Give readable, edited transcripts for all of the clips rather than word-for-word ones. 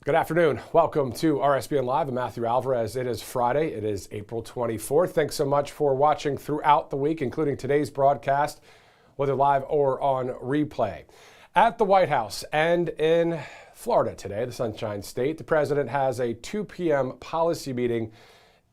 Good afternoon. Welcome to RSBN Live. I'm Matthew Alvarez. It is Friday. It is April 24th. Thanks so much for watching throughout the week, including today's broadcast, whether live or on replay. At the White House and in Florida today, the Sunshine State, the president has a 2 p.m. policy meeting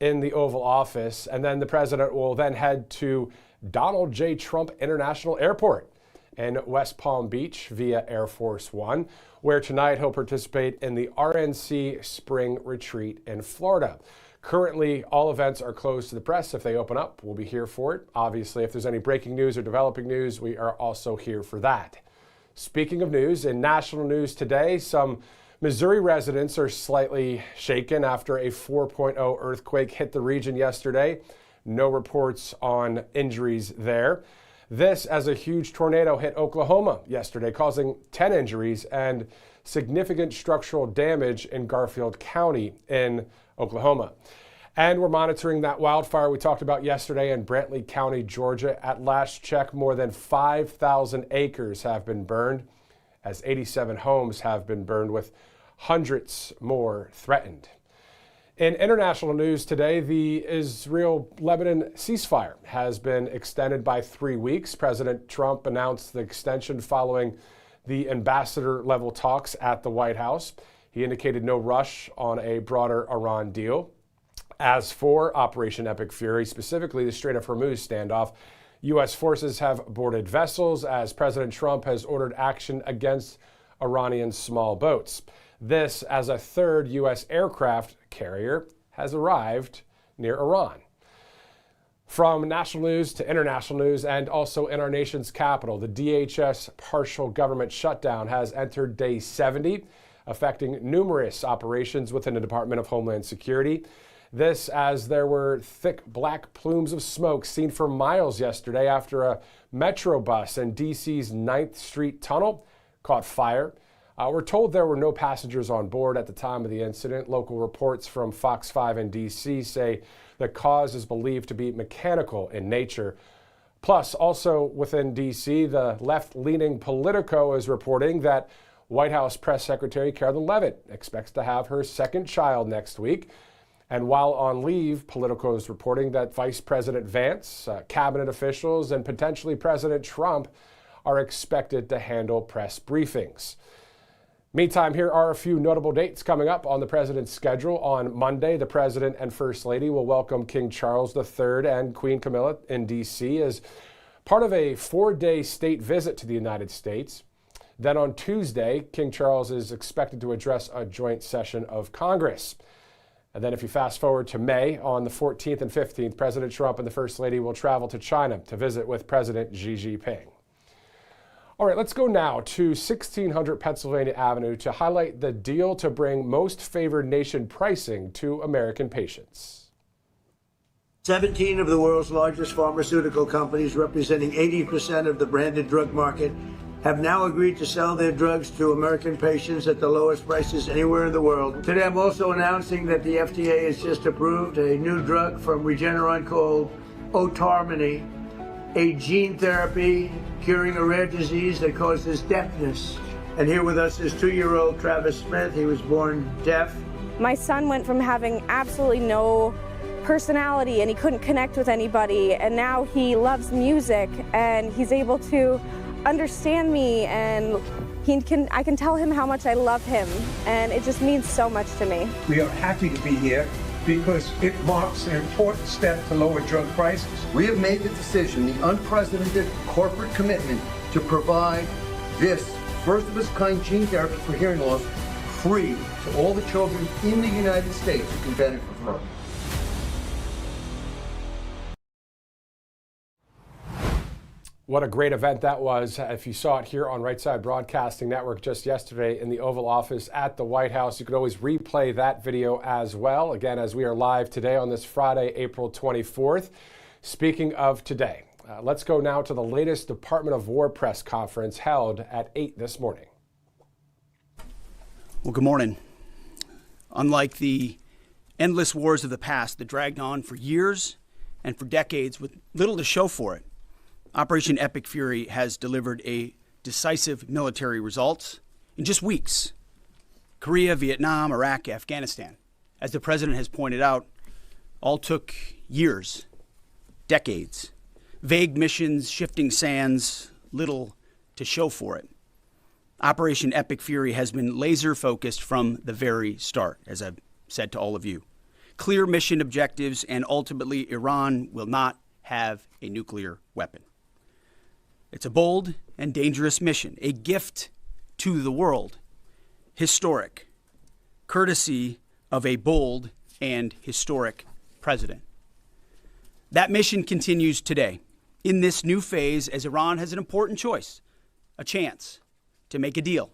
in the Oval Office, and then the president will then head to Donald J. Trump International Airport in West Palm Beach via Air Force One, where tonight he'll participate in the RNC Spring Retreat in Florida. Currently, all events are closed to the press. If they open up, we'll be here for it. Obviously, if there's any breaking news or developing news, we are also here for that. Speaking of news, in national news today, some Missouri residents are slightly shaken after a 4.0 earthquake hit the region yesterday. No reports on injuries there. This as a huge tornado hit Oklahoma yesterday, causing 10 injuries and significant structural damage in Garfield County in Oklahoma. And we're monitoring that wildfire we talked about yesterday in Brantley County, Georgia. At last check, more than 5,000 acres have been burned, as 87 homes have been burned, with hundreds more threatened. In international news today, the Israel-Lebanon ceasefire has been extended by 3 weeks. President Trump announced the extension following the ambassador-level talks at the White House. He indicated no rush on a broader Iran deal. As for Operation Epic Fury, specifically the Strait of Hormuz standoff, U.S. forces have boarded vessels as President Trump has ordered action against Iranian small boats. This as a third U.S. aircraft carrier has arrived near Iran. From national news to international news, and also in our nation's capital, the DHS partial government shutdown has entered day 70, affecting numerous operations within the Department of Homeland Security. This as there were thick black plumes of smoke seen for miles yesterday after a metro bus in D.C.'s 9th Street tunnel caught fire. We're told there were no passengers on board at the time of the incident. Local reports from Fox 5 in D.C. say the cause is believed to be mechanical in nature. Plus, also within D.C., the left-leaning Politico is reporting that White House Press Secretary Carolyn Leavitt expects to have her second child next week. And while on leave, Politico is reporting that Vice President Vance, cabinet officials, and potentially President Trump are expected to handle press briefings. Meantime, here are a few notable dates coming up on the president's schedule. On Monday, the president and first lady will welcome King Charles III and Queen Camilla in D.C. as part of a 4-day state visit to the United States. Then on Tuesday, King Charles is expected to address a joint session of Congress. And then if you fast forward to May, on the 14th and 15th, President Trump and the First Lady will travel to China to visit with President Xi Jinping. All right, let's go now to 1600 Pennsylvania Avenue to highlight the deal to bring most favored nation pricing to American patients. 17 of the world's largest pharmaceutical companies, representing 80% of the branded drug market, have now agreed to sell their drugs to American patients at the lowest prices anywhere in the world. Today, I'm also announcing that the FDA has just approved a new drug from Regeneron called Otarmany, a gene therapy curing a rare disease that causes deafness. And here with us is 2-year-old Travis Smith. He was born deaf. My son went from having absolutely no personality and he couldn't connect with anybody, and now he loves music and he's able to understand me, and I can tell him how much I love him, and it just means so much to me. We are happy to be here because it marks an important step to lower drug prices. We have made the decision, the unprecedented corporate commitment, to provide this first-of-its-kind gene therapy for hearing loss free to all the children in the United States who can benefit from it. What a great event that was. If you saw it here on Right Side Broadcasting Network just yesterday in the Oval Office at the White House, you could always replay that video as well. Again, as we are live today on this Friday, April 24th. Speaking of today, let's go now to the latest Department of War press conference held at 8 this morning. Well, good morning. Unlike the endless wars of the past that dragged on for years and for decades with little to show for it, Operation Epic Fury has delivered a decisive military results in just weeks. Korea, Vietnam, Iraq, Afghanistan. As the president has pointed out, all took years, decades. Vague missions, shifting sands, little to show for it. Operation Epic Fury has been laser focused from the very start, as I've said to all of you. Clear mission objectives, and ultimately Iran will not have a nuclear weapon. It's a bold and dangerous mission, a gift to the world, historic, courtesy of a bold and historic president. That mission continues today in this new phase as Iran has an important choice, a chance to make a deal,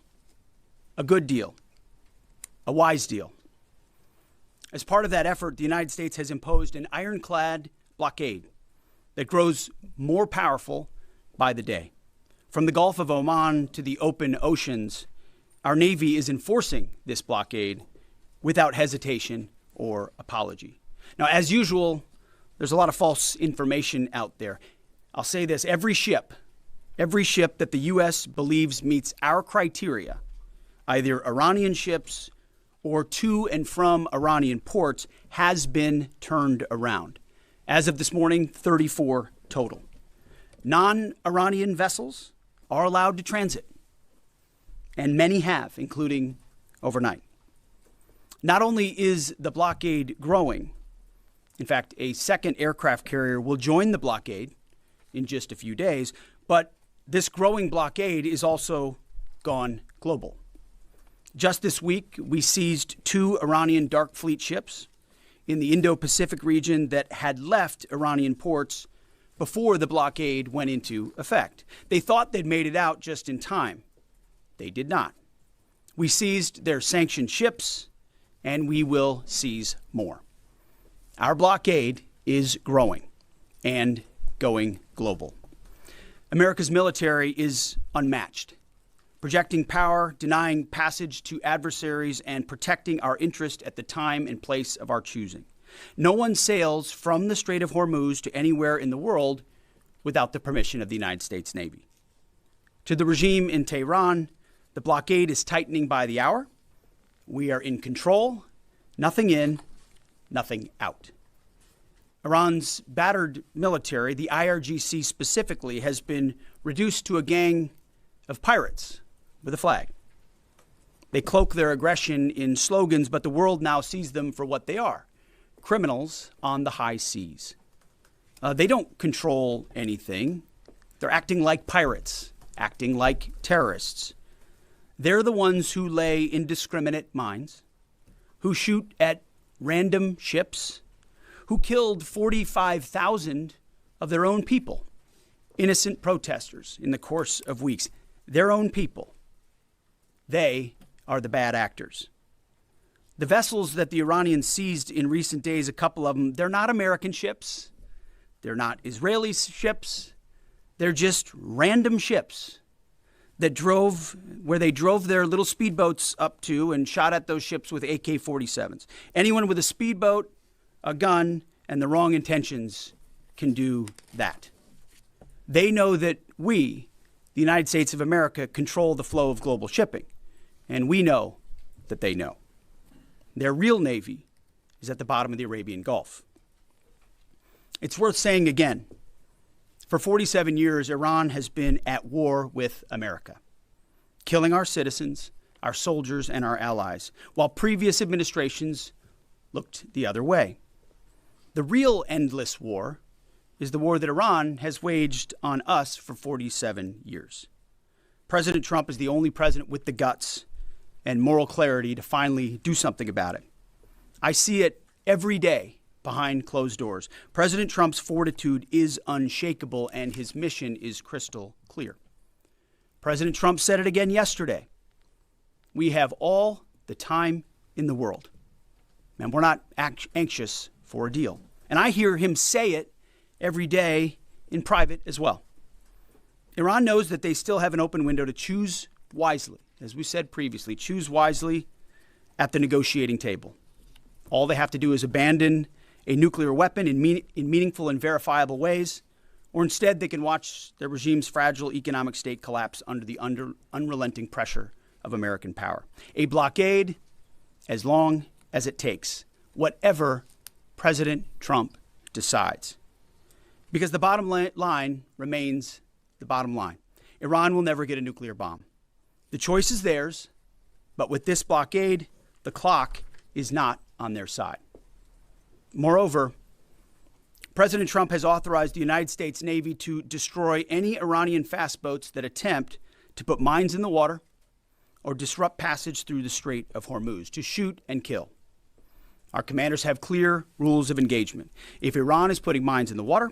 a good deal, a wise deal. As part of that effort, the United States has imposed an ironclad blockade that grows more powerful by the day. From the Gulf of Oman to the open oceans, our Navy is enforcing this blockade without hesitation or apology. Now, as usual, there's a lot of false information out there. I'll say this, every ship that the U.S. believes meets our criteria, either Iranian ships or to and from Iranian ports, has been turned around. As of this morning, 34 total. Non-Iranian vessels are allowed to transit, and many have, including overnight. Not only is the blockade growing, in fact, a second aircraft carrier will join the blockade in just a few days, but this growing blockade is also gone global. Just this week, we seized 2 Iranian dark fleet ships in the Indo-Pacific region that had left Iranian ports before the blockade went into effect. They thought they'd made it out just in time. They did not. We seized their sanctioned ships, and we will seize more. Our blockade is growing and going global. America's military is unmatched, projecting power, denying passage to adversaries, and protecting our interest at the time and place of our choosing. No one sails from the Strait of Hormuz to anywhere in the world without the permission of the United States Navy. To the regime in Tehran, the blockade is tightening by the hour. We are in control, nothing in, nothing out. Iran's battered military, the IRGC specifically, has been reduced to a gang of pirates with a flag. They cloak their aggression in slogans, but the world now sees them for what they are, criminals on the high seas. They don't control anything. They're acting like pirates, acting like terrorists. They're the ones who lay indiscriminate mines, who shoot at random ships, who killed 45,000 of their own people, innocent protesters in the course of weeks. Their own people. They are the bad actors. The vessels that the Iranians seized in recent days, a couple of them, they're not American ships. They're not Israeli ships. They're just random ships that drove where they drove their little speedboats up to and shot at those ships with AK-47s. Anyone with a speedboat, a gun, and the wrong intentions can do that. They know that we, the United States of America, control the flow of global shipping, and we know that they know. Their real navy is at the bottom of the Arabian Gulf. It's worth saying again, for 47 years, Iran has been at war with America, killing our citizens, our soldiers, and our allies, while previous administrations looked the other way. The real endless war is the war that Iran has waged on us for 47 years. President Trump is the only president with the guts and moral clarity to finally do something about it. I see it every day behind closed doors. President Trump's fortitude is unshakable, and his mission is crystal clear. President Trump said it again yesterday. We have all the time in the world, and we're not anxious for a deal. And I hear him say it every day in private as well. Iran knows that they still have an open window to choose wisely. As we said previously, choose wisely at the negotiating table. All they have to do is abandon a nuclear weapon in meaningful and verifiable ways, or instead they can watch their regime's fragile economic state collapse under the unrelenting pressure of American power. A blockade as long as it takes, whatever President Trump decides. Because the bottom line remains the bottom line. Iran will never get a nuclear bomb. The choice is theirs, but with this blockade, the clock is not on their side. Moreover, President Trump has authorized the United States Navy to destroy any Iranian fast boats that attempt to put mines in the water or disrupt passage through the Strait of Hormuz, to shoot and kill. Our commanders have clear rules of engagement. If Iran is putting mines in the water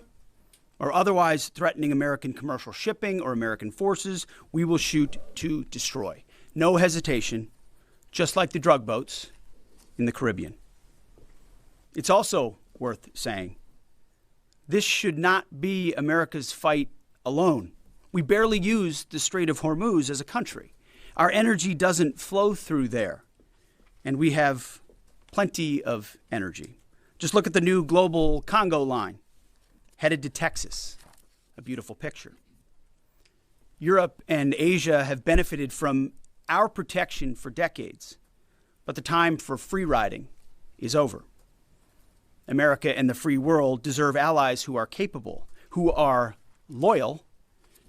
or otherwise threatening American commercial shipping or American forces, we will shoot to destroy. No hesitation, just like the drug boats in the Caribbean. It's also worth saying, this should not be America's fight alone. We barely use the Strait of Hormuz as a country. Our energy doesn't flow through there, and we have plenty of energy. Just look at the new global Congo line headed to Texas. A beautiful picture. Europe and Asia have benefited from our protection for decades, but the time for free riding is over. America and the free world deserve allies who are capable, who are loyal,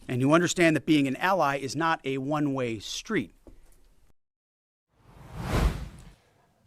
and who understand that being an ally is not a one-way street.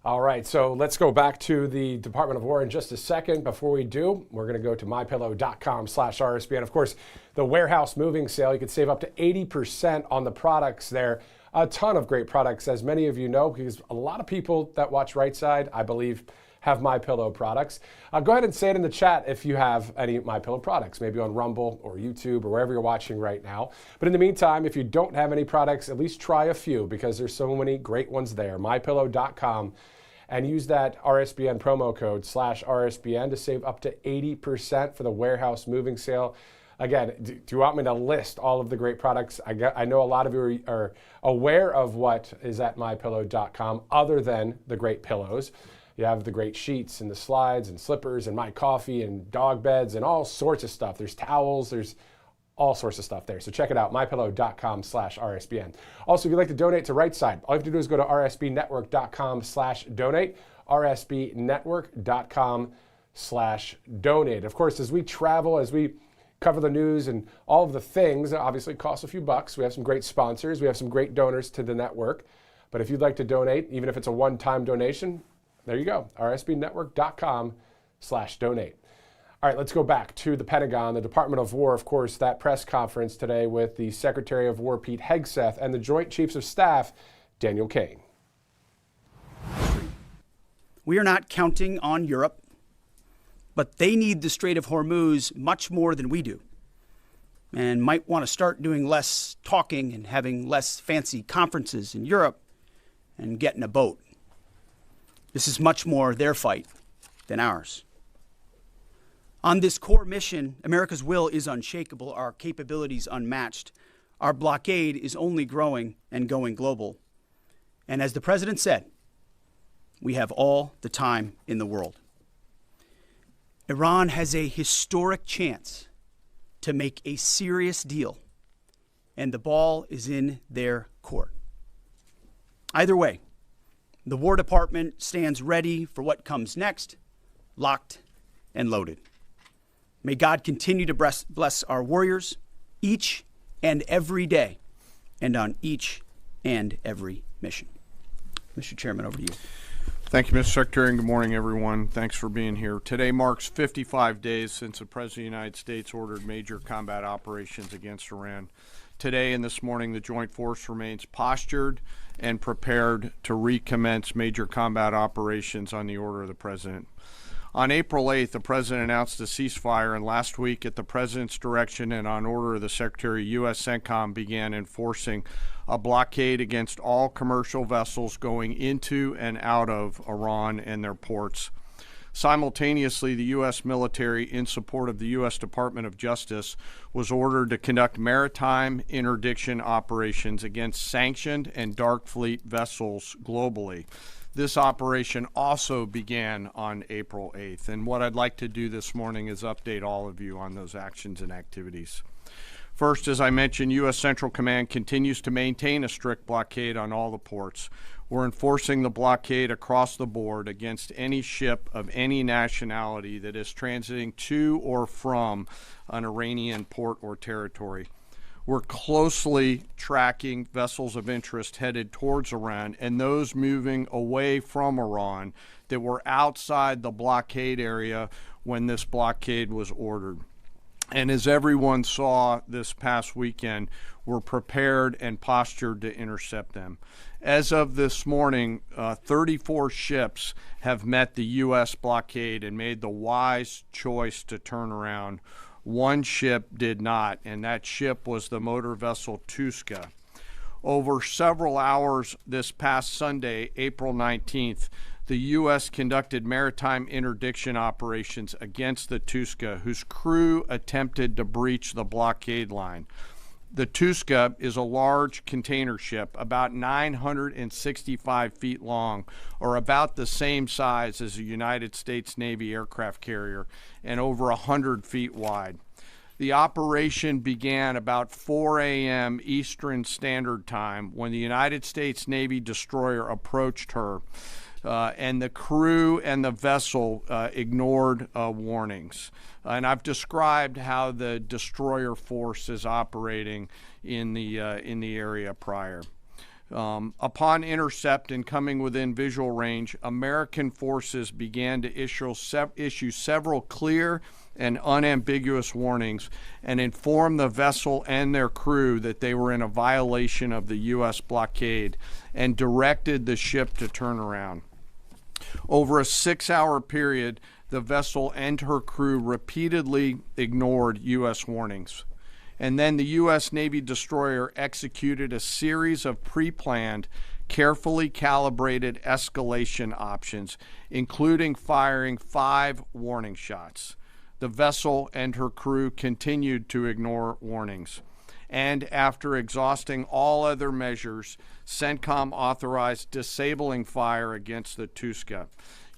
All right, so let's go back to the Department of War in just a second. Before we do, we're going to go to mypillow.com/RSBN. Of course, the warehouse moving sale, you can save up to 80% on the products there. A ton of great products, as many of you know, because a lot of people that watch Right Side, I believe, have MyPillow products. Go ahead and say it in the chat if you have any MyPillow products, maybe on Rumble or YouTube or wherever you're watching right now. But in the meantime, if you don't have any products, at least try a few, because there's so many great ones there. MyPillow.com, and use that RSBN promo code /RSBN to save up to 80% for the warehouse moving sale. Again, do you want me to list all of the great products? I know a lot of you are aware of what is at MyPillow.com other than the great pillows. You have the great sheets and the slides and slippers and My Coffee and dog beds and all sorts of stuff. There's towels, there's all sorts of stuff there. So check it out, mypillow.com /RSBN. Also, if you'd like to donate to Right Side, all you have to do is go to rsbnetwork.com/donate, rsbnetwork.com/donate. Of course, as we travel, as we cover the news and all of the things, it obviously costs a few bucks. We have some great sponsors. We have some great donors to the network. But if you'd like to donate, even if it's a one-time donation, there you go, rsbnetwork.com/donate. All right, let's go back to the Pentagon, the Department of War, of course, that press conference today with the Secretary of War, Pete Hegseth, and the Joint Chiefs of Staff, Daniel Kane. We are not counting on Europe, but they need the Strait of Hormuz much more than we do, and might want to start doing less talking and having less fancy conferences in Europe and get in a boat. This is much more their fight than ours. On this core mission, America's will is unshakable, our capabilities unmatched. Our blockade is only growing and going global. And as the president said, we have all the time in the world. Iran has a historic chance to make a serious deal, and the ball is in their court. Either way, the War Department stands ready for what comes next, locked and loaded. May God continue to bless our warriors each and every day and on each and every mission. Mr. Chairman, over to you. Thank you, Mr. Secretary, and good morning, everyone. Thanks for being here. Today marks 55 days since the President of the United States ordered major combat operations against Iran. Today and this morning, the Joint Force remains postured and prepared to recommence major combat operations on the order of the President. On April 8th, the President announced a ceasefire, and last week, at the President's direction and on order of the Secretary, U.S. CENTCOM began enforcing a blockade against all commercial vessels going into and out of Iran and their ports. Simultaneously, the U.S. military, in support of the U.S. Department of Justice, was ordered to conduct maritime interdiction operations against sanctioned and dark fleet vessels globally. This operation also began on April 8th, and what I'd like to do this morning is update all of you on those actions and activities. First, as I mentioned, U.S. Central Command continues to maintain a strict blockade on all the ports. We're enforcing the blockade across the board against any ship of any nationality that is transiting to or from an Iranian port or territory. We're closely tracking vessels of interest headed towards Iran and those moving away from Iran that were outside the blockade area when this blockade was ordered. And as everyone saw this past weekend, we're prepared and postured to intercept them. As of this morning, 34 ships have met the U.S. blockade and made the wise choice to turn around. One ship did not, and that ship was the motor vessel Tuska. Over several hours this past Sunday, April 19th, the U.S. conducted maritime interdiction operations against the Tuska, whose crew attempted to breach the blockade line. The Tuska is a large container ship, about 965 feet long, or about the same size as a United States Navy aircraft carrier, and over 100 feet wide. The operation began about 4 a.m. Eastern Standard Time when the United States Navy destroyer approached her, and the crew and the vessel ignored warnings. And I've described how the destroyer force is operating in the area prior. Upon intercept and coming within visual range, American forces began to issue several clear and unambiguous warnings and inform the vessel and their crew that they were in a violation of the U.S. blockade and directed the ship to turn around. Over a 6-hour period, the vessel and her crew repeatedly ignored U.S. warnings. And then the U.S. Navy destroyer executed a series of pre-planned, carefully calibrated escalation options, including firing 5 warning shots. The vessel and her crew continued to ignore warnings. And after exhausting all other measures, CENTCOM authorized disabling fire against the Tuska.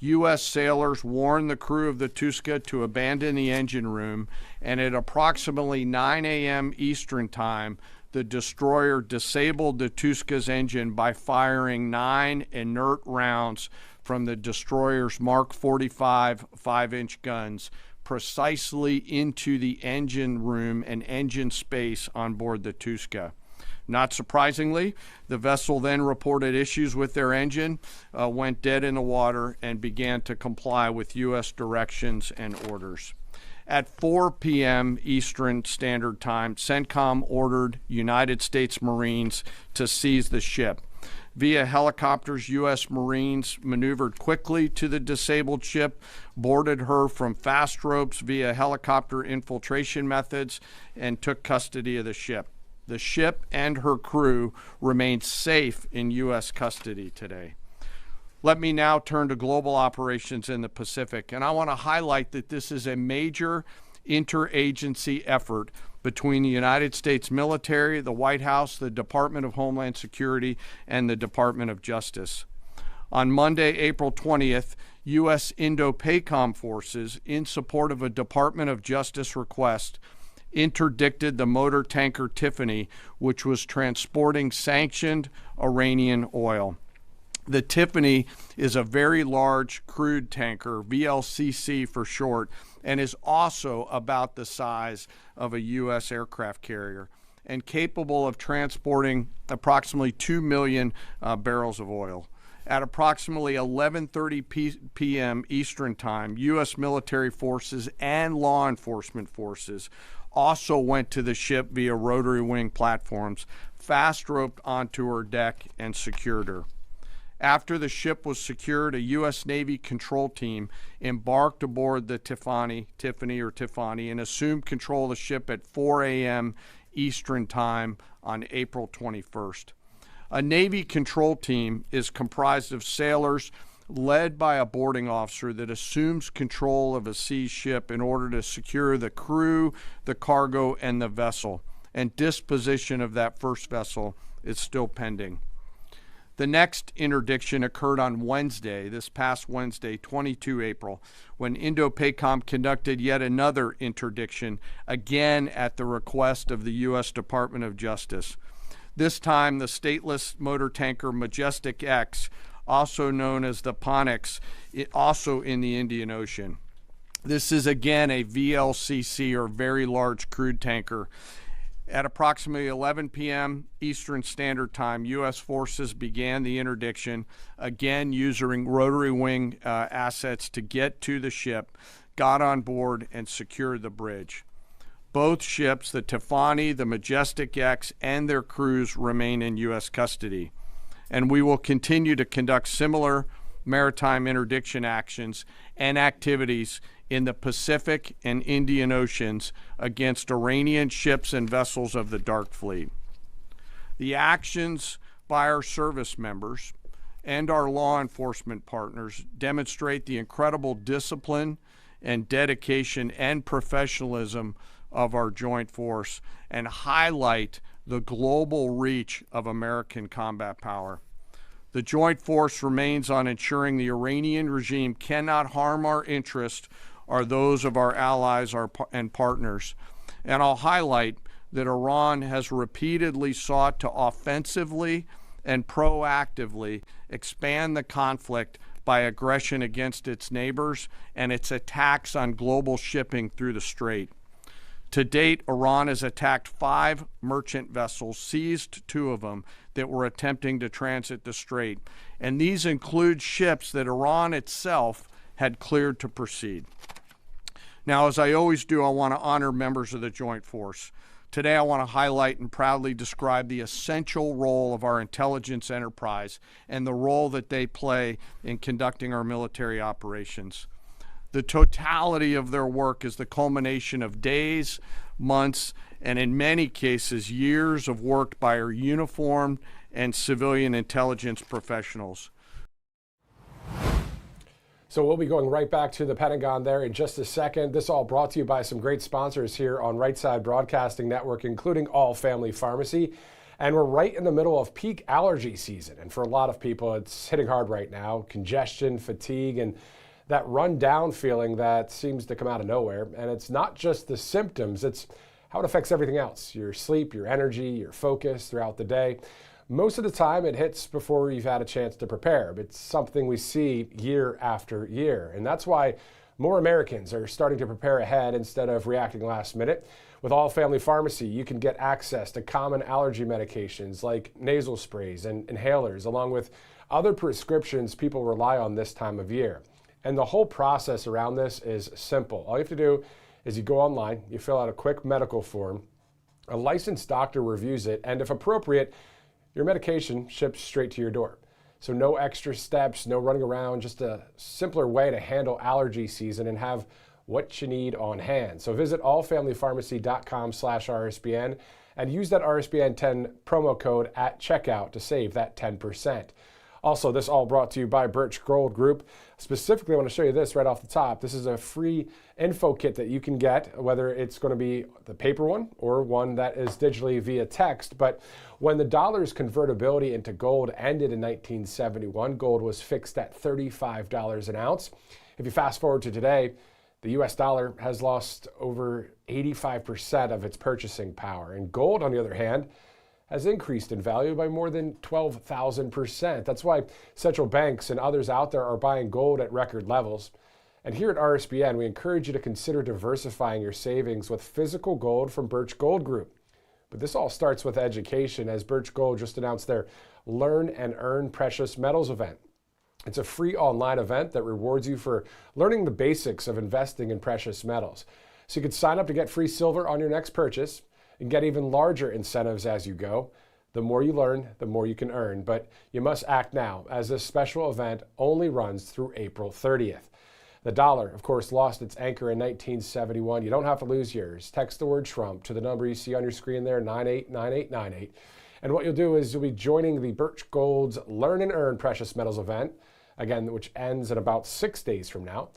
U.S. sailors warned the crew of the Tuska to abandon the engine room, and at approximately 9 a.m. Eastern Time, the destroyer disabled the Tuska's engine by firing 9 inert rounds from the destroyer's Mark 45 5-inch guns precisely into the engine room and engine space on board the Tuska. Not surprisingly, the vessel then reported issues with their engine, went dead in the water, and began to comply with U.S. directions and orders. At 4 p.m. Eastern Standard Time, CENTCOM ordered United States Marines to seize the ship. Via helicopters, U.S. Marines maneuvered quickly to the disabled ship, boarded her from fast ropes via helicopter infiltration methods, and took custody of the ship. The ship and her crew remain safe in U.S. custody today. Let me now turn to global operations in the Pacific, and I want to highlight that this is a major interagency effort between the United States military, the White House, the Department of Homeland Security, and the Department of Justice. On Monday, April 20th, U.S. Indo-PACOM forces, in support of a Department of Justice request, interdicted the motor tanker Tiffany, which was transporting sanctioned Iranian oil. The Tiffany is a very large crude tanker, VLCC for short, and is also about the size of a U.S. aircraft carrier and capable of transporting approximately 2 million barrels of oil. At approximately 11:30 p.m. Eastern Time, U.S. military forces and law enforcement forces also went to the ship via rotary wing platforms, fast-roped onto her deck, and secured her. After the ship was secured, a U.S. Navy control team embarked aboard the Tiffany, and assumed control of the ship at 4 a.m. Eastern Time on April 21st. A Navy control team is comprised of sailors led by a boarding officer that assumes control of a seized ship in order to secure the crew, the cargo, and the vessel. And disposition of that first vessel is still pending. The next interdiction occurred on Wednesday, this past Wednesday, 22 April, when Indo-PACOM conducted yet another interdiction, again at the request of the U.S. Department of Justice. This time, the stateless motor tanker Majestic X, also known as the Ponix, also in the Indian Ocean. This is again a VLCC, or very large crude tanker. At approximately 11 p.m. Eastern Standard Time, U.S. forces began the interdiction, again using rotary wing assets to get to the ship, got on board, and secured the bridge. Both ships, the Tefani, the Majestic X, and their crews remain in U.S. custody. And we will continue to conduct similar maritime interdiction actions and activities in the Pacific and Indian Oceans against Iranian ships and vessels of the Dark Fleet. The actions by our service members and our law enforcement partners demonstrate the incredible discipline and dedication and professionalism of our joint force and highlight the global reach of American combat power. The joint force remains on ensuring the Iranian regime cannot harm our interests or those of our allies and partners. And I'll highlight that Iran has repeatedly sought to offensively and proactively expand the conflict by aggression against its neighbors and its attacks on global shipping through the Strait. To date, Iran has attacked 5 merchant vessels, seized 2 of them that were attempting to transit the Strait. And these include ships that Iran itself had cleared to proceed. Now, as I always do, I want to honor members of the Joint Force. Today, I want to highlight and proudly describe the essential role of our intelligence enterprise and the role that they play in conducting our military operations. The totality of their work is the culmination of days, months, and in many cases, years of work by our uniformed and civilian intelligence professionals. So we'll be going right back to the Pentagon there in just a second. This all brought to you by some great sponsors here on Right Side Broadcasting Network, including All Family Pharmacy. And we're right in the middle of peak allergy season. And for a lot of people, it's hitting hard right now. Congestion, fatigue, and that run down feeling that seems to come out of nowhere. And it's not just the symptoms, it's how it affects everything else. Your sleep, your energy, your focus throughout the day. Most of the time it hits before you've had a chance to prepare, but it's something we see year after year. And that's why more Americans are starting to prepare ahead instead of reacting last minute. With All Family Pharmacy, you can get access to common allergy medications like nasal sprays and inhalers, along with other prescriptions people rely on this time of year. And the whole process around this is simple. All you have to do is you go online, you fill out a quick medical form, a licensed doctor reviews it, and if appropriate, your medication ships straight to your door. So no extra steps, no running around, just a simpler way to handle allergy season and have what you need on hand. So visit allfamilypharmacy.com/RSBN and use that RSBN 10 promo code at checkout to save that 10%. Also, this all brought to you by Birch Gold Group. Specifically, I want to show you this right off the top. This is a free info kit that you can get, whether it's going to be the paper one or one that is digitally via text. But when the dollar's convertibility into gold ended in 1971, gold was fixed at $35 an ounce. If you fast forward to today, the US dollar has lost over 85% of its purchasing power. And gold, on the other hand, has increased in value by more than 12,000%. That's why central banks and others out there are buying gold at record levels. And here at RSBN, we encourage you to consider diversifying your savings with physical gold from Birch Gold Group. But this all starts with education, as Birch Gold just announced their Learn and Earn Precious Metals event. It's a free online event that rewards you for learning the basics of investing in precious metals. So you could sign up to get free silver on your next purchase and get even larger incentives as you go. The more you learn, the more you can earn. But you must act now, as this special event only runs through April 30th. The dollar, of course, lost its anchor in 1971. You don't have to lose yours. Text the word Trump to the number you see on your screen there, 989898. And what you'll do is you'll be joining the Birch Gold's Learn and Earn Precious Metals event, again, which ends in about 6 days from now.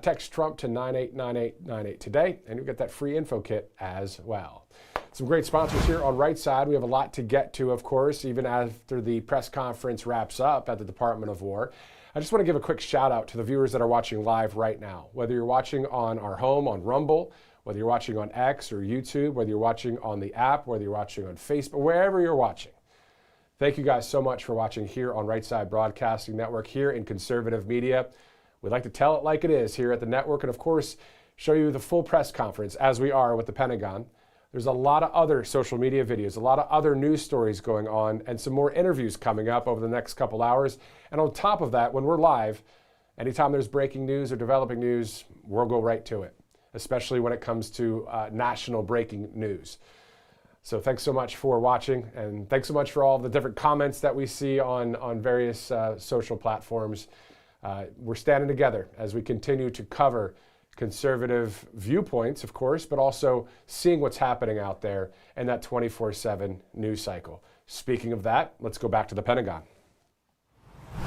Text Trump to 989898 today, and you'll get that free info kit as well. Some great sponsors here on Right Side. We have a lot to get to, of course, even after the press conference wraps up at the Department of War. I just want to give a quick shout out to the viewers that are watching live right now. Whether you're watching on our home on Rumble, whether you're watching on X or YouTube, whether you're watching on the app, whether you're watching on Facebook, wherever you're watching. Thank you guys so much for watching here on Right Side Broadcasting Network, here in conservative media. We like to tell it like it is here at the network and, of course, show you the full press conference as we are with the Pentagon. There's a lot of other social media videos, a lot of other news stories going on, and some more interviews coming up over the next couple hours. And on top of that, when we're live, anytime there's breaking news or developing news, we'll go right to it, especially when it comes to national breaking news. So thanks so much for watching, and thanks so much for all the different comments that we see on various social platforms. We're standing together as we continue to cover conservative viewpoints, of course, but also seeing what's happening out there in that 24/7 news cycle. Speaking of that, let's go back to the Pentagon.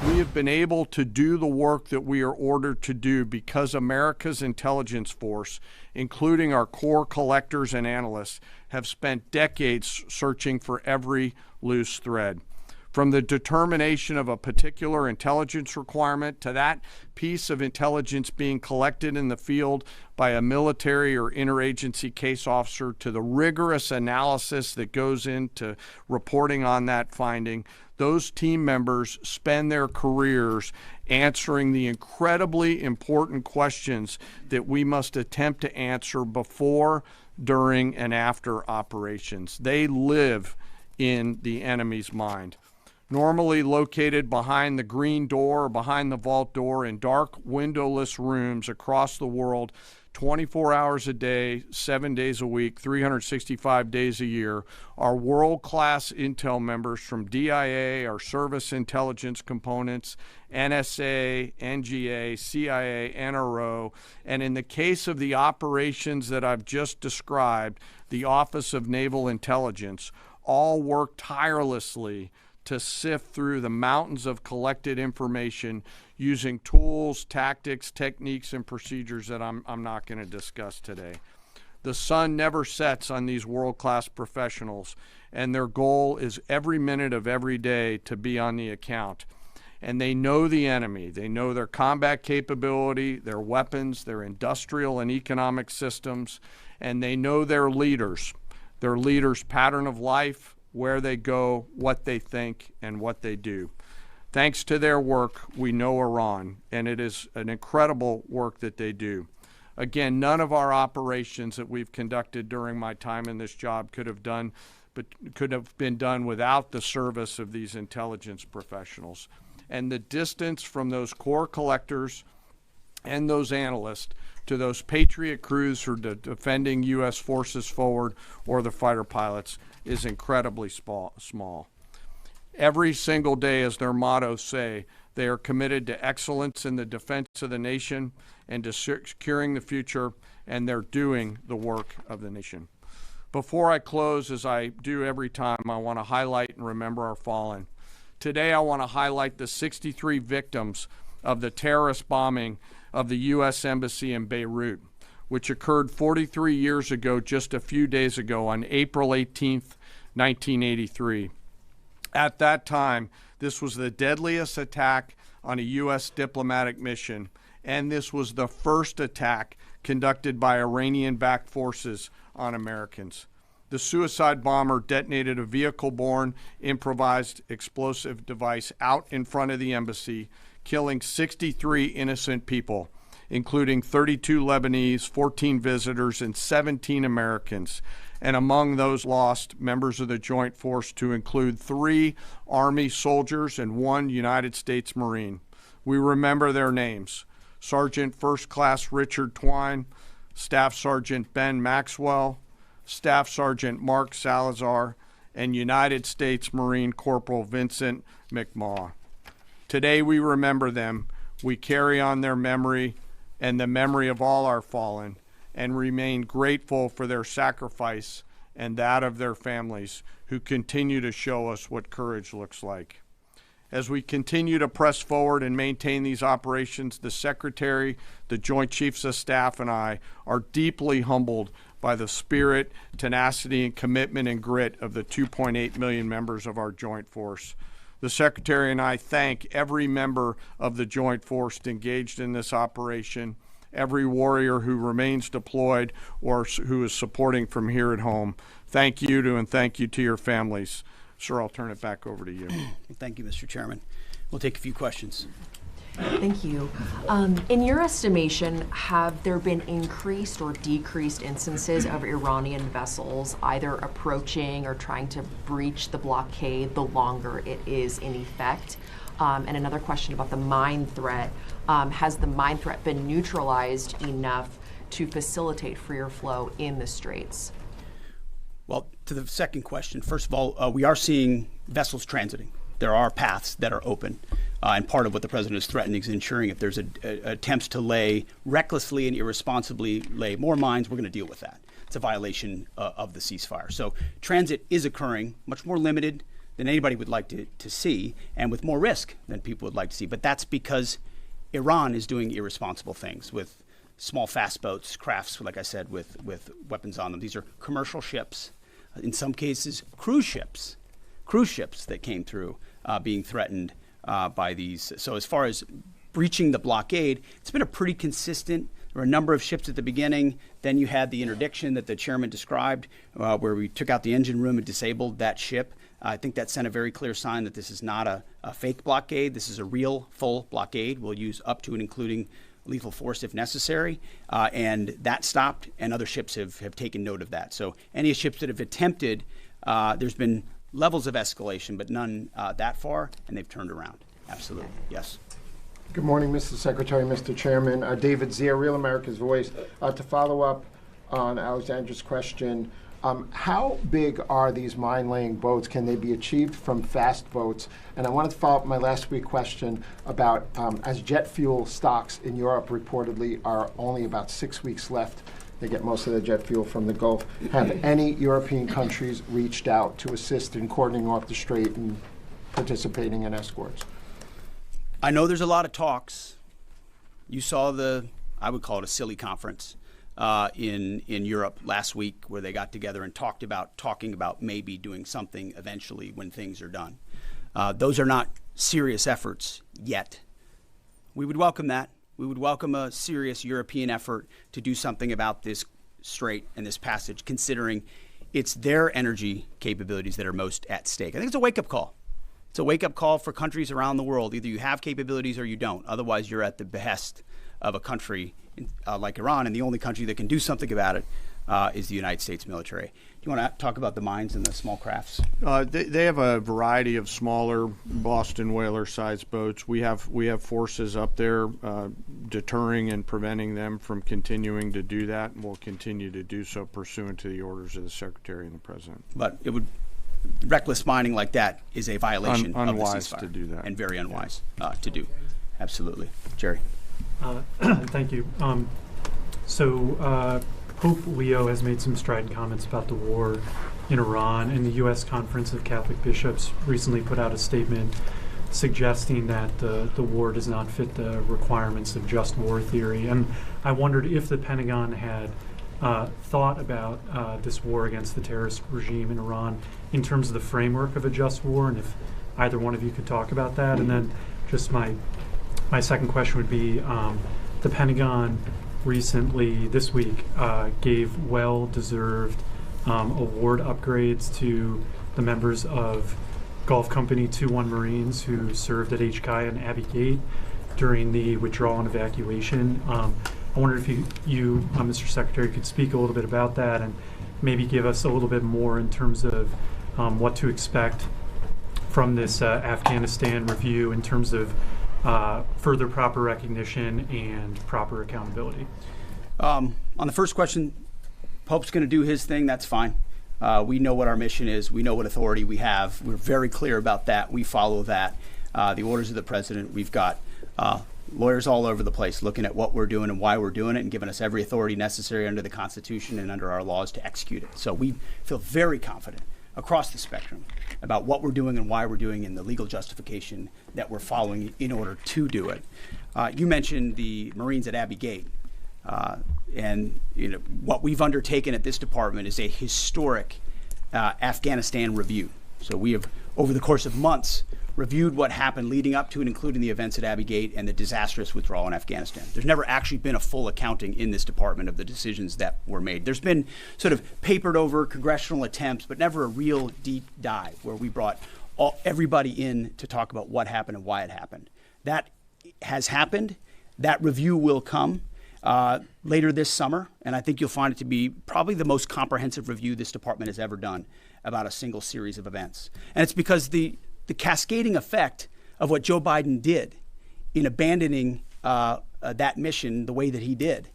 We have been able to do the work that we are ordered to do because America's intelligence force, including our core collectors and analysts, have spent decades searching for every loose thread. From the determination of a particular intelligence requirement to that piece of intelligence being collected in the field by a military or interagency case officer, to the rigorous analysis that goes into reporting on that finding, those team members spend their careers answering the incredibly important questions that we must attempt to answer before, during, and after operations. They live in the enemy's mind. Normally located behind the green door or behind the vault door in dark, windowless rooms across the world, 24 hours a day, 7 days a week, 365 days a year, are world-class intel members from DIA, our service intelligence components, NSA, NGA, CIA, NRO, and in the case of the operations that I've just described, the Office of Naval Intelligence, all work tirelessly to sift through the mountains of collected information using tools, tactics, techniques, and procedures that I'm not going to discuss today. The sun never sets on these world-class professionals, and their goal is every minute of every day to be on the account. And they know the enemy. They know their combat capability, their weapons, their industrial and economic systems, and they know their leaders' pattern of life, where they go, what they think, and what they do. Thanks to their work, we know Iran, and it is an incredible work that they do. Again, none of our operations that we've conducted during my time in this job could have been done without the service of these intelligence professionals. And the distance from those core collectors and those analysts to those Patriot crews who are defending U.S. forces forward or the fighter pilots is incredibly small. Every single day, as their mottos say, they are committed to excellence in the defense of the nation and to securing the future, and they're doing the work of the nation. Before I close, as I do every time, I want to highlight and remember our fallen. Today, I want to highlight the 63 victims of the terrorist bombing of the U.S. Embassy in Beirut, which occurred 43 years ago, just a few days ago, on April 18th, 1983. At that time, this was the deadliest attack on a U.S. diplomatic mission, and this was the first attack conducted by Iranian-backed forces on Americans. The suicide bomber detonated a vehicle-borne improvised explosive device out in front of the embassy, killing 63 innocent people, including 32 Lebanese, 14 visitors, and 17 Americans. And among those lost, members of the Joint Force to include 3 Army soldiers and 1 United States Marine. We remember their names: Sergeant First Class Richard Twine, Staff Sergeant Ben Maxwell, Staff Sergeant Mark Salazar, and United States Marine Corporal Vincent McMaw. Today we remember them. We carry on their memory and the memory of all our fallen, and remain grateful for their sacrifice and that of their families, who continue to show us what courage looks like. As we continue to press forward and maintain these operations, the Secretary, the Joint Chiefs of Staff, and I are deeply humbled by the spirit, tenacity, and commitment and grit of the 2.8 million members of our joint force. The Secretary and I thank every member of the joint force engaged in this operation, every warrior who remains deployed or who is supporting from here at home. Thank you to and thank you to your families. Sir, I'll turn it back over to you. Thank you, Mr. Chairman. We'll take a few questions. Thank you. In your estimation, have there been increased or decreased instances of Iranian vessels either approaching or trying to breach the blockade the longer it is in effect? And another question about the mine threat. Has the mine threat been neutralized enough to facilitate freer flow in the straits? Well, to the second question, first of all, we are seeing vessels transiting. There are paths that are open. And part of what the president is threatening is ensuring if there's attempts to recklessly and irresponsibly lay more mines, we're going to deal with that. It's a violation of the ceasefire. So transit is occurring, much more limited than anybody would like to see, and with more risk than people would like to see. But that's because Iran is doing irresponsible things with small fast boats, crafts, like I said, with weapons on them. These are commercial ships, in some cases cruise ships that came through being threatened by these. So as far as breaching the blockade, it's been a pretty consistent. There were a number of ships at the beginning. Then you had the interdiction that the chairman described, where we took out the engine room and disabled that ship. I think that sent a very clear sign that this is not a fake blockade. This is a real, full blockade. We'll use up to and including lethal force if necessary. And that stopped, and other ships have taken note of that. So any ships that have attempted, there's been levels of escalation, but none that far, and they've turned around. Absolutely. Yes. Good morning, Mr. Secretary, Mr. Chairman. David Zier, Real America's Voice. To follow up on Alexandra's question, how big are these mine-laying boats? Can they be achieved from fast boats? And I wanted to follow up my last week question about as jet fuel stocks in Europe reportedly are only about 6 weeks left. They get most of their jet fuel from the Gulf. Have any European countries reached out to assist in cordoning off the strait and participating in escorts? I know there's a lot of talks. You saw I would call it a silly conference in Europe last week where they got together and talking about maybe doing something eventually when things are done. Those are not serious efforts yet. We would welcome that. We would welcome a serious European effort to do something about this strait and this passage, considering it's their energy capabilities that are most at stake. I think it's a wake-up call. It's a wake-up call for countries around the world. Either you have capabilities or you don't. Otherwise, you're at the behest of a country like Iran, and the only country that can do something about it is the United States military. Do you want to talk about the mines and the small crafts? They have a variety of smaller Boston whaler-sized boats. We have forces up there deterring and preventing them from continuing to do that, and we'll continue to do so pursuant to the orders of the Secretary and the President. But reckless mining like that is a violation of the ceasefire. Unwise to do that. And very unwise to do. Absolutely. Jerry. Thank you. Pope Leo has made some strident comments about the war in Iran, and the U.S. Conference of Catholic Bishops recently put out a statement suggesting that the war does not fit the requirements of just war theory. And I wondered if the Pentagon had thought about this war against the terrorist regime in Iran in terms of the framework of a just war, and if either one of you could talk about that. And then just my second question would be, the Pentagon recently, this week, gave well-deserved award upgrades to the members of Gulf Company 2-1 Marines who served at HKI and Abbey Gate during the withdrawal and evacuation. I wondered if you, Mr. Secretary, could speak a little bit about that and maybe give us a little bit more in terms of what to expect from this Afghanistan review in terms of further proper recognition and proper accountability. On the first question, Pope's going to do his thing. That's fine. We know what our mission is. We know what authority we have. We're very clear about that. We follow that. The orders of the president. We've got lawyers all over the place looking at what we're doing and why we're doing it and giving us every authority necessary under the Constitution and under our laws to execute it. So we feel very confident across the spectrum about what we're doing and why we're doing and the legal justification that we're following in order to do it. You mentioned the Marines at Abbey Gate. And what we've undertaken at this department is a historic Afghanistan review. So we have, over the course of months, reviewed what happened leading up to and including the events at Abbey Gate and the disastrous withdrawal in Afghanistan. There's never actually been a full accounting in this department of the decisions that were made. There's been sort of papered over congressional attempts, but never a real deep dive where we brought everybody in to talk about what happened and why it happened. That has happened. That review will come later this summer, and I think you'll find it to be probably the most comprehensive review this department has ever done about a single series of events. And it's because the cascading effect of what Joe Biden did in abandoning that mission the way that he did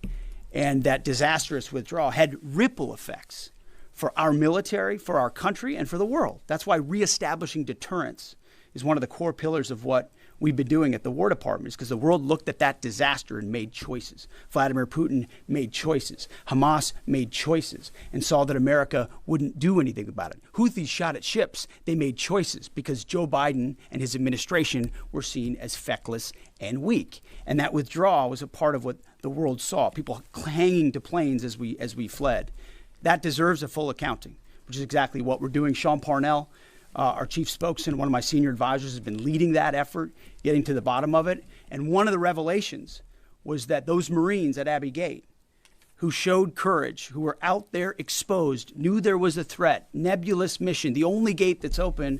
and that disastrous withdrawal had ripple effects for our military, for our country, and for the world. That's why reestablishing deterrence is one of the core pillars of what we've been doing at the War Department, is because the world looked at that disaster and made choices. Vladimir Putin made choices. Hamas made choices and saw that America wouldn't do anything about it. Houthis shot at ships. They made choices because Joe Biden and his administration were seen as feckless and weak. And that withdrawal was a part of what the world saw, people hanging to planes as we fled. That deserves a full accounting, which is exactly what we're doing. Sean Parnell, our chief spokesman, one of my senior advisors, has been leading that effort, getting to the bottom of it. And one of the revelations was that those Marines at Abbey Gate who showed courage, who were out there exposed, knew there was a threat, nebulous mission, the only gate that's open,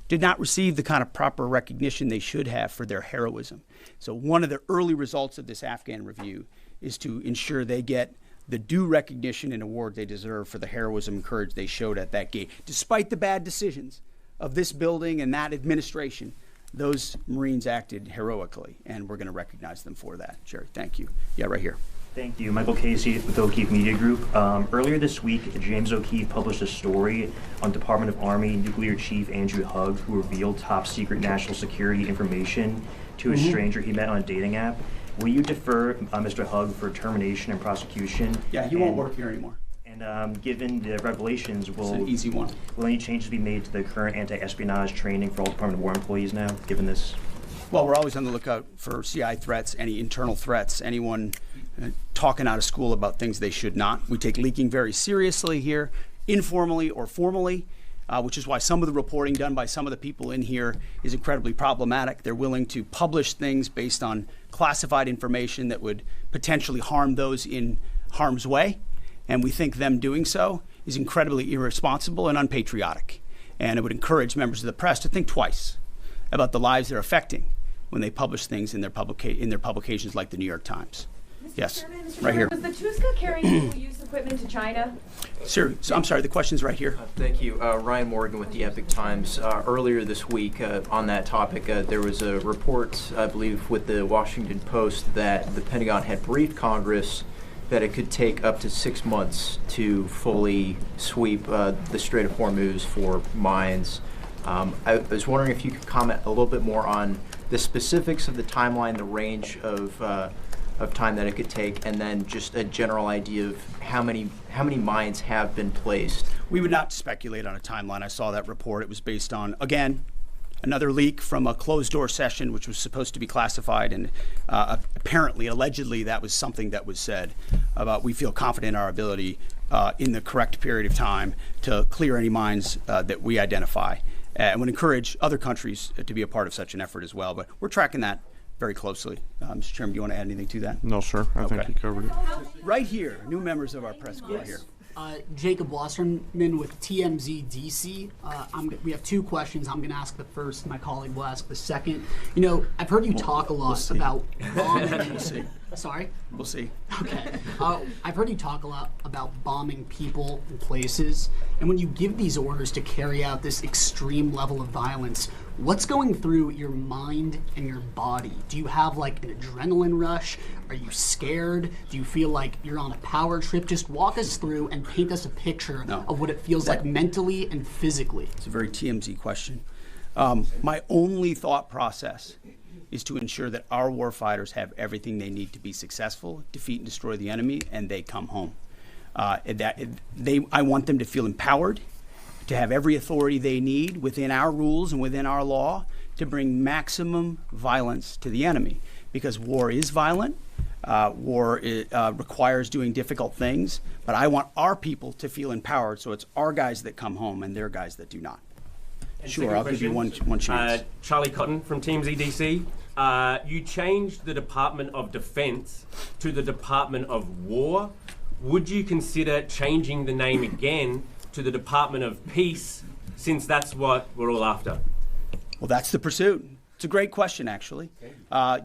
did not receive the kind of proper recognition they should have for their heroism. So one of the early results of this Afghan review is to ensure they get the due recognition and award they deserve for the heroism and courage they showed at that gate. Despite the bad decisions of this building and that administration, those Marines acted heroically, and we're going to recognize them for that. Jerry, thank you. Yeah, right here. Thank you. Michael Casey with O'Keefe Media Group. Earlier this week, James O'Keefe published a story on Department of Army Nuclear Chief Andrew Hugg, who revealed top secret national security information to a stranger he met on a dating app. Will you defer Mr. Hugg for termination and prosecution? Yeah, he won't work here anymore. And given the revelations, it's an easy one. Will any changes be made to the current anti-espionage training for all Department of War employees now, given this? Well, we're always on the lookout for CI threats, any internal threats, anyone talking out of school about things they should not. We take leaking very seriously here, informally or formally, which is why some of the reporting done by some of the people in here is incredibly problematic. They're willing to publish things based on classified information that would potentially harm those in harm's way. And we think them doing so is incredibly irresponsible and unpatriotic. And it would encourage members of the press to think twice about the lives they're affecting when they publish things in their publications like the New York Times. Yes, right here. Was the Tuska carrying single-use equipment to China? Sir, so I'm sorry, the question's right here. Thank you. Ryan Morgan with the Epic Times. Earlier this week on that topic, there was a report, I believe, with the Washington Post that the Pentagon had briefed Congress that it could take up to 6 months to fully sweep the Strait of Hormuz for mines. I was wondering if you could comment a little bit more on the specifics of the timeline, the range of time that it could take, and then just a general idea of how many mines have been placed. We would not speculate on a timeline. I saw that report. It was based on, again, another leak from a closed-door session, which was supposed to be classified, and apparently, allegedly, that was something that was said about we feel confident in our ability in the correct period of time to clear any mines that we identify, and would encourage other countries to be a part of such an effort as well. But we're tracking that very closely. Mr. Chairman, do you want to add anything to that? No, sir. I think you covered it. Right here, new members of our press corps here. Jacob Wasserman with TMZ DC. We have two questions. I'm going to ask the first. My colleague will ask the second. You know, I've heard you talk a lot about bombing. We'll see. Sorry? We'll see. Okay. I've heard you talk a lot about bombing people and places. And when you give these orders to carry out this extreme level of violence, what's going through your mind and your body? Do you have like an adrenaline rush? Are you scared? Do you feel like you're on a power trip? Just walk us through and paint us a picture of what it feels like mentally and physically. It's a very TMZ question. My only thought process is to ensure that our warfighters have everything they need to be successful, defeat and destroy the enemy, and they come home. I want them to feel empowered, to have every authority they need within our rules and within our law to bring maximum violence to the enemy. Because war is violent, War requires doing difficult things, but I want our people to feel empowered, so it's our guys that come home and their guys that do not. Sure, I'll give you one chance. Charlie Cotton from Team ZDC. You changed the Department of Defense to the Department of War. Would you consider changing the name again to the Department of Peace, since that's what we're all after? Well, that's the pursuit. It's a great question, actually.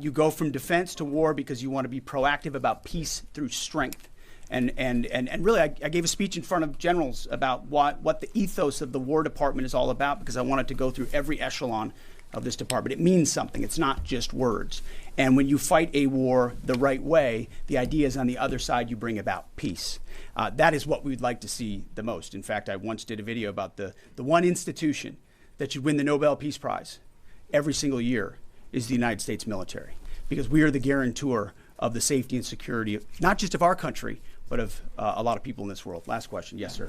You go from defense to war because you want to be proactive about peace through strength. And really, I gave a speech in front of generals about what the ethos of the War Department is all about, because I wanted to go through every echelon of this department. It means something. It's not just words. And when you fight a war the right way, the idea is on the other side you bring about peace. That is what we'd like to see the most. In fact, I once did a video about the one institution that should win the Nobel Peace Prize every single year is the United States military, because we are the guarantor of the safety and security, not just of our country, but of a lot of people in this world. Last question. Yes, sir.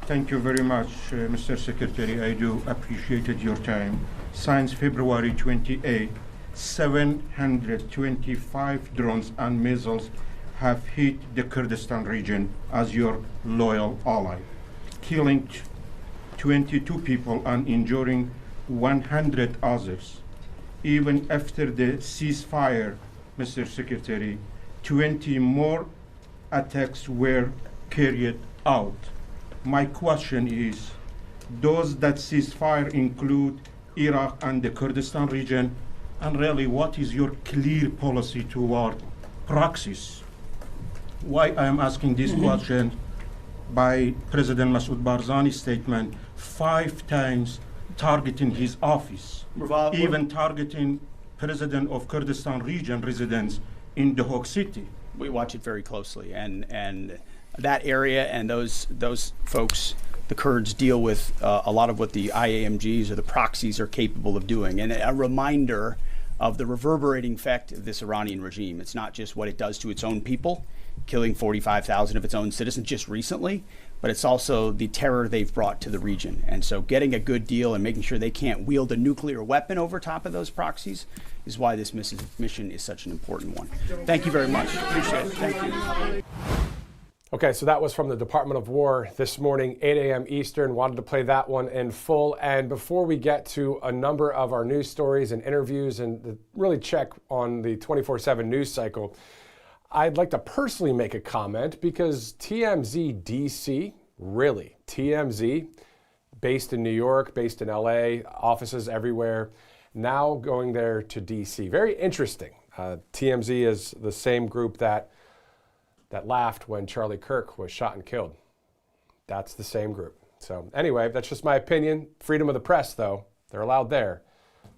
Thank you very much, Mr. Secretary. I do appreciate your time. Since February 28, 725 drones and missiles have hit the Kurdistan region as your loyal ally, killing 22 people and injuring 100 others. Even after the ceasefire, Mr. Secretary, 20 more attacks were carried out. My question is, does that ceasefire include Iraq and the Kurdistan region? And really, what is your clear policy toward proxies? Why I am asking this question, by President Masoud Barzani's statement, 5 times targeting his office, even targeting President of Kurdistan region residents in the Hague City. We watch it very closely, and that area and those folks, the Kurds, deal with a lot of what the IAMGs or the proxies are capable of doing, and a reminder of the reverberating effect of this Iranian regime. It's not just what it does to its own people, killing 45,000 of its own citizens just recently, but it's also the terror they've brought to the region. And so getting a good deal and making sure they can't wield a nuclear weapon over top of those proxies is why this mission is such an important one. Thank you very much. Appreciate it. Thank you. Okay, so that was from the Department of War this morning, 8 a.m. Eastern. Wanted to play that one in full. And before we get to a number of our news stories and interviews and really check on the 24/7 news cycle, I'd like to personally make a comment, because TMZ DC, really, TMZ, based in New York, based in LA, offices everywhere, now going there to DC. Very interesting. TMZ is the same group that laughed when Charlie Kirk was shot and killed. That's the same group. So anyway, that's just my opinion. Freedom of the press, though, they're allowed there.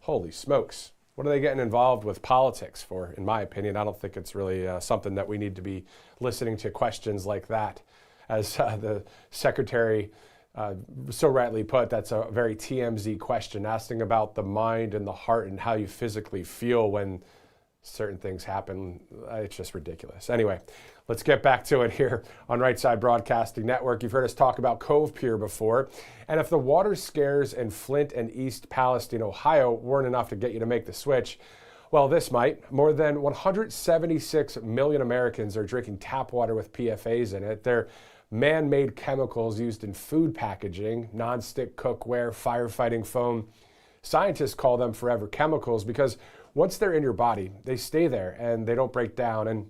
Holy smokes. What are they getting involved with politics for, in my opinion? I don't think it's really something that we need to be listening to questions like that. As the secretary so rightly put, that's a very TMZ question, asking about the mind and the heart and how you physically feel when certain things happen. It's just ridiculous. Anyway, let's get back to it here on Right Side Broadcasting Network. You've heard us talk about Cove Pier before. And if the water scares in Flint and East Palestine, Ohio weren't enough to get you to make the switch, well, this might. More than 176 million Americans are drinking tap water with PFAs in it. They're man-made chemicals used in food packaging, non-stick cookware, firefighting foam. Scientists call them forever chemicals because once they're in your body, they stay there and they don't break down. And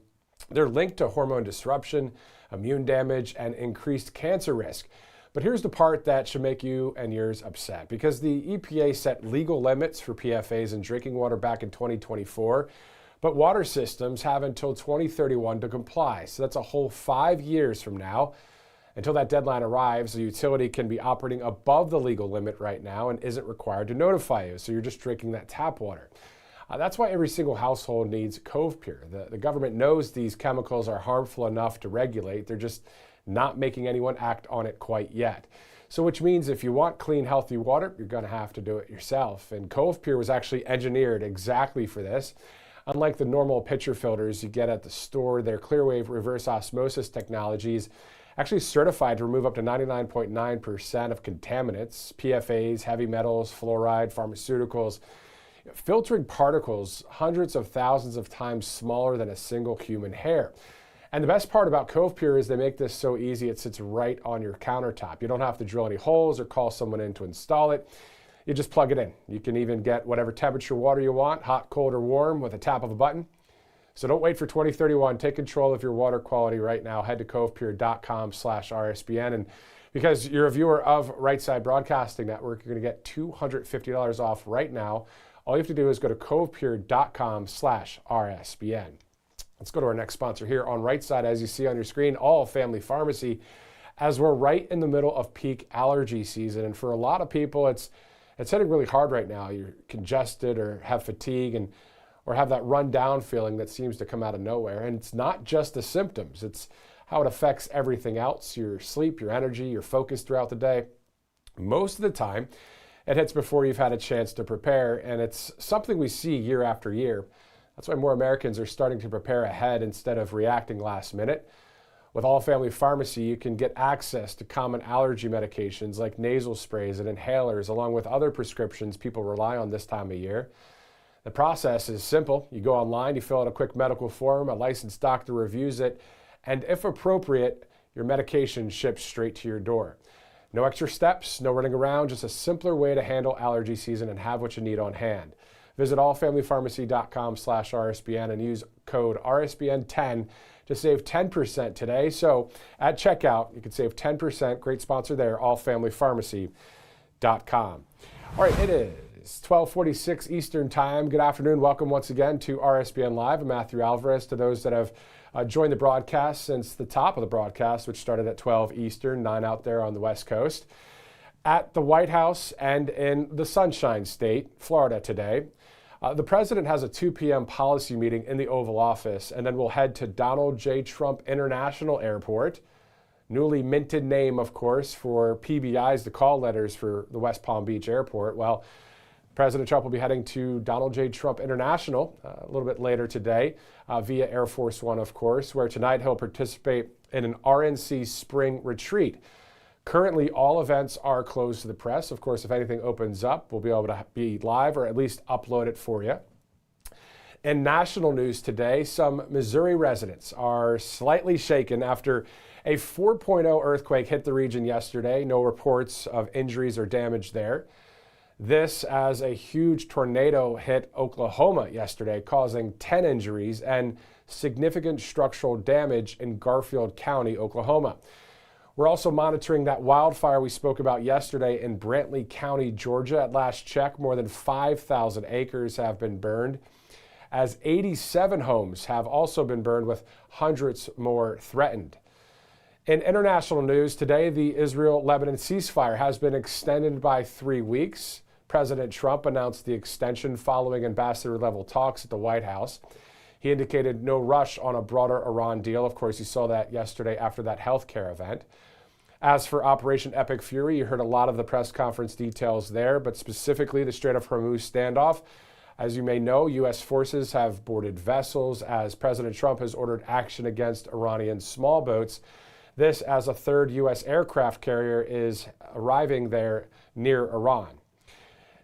they're linked to hormone disruption, immune damage, and increased cancer risk. But here's the part that should make you and yours upset, because the EPA set legal limits for PFAs in drinking water back in 2024, but water systems have until 2031 to comply. So that's a whole 5 years from now. Until that deadline arrives, the utility can be operating above the legal limit right now and isn't required to notify you. So you're just drinking that tap water. That's why every single household needs Cove Pier. The government knows these chemicals are harmful enough to regulate. They're just not making anyone act on it quite yet. So which means if you want clean, healthy water, you're going to have to do it yourself. And Cove Pier was actually engineered exactly for this. Unlike the normal pitcher filters you get at the store, their Clearwave reverse osmosis technology is actually certified to remove up to 99.9% of contaminants, PFAs, heavy metals, fluoride, pharmaceuticals. filtering particles hundreds of thousands of times smaller than a single human hair. And the best part about Cove Pure is they make this so easy, it sits right on your countertop. You don't have to drill any holes or call someone in to install it. You just plug it in. You can even get whatever temperature water you want, hot, cold, or warm, with a tap of a button. So don't wait for 2031. Take control of your water quality right now. Head to covepure.com/RSBN. And because you're a viewer of Right Side Broadcasting Network, you're going to get $250 off right now. All you have to do is go to covepure.com/RSBN. Let's go to our next sponsor here on Right Side. As you see on your screen, All Family Pharmacy, as we're right in the middle of peak allergy season. And for a lot of people, it's hitting really hard right now. You're congested or have fatigue or have that run down feeling that seems to come out of nowhere. And it's not just the symptoms, it's how it affects everything else, your sleep, your energy, your focus throughout the day. Most of the time, it hits before you've had a chance to prepare, and it's something we see year after year. That's why more Americans are starting to prepare ahead instead of reacting last minute. With All Family Pharmacy, you can get access to common allergy medications like nasal sprays and inhalers, along with other prescriptions people rely on this time of year. The process is simple. You go online, you fill out a quick medical form, a licensed doctor reviews it, and if appropriate, your medication ships straight to your door. No extra steps, no running around, just a simpler way to handle allergy season and have what you need on hand. Visit allfamilypharmacy.com/RSBN and use code RSBN10 to save 10% today. So at checkout, you can save 10%. Great sponsor there, allfamilypharmacy.com. All right, it is 12:46 Eastern Time. Good afternoon. Welcome once again to RSBN Live. I'm Matthew Alvarez. To those that have joined the broadcast since the top of the broadcast, which started at 12 Eastern, 9 out there on the West Coast. At the White House and in the Sunshine State, Florida today, the president has a 2 p.m. policy meeting in the Oval Office, and then we'll head to Donald J. Trump International Airport, newly minted name, of course, for PBIs, the call letters for the West Palm Beach Airport. Well, President Trump will be heading to Donald J. Trump International a little bit later today via Air Force One, of course, where tonight he'll participate in an RNC spring retreat. Currently, all events are closed to the press. Of course, if anything opens up, we'll be able to be live or at least upload it for you. In national news today, some Missouri residents are slightly shaken after a 4.0 earthquake hit the region yesterday. No reports of injuries or damage there. This as a huge tornado hit Oklahoma yesterday, causing 10 injuries and significant structural damage in Garfield County, Oklahoma. We're also monitoring that wildfire we spoke about yesterday in Brantley County, Georgia. At last check, more than 5,000 acres have been burned, as 87 homes have also been burned, with hundreds more threatened. In international news today, the Israel-Lebanon ceasefire has been extended by 3 weeks. President Trump announced the extension following ambassador-level talks at the White House. He indicated no rush on a broader Iran deal. Of course, you saw that yesterday after that healthcare event. As for Operation Epic Fury, you heard a lot of the press conference details there, but specifically the Strait of Hormuz standoff. As you may know, U.S. forces have boarded vessels as President Trump has ordered action against Iranian small boats. This as a third U.S. aircraft carrier is arriving there near Iran.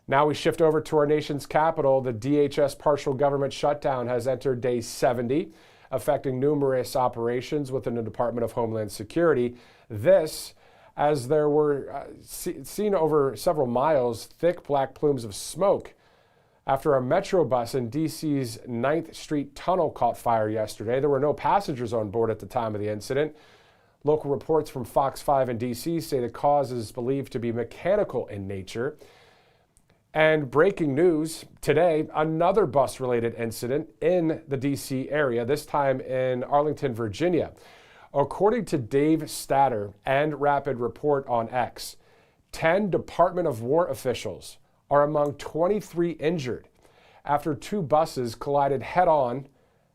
Now we shift over to our nation's capital. The DHS partial government shutdown has entered day 70, affecting numerous operations within the Department of Homeland Security. This, as there were seen over several miles, thick black plumes of smoke after a metro bus in D.C.'s 9th Street tunnel caught fire yesterday. There were no passengers on board at the time of the incident. Local reports from Fox 5 in D.C. say the cause is believed to be mechanical in nature. And breaking news today, another bus-related incident in the D.C. area, this time in Arlington, Virginia. According to Dave Statter and Rapid Report on X, 10 Department of War officials are among 23 injured after 2 buses collided head-on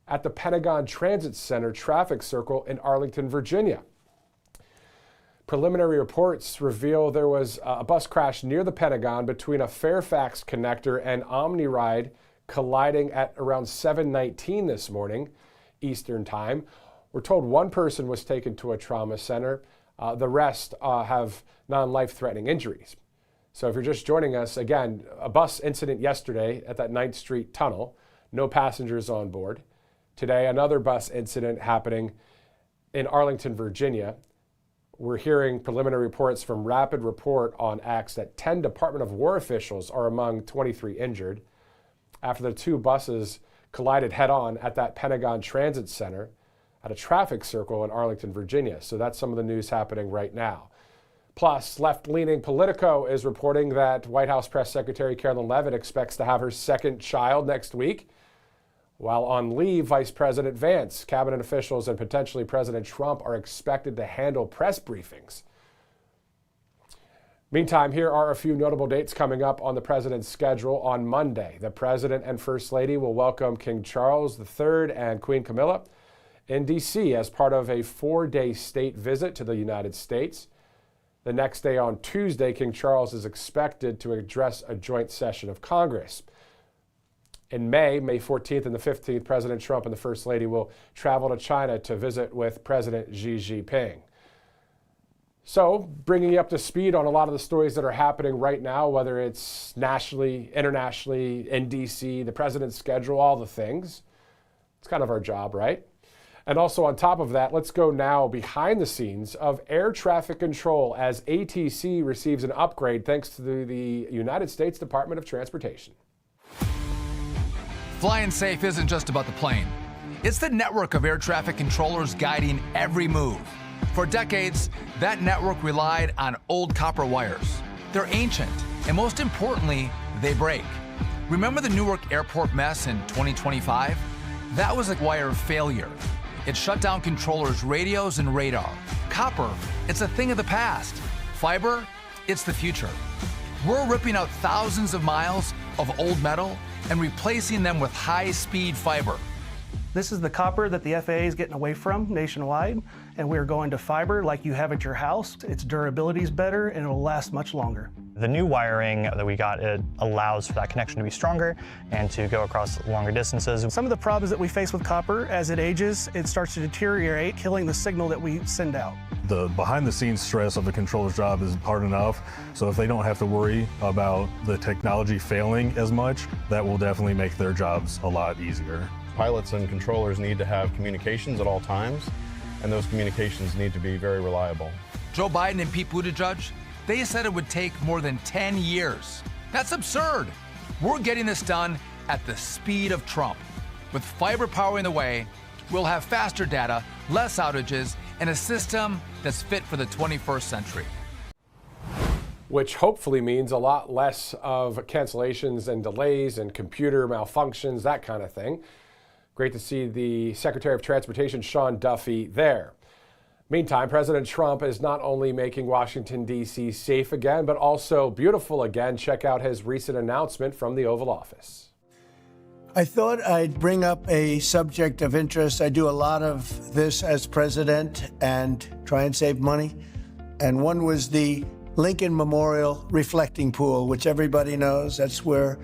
at the Pentagon Transit Center traffic circle in Arlington, Virginia. Preliminary reports reveal there was a bus crash near the Pentagon between a Fairfax connector and OmniRide, colliding at around 7:19 this morning, Eastern Time. We're told one person was taken to a trauma center. The rest have non-life-threatening injuries. So if you're just joining us, again, a bus incident yesterday at that 9th Street tunnel, no passengers on board. Today, another bus incident happening in Arlington, Virginia. We're hearing preliminary reports from Rapid Report on X that 10 Department of War officials are among 23 injured after the two buses collided head-on at that Pentagon Transit Center at a traffic circle in Arlington, Virginia. So that's some of the news happening right now. Plus, left-leaning Politico is reporting that White House Press Secretary Carolyn Leavitt expects to have her second child next week. While on leave, Vice President Vance, cabinet officials, and potentially President Trump are expected to handle press briefings. Meantime, here are a few notable dates coming up on the president's schedule. On Monday, the president and First Lady will welcome King Charles III and Queen Camilla in D.C. as part of a 4-day state visit to the United States. The next day, on Tuesday, King Charles is expected to address a joint session of Congress. In May 14th and the 15th, President Trump and the First Lady will travel to China to visit with President Xi Jinping. So, bringing you up to speed on a lot of the stories that are happening right now, whether it's nationally, internationally, in D.C., the president's schedule, all the things. It's kind of our job, right? And also on top of that, let's go now behind the scenes of air traffic control as ATC receives an upgrade thanks to the United States Department of Transportation. Flying safe isn't just about the plane. It's the network of air traffic controllers guiding every move. For decades, that network relied on old copper wires. They're ancient, and most importantly, they break. Remember the Newark Airport mess in 2025? That was a wire failure. It shut down controllers' radios and radar. Copper, it's a thing of the past. Fiber, it's the future. We're ripping out thousands of miles of old metal and replacing them with high-speed fiber. This is the copper that the FAA is getting away from nationwide, and we're going to fiber like you have at your house. Its durability is better, and it'll last much longer. The new wiring that we got, it allows for that connection to be stronger and to go across longer distances. Some of the problems that we face with copper, as it ages, it starts to deteriorate, killing the signal that we send out. The behind-the-scenes stress of the controller's job is hard enough, so if they don't have to worry about the technology failing as much, that will definitely make their jobs a lot easier. Pilots and controllers need to have communications at all times, and those communications need to be very reliable. Joe Biden and Pete Buttigieg, they said it would take more than 10 years. That's absurd. We're getting this done at the speed of Trump. With fiber powering the way, we'll have faster data, less outages, and a system that's fit for the 21st century. Which hopefully means a lot less of cancellations and delays and computer malfunctions, that kind of thing. Great to see the Secretary of Transportation, Sean Duffy, there. Meantime, President Trump is not only making Washington, D.C. safe again, but also beautiful again. Check out his recent announcement from the Oval Office. I thought I'd bring up a subject of interest. I do a lot of this as president and try and save money. And one was the Lincoln Memorial Reflecting Pool, which everybody knows. That's where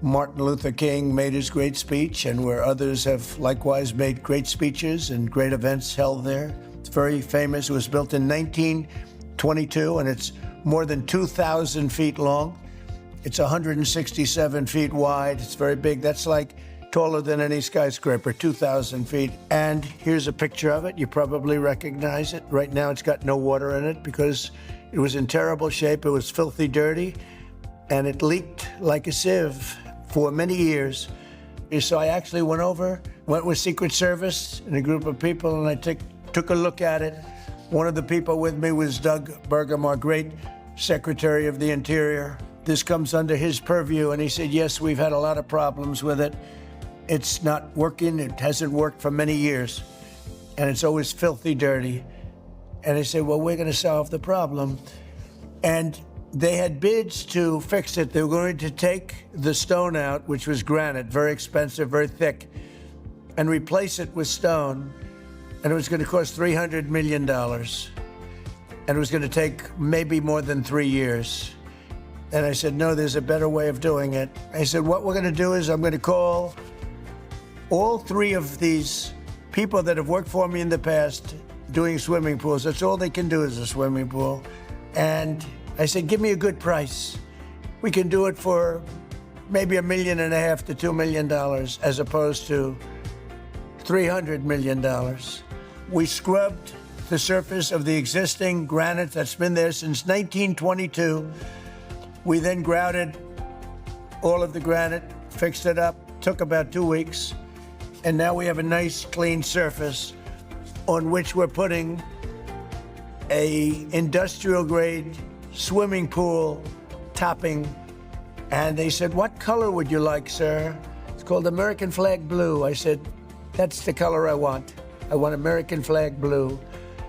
Martin Luther King made his great speech and where others have likewise made great speeches and great events held there. It's very famous. It was built in 1922, and it's more than 2,000 feet long. It's 167 feet wide. It's very big. That's like taller than any skyscraper, 2,000 feet. And here's a picture of it. You probably recognize it. Right now, it's got no water in it because it was in terrible shape. It was filthy dirty, and it leaked like a sieve for many years. So I actually went with Secret Service and a group of people, and I took a look at it. One of the people with me was Doug Burgum, our great Secretary of the Interior. This comes under his purview, and he said, yes, we've had a lot of problems with it. It's not working. It hasn't worked for many years, and it's always filthy dirty. And I said, well, we're going to solve the problem. And they had bids to fix it. They were going to take the stone out, which was granite, very expensive, very thick, and replace it with stone. And it was going to cost $300 million. And it was going to take maybe more than 3 years. And I said, no, there's a better way of doing it. I said, what we're going to do is I'm going to call all 3 of these people that have worked for me in the past doing swimming pools. That's all they can do is a swimming pool. And I said, give me a good price. we can do it for maybe $1.5 million to $2 million as opposed to $300 million. We scrubbed the surface of the existing granite that's been there since 1922. We then grouted all of the granite, fixed it up, took about 2 weeks, and now we have a nice clean surface on which we're putting a industrial grade swimming pool topping. And they said, "What color would you like, sir?" It's called American flag blue. I said, "That's the color I want. I want American flag blue."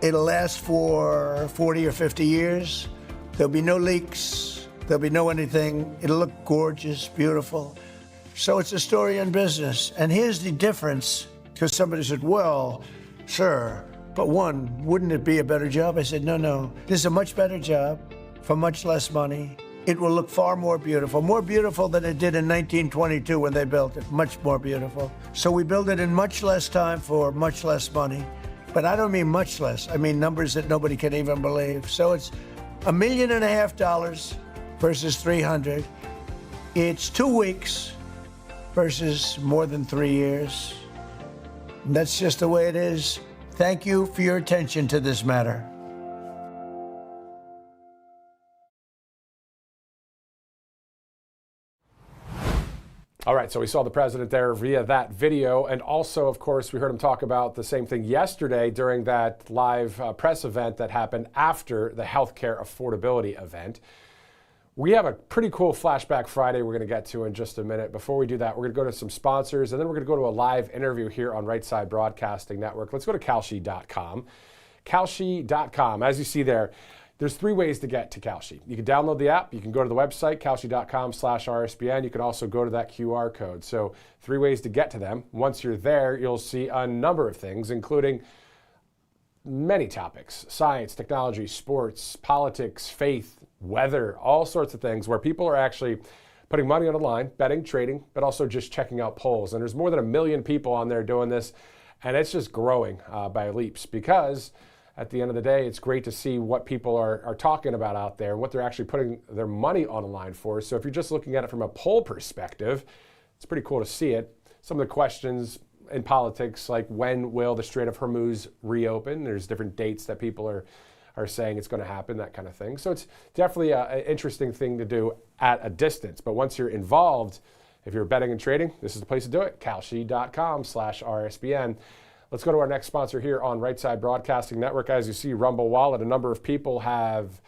It'll last for 40 or 50 years. There'll be no leaks. There'll be no anything. It'll look gorgeous, beautiful. So it's a story in business. And here's the difference, because somebody said, "Well, sir, but wouldn't it be a better job?" I said, no. This is a much better job for much less money. It will look far more beautiful than it did in 1922 when they built it, much more beautiful. So we build it in much less time for much less money. But I don't mean much less, I mean numbers that nobody can even believe. So it's $1.5 million versus 300. It's 2 weeks versus more than 3 years. And that's just the way it is. Thank you for your attention to this matter. All right, so we saw the president there via that video, and also, of course, we heard him talk about the same thing yesterday during that live press event that happened after the healthcare affordability event. We have a pretty cool Flashback Friday we're going to get to in just a minute. Before we do that, we're going to go to some sponsors, and then we're going to go to a live interview here on Right Side Broadcasting Network. Let's go to Kalshi.com. Kalshi.com, as you see there, there's 3 ways to get to Kalshi. You can download the app. You can go to the website, kalshi.com/RSBN. You can also go to that QR code. So 3 ways to get to them. Once you're there, you'll see a number of things, including many topics: science, technology, sports, politics, faith, weather, all sorts of things where people are actually putting money on the line, betting, trading, but also just checking out polls. And there's more than 1 million people on there doing this, and it's just growing by leaps, because at the end of the day, it's great to see what people are talking about out there and what they're actually putting their money on the line for. So if you're just looking at it from a poll perspective, it's pretty cool to see it. Some of the questions in politics, like when will the Strait of Hormuz reopen? There's different dates that people are saying it's going to happen, that kind of thing. So it's definitely an interesting thing to do at a distance. But once you're involved, if you're betting and trading, this is the place to do it. Kalshi.com/RSBN. Let's go to our next sponsor here on Right Side Broadcasting Network. As you see, Rumble Wallet, a number of people have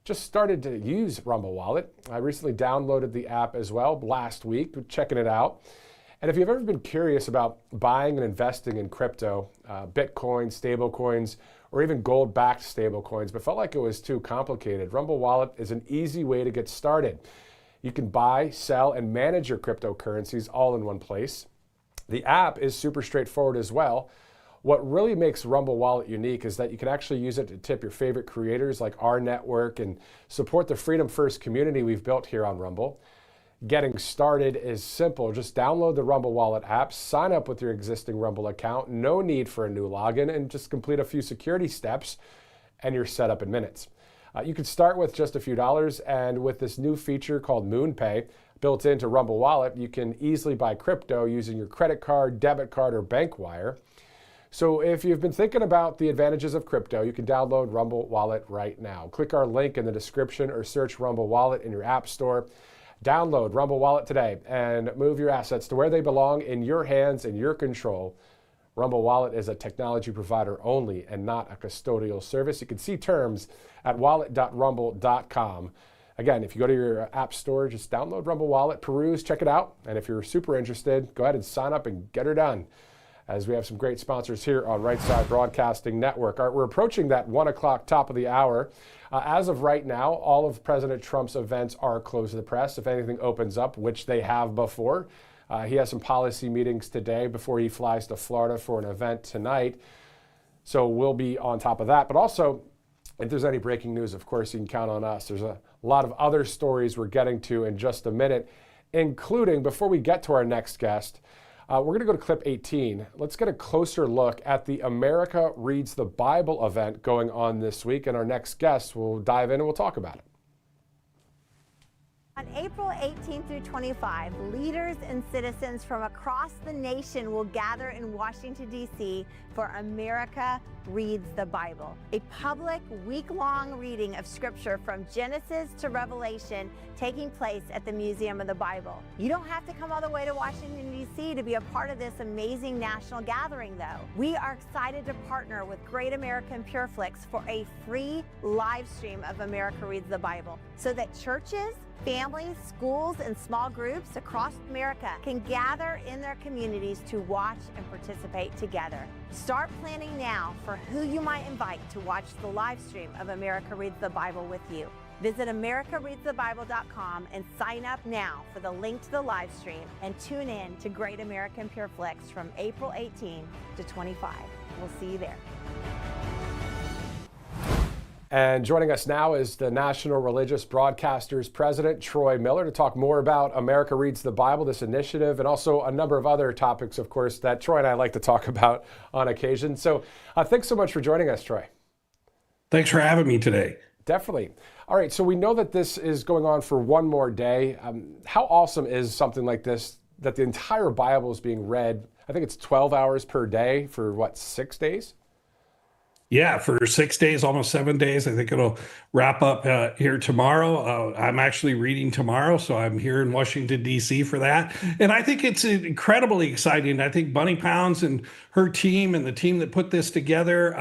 just started to use Rumble Wallet. I recently downloaded the app as well last week, checking it out. And if you've ever been curious about buying and investing in crypto, Bitcoin, stable coins, or even gold-backed stable coins, but felt like it was too complicated, Rumble Wallet is an easy way to get started. You can buy, sell, and manage your cryptocurrencies all in one place. The app is super straightforward as well. What really makes Rumble Wallet unique is that you can actually use it to tip your favorite creators like our network and support the Freedom First community we've built here on Rumble. Getting started is simple. Just download the Rumble Wallet app, sign up with your existing Rumble account, no need for a new login, and just complete a few security steps, and you're set up in minutes. You can start with just a few dollars, and with this new feature called MoonPay built into Rumble Wallet, you can easily buy crypto using your credit card, debit card, or bank wire. So if you've been thinking about the advantages of crypto, you can download Rumble Wallet right now. Click our link in the description or search Rumble Wallet in your app store. Download Rumble Wallet today and move your assets to where they belong, in your hands, in your control. Rumble Wallet is a technology provider only and not a custodial service. You can see terms at wallet.rumble.com. Again, if you go to your app store, just download Rumble Wallet, peruse, check it out. And if you're super interested, go ahead and sign up and get her done, as we have some great sponsors here on Right Side Broadcasting Network. All right, we're approaching that 1 o'clock top of the hour. As of right now, all of President Trump's events are closed to the press. If anything opens up, which they have before, he has some policy meetings today before he flies to Florida for an event tonight. So we'll be on top of that. But also, if there's any breaking news, of course, you can count on us. There's a lot of other stories we're getting to in just a minute, including, before we get to our next guest, we're going to go to clip 18. Let's get a closer look at the America Reads the Bible event going on this week, and our next guest will dive in and we'll talk about it. On April 18 through 25, leaders and citizens from across the nation will gather in Washington, D.C. for America Reads the Bible, a public week-long reading of scripture from Genesis to Revelation taking place at the Museum of the Bible. You don't have to come all the way to Washington, D.C. to be a part of this amazing national gathering, though. We are excited to partner with Great American PureFlix for a free live stream of America Reads the Bible so that churches, families, schools, and small groups across America can gather in their communities to watch and participate together. Start planning now for who you might invite to watch the live stream of America Reads the Bible with you. Visit americareadsthebible.com and sign up now for the link to the live stream and tune in to Great American PureFlix from April 18 to 25. We'll see you there. And joining us now is the National Religious Broadcasters President, Troy Miller, to talk more about America Reads the Bible, this initiative, and also a number of other topics, of course, that Troy and I like to talk about on occasion. So thanks so much for joining us, Troy. Thanks for having me today. Definitely. All right, so we know that this is going on for one more day. How awesome is something like this, that the entire Bible is being read? I think it's 12 hours per day for, what, 6 days? Yeah, for 6 days, almost 7 days. I think it'll wrap up here tomorrow. I'm actually reading tomorrow, so I'm here in Washington, D.C. for that. And I think it's incredibly exciting. I think Bunny Pounds and her team and the team that put this together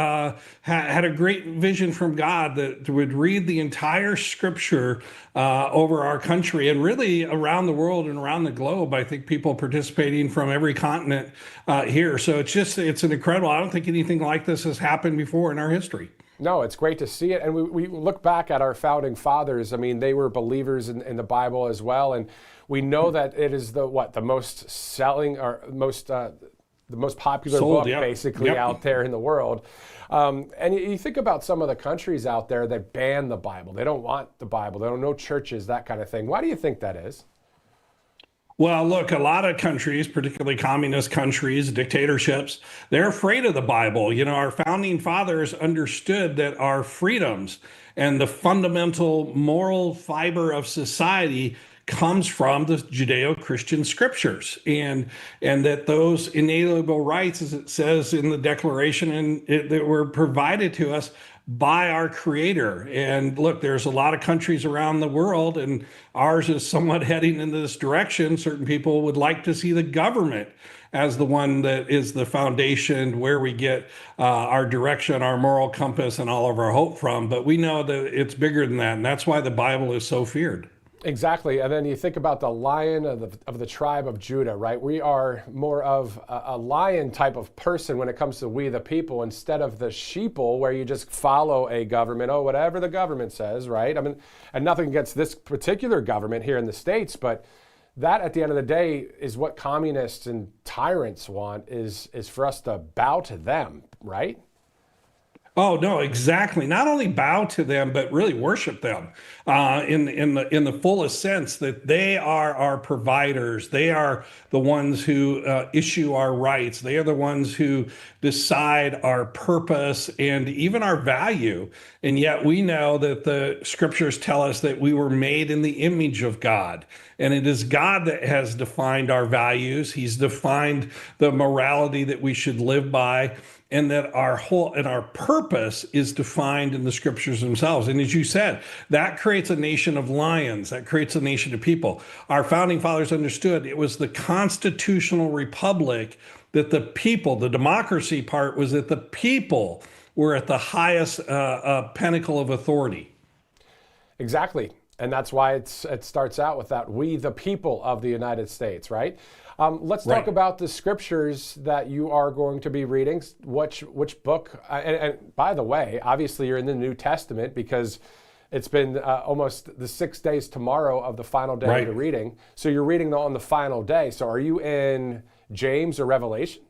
had a great vision from God that would read the entire scripture over our country and really around the world and around the globe. I think people participating from every continent here. So it's an incredible, I don't think anything like this has happened before in our history. No, it's great to see it. And we look back at our founding fathers. I mean, they were believers in the Bible as well. And we know that it is the most selling or the most popular book basically out there in the world. And you think about some of the countries out there that ban the Bible. They don't want the Bible. They don't know churches, that kind of thing. Why do you think that is? Well, look, a lot of countries, particularly communist countries, dictatorships, they're afraid of the Bible. You know, our founding fathers understood that our freedoms and the fundamental moral fiber of society comes from the Judeo-Christian scriptures, and that those inalienable rights, as it says in the Declaration, that were provided to us by our Creator. And look, there's a lot of countries around the world, and ours is somewhat heading in this direction. Certain people would like to see the government as the one that is the foundation where we get our direction, our moral compass, and all of our hope from. But we know that it's bigger than that, and that's why the Bible is so feared. Exactly. And then you think about the Lion of the tribe of Judah, right? We are more of a lion type of person when it comes to we the people, instead of the sheeple where you just follow a government, whatever the government says, right? I mean, and nothing against this particular government here in the States, but that at the end of the day is what communists and tyrants want, is for us to bow to them, right? Oh, no, exactly. Not only bow to them, but really worship them in the fullest sense, that they are our providers. They are the ones who issue our rights. They are the ones who decide our purpose and even our value. And yet we know that the scriptures tell us that we were made in the image of God. And it is God that has defined our values. He's defined the morality that we should live by, and that our purpose is defined in the scriptures themselves. And as you said, that creates a nation of lions. That creates a nation of people. Our founding fathers understood it was the constitutional republic that the people, the democracy part, was that the people were at the highest pinnacle of authority. Exactly. And that's why it starts out with that, we the people of the United States, right? Let's talk about the scriptures that you are going to be reading. Which book? And by the way, obviously you're in the New Testament because it's been almost the 6 days tomorrow of the final day of the reading. So you're reading on the final day. So are you in James or Revelation?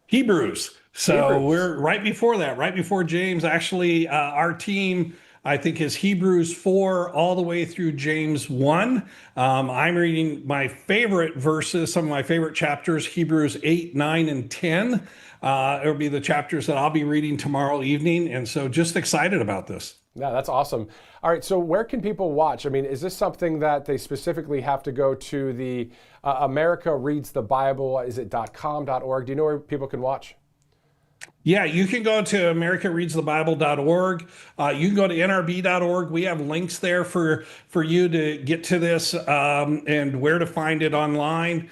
Hebrews. So we're right before that, right before James. Actually, our team, I think, is Hebrews 4 all the way through James 1. I'm reading my favorite verses, some of my favorite chapters, Hebrews 8, 9, and 10. It'll be the chapters that I'll be reading tomorrow evening. And so just excited about this. Yeah, that's awesome. All right, so where can people watch? I mean, is this something that they specifically have to go to the America Reads the Bible? Is it .com, .org? Do you know where people can watch? Yeah, you can go to americareadsthebible.org. You can go to nrb.org. We have links there for you to get to this and where to find it online.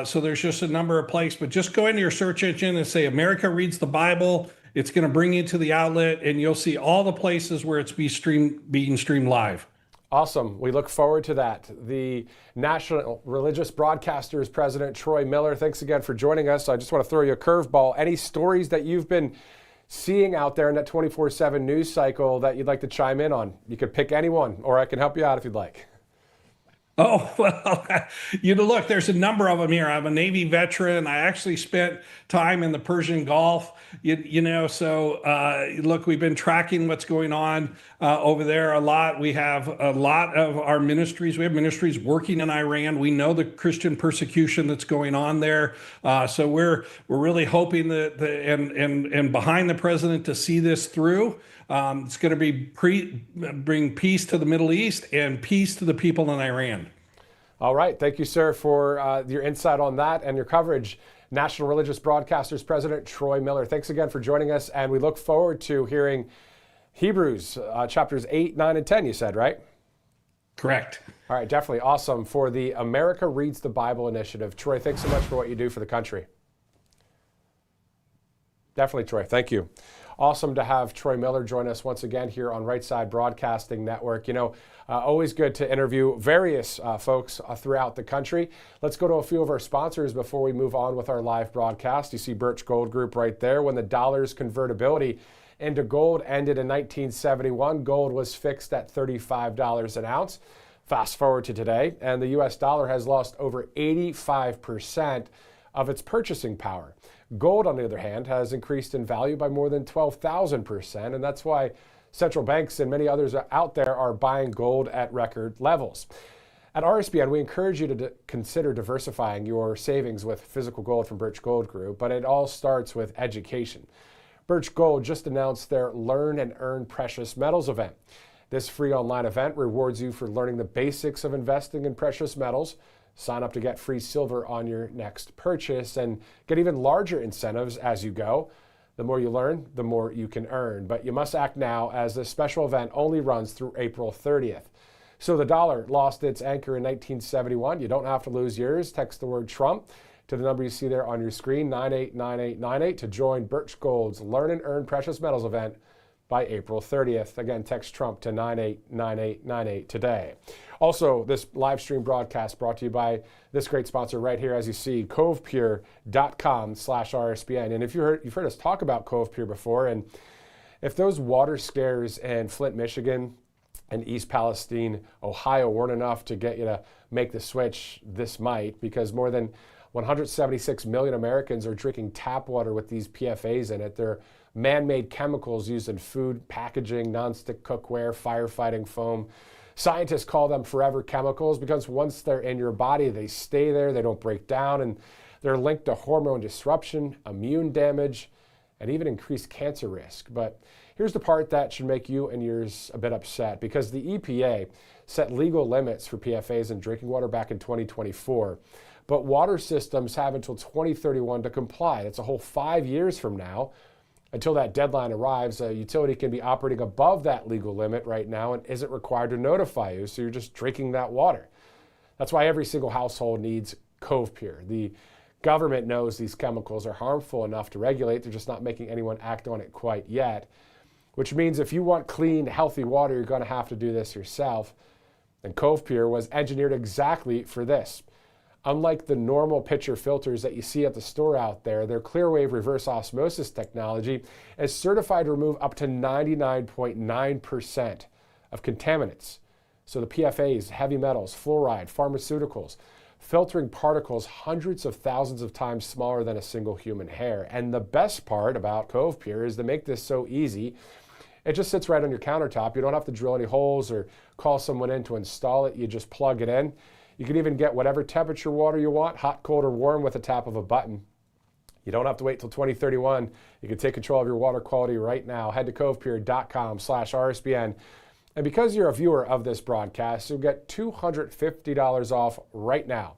So there's just a number of places, but just go into your search engine and say America Reads the Bible. It's going to bring you to the outlet, and you'll see all the places where it's being streamed live. Awesome. We look forward to that. The National Religious Broadcasters President, Troy Miller, thanks again for joining us. I just want to throw you a curveball. Any stories that you've been seeing out there in that 24/7 news cycle that you'd like to chime in on? You could pick anyone, or I can help you out if you'd like. Oh, well, look, there's a number of them here. I'm a Navy veteran. I actually spent time in the Persian Gulf, so look, we've been tracking what's going on over there a lot. We have a lot of our ministries. We have ministries working in Iran. We know the Christian persecution that's going on there. So we're really hoping that and behind the president to see this through. It's going to bring peace to the Middle East and peace to the people in Iran. All right. Thank you, sir, for your insight on that and your coverage. National Religious Broadcasters President Troy Miller, thanks again for joining us. And we look forward to hearing Hebrews chapters 8, 9, and 10, you said, right? Correct. All right. Definitely awesome for the America Reads the Bible initiative. Troy, thanks so much for what you do for the country. Definitely, Troy. Thank you. Awesome to have Troy Miller join us once again here on Right Side Broadcasting Network. Always good to interview various folks throughout the country. Let's go to a few of our sponsors before we move on with our live broadcast. You see Birch Gold Group right there. When the dollar's convertibility into gold ended in 1971, gold was fixed at $35 an ounce. Fast forward to today, and the U.S. dollar has lost over 85% of its purchasing power. Gold, on the other hand, has increased in value by more than 12,000%, and that's why central banks and many others out there are buying gold at record levels. At RSBN, we encourage you to consider diversifying your savings with physical gold from Birch Gold Group, but it all starts with education. Birch Gold just announced their Learn and Earn Precious Metals event. This free online event rewards you for learning the basics of investing in precious metals. Sign up to get free silver on your next purchase and get even larger incentives as you go. The more you learn, the more you can earn. But you must act now, as this special event only runs through April 30th. So the dollar lost its anchor in 1971. You don't have to lose yours. Text the word Trump to the number you see there on your screen, 989898, to join Birch Gold's Learn and Earn Precious Metals event by April 30th. Again, text Trump to 989898 today. Also, this live stream broadcast brought to you by this great sponsor right here, as you see, covepure.com/RSBN. And if you've heard us talk about Cove Pure before, and if those water scares in Flint, Michigan and East Palestine, Ohio weren't enough to get you to make the switch, this might, because more than 176 million Americans are drinking tap water with these PFAs in it. They're man-made chemicals used in food, packaging, nonstick cookware, firefighting foam. Scientists call them forever chemicals because once they're in your body, they stay there, they don't break down, and they're linked to hormone disruption, immune damage, and even increased cancer risk. But here's the part that should make you and yours a bit upset, because the EPA set legal limits for PFAs in drinking water back in 2024. But water systems have until 2031 to comply. That's a whole 5 years from now. Until that deadline arrives, a utility can be operating above that legal limit right now and isn't required to notify you, so you're just drinking that water. That's why every single household needs Cove Pure. The government knows these chemicals are harmful enough to regulate, they're just not making anyone act on it quite yet, which means if you want clean, healthy water, you're going to have to do this yourself. And Cove Pure was engineered exactly for this. Unlike the normal pitcher filters that you see at the store out there, their Clearwave reverse osmosis technology is certified to remove up to 99.9% of contaminants. So the PFAs, heavy metals, fluoride, pharmaceuticals, filtering particles hundreds of thousands of times smaller than a single human hair. And the best part about Cove Pure is to make this so easy, it just sits right on your countertop. You don't have to drill any holes or call someone in to install it. You just plug it in. You can even get whatever temperature water you want, hot, cold, or warm, with a tap of a button. You don't have to wait till 2031. You can take control of your water quality right now. Head to covepier.com/RSBN. And because you're a viewer of this broadcast, you'll get $250 off right now.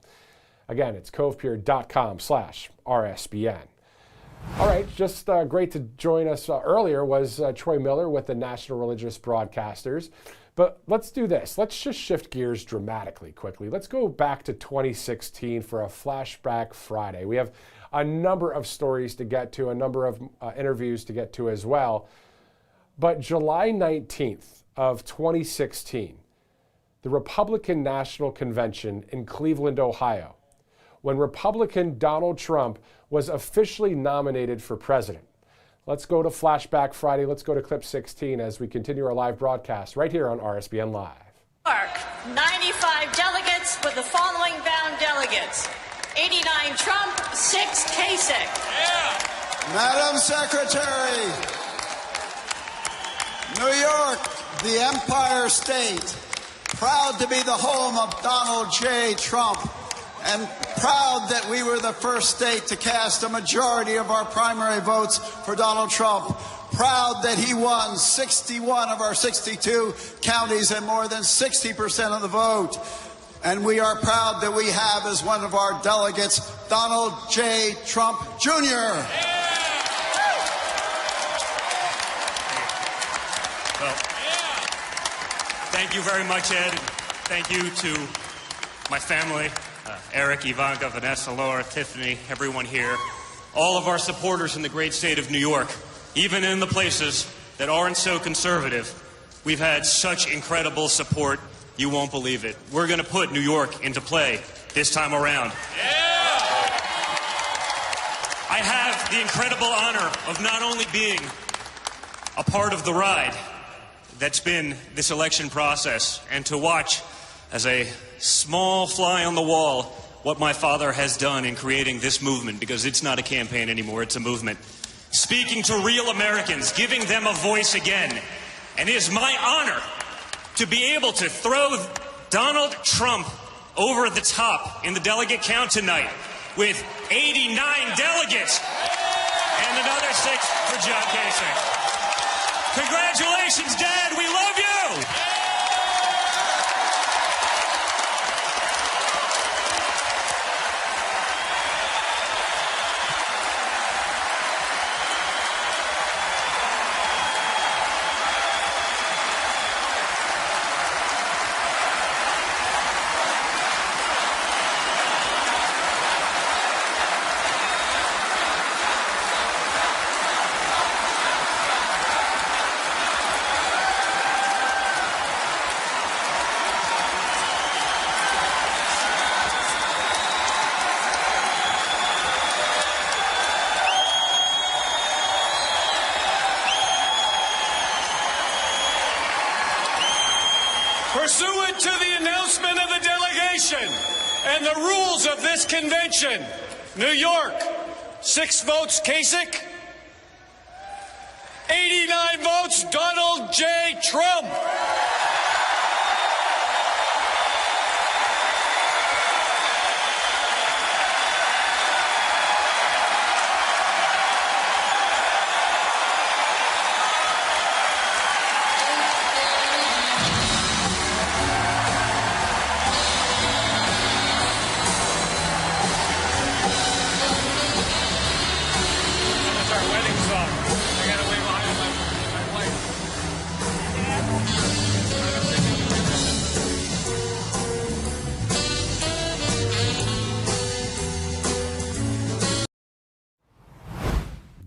Again, it's covepier.com/RSBN. All right, just great to join us earlier was Troy Miller with the National Religious Broadcasters. But let's do this. Let's just shift gears dramatically quickly. Let's go back to 2016 for a Flashback Friday. We have a number of stories to get to, a number of interviews to get to as well. But July 19th of 2016, the Republican National Convention in Cleveland, Ohio, when Republican Donald Trump was officially nominated for president. Let's go to Flashback Friday. Let's go to clip 16 as we continue our live broadcast right here on RSBN Live. 95 delegates with the following bound delegates. 89 Trump, 6 Kasich. Madam Secretary, New York, the Empire State, proud to be the home of Donald J. Trump, and proud that we were the first state to cast a majority of our primary votes for Donald Trump. Proud that he won 61 of our 62 counties and more than 60% of the vote. And we are proud that we have as one of our delegates, Donald J. Trump, Jr. Well, thank you very much, Ed. Thank you to my family, Eric, Ivanka, Vanessa, Laura, Tiffany, everyone here, all of our supporters in the great state of New York, even in the places that aren't so conservative. We've had such incredible support, you won't believe it. We're going to put New York into play this time around. I have the incredible honor of not only being a part of the ride that's been this election process, and to watch as a small fly on the wall what my father has done in creating this movement, because it's not a campaign anymore, it's a movement. Speaking to real Americans, giving them a voice again. And it is my honor to be able to throw Donald Trump over the top in the delegate count tonight with 89 delegates and another 6 for John Kasich. Congratulations, Dad, we love you! Pursuant to the announcement of the delegation and the rules of this convention, New York, 6 votes Kasich, 89 votes Donald J. Trump.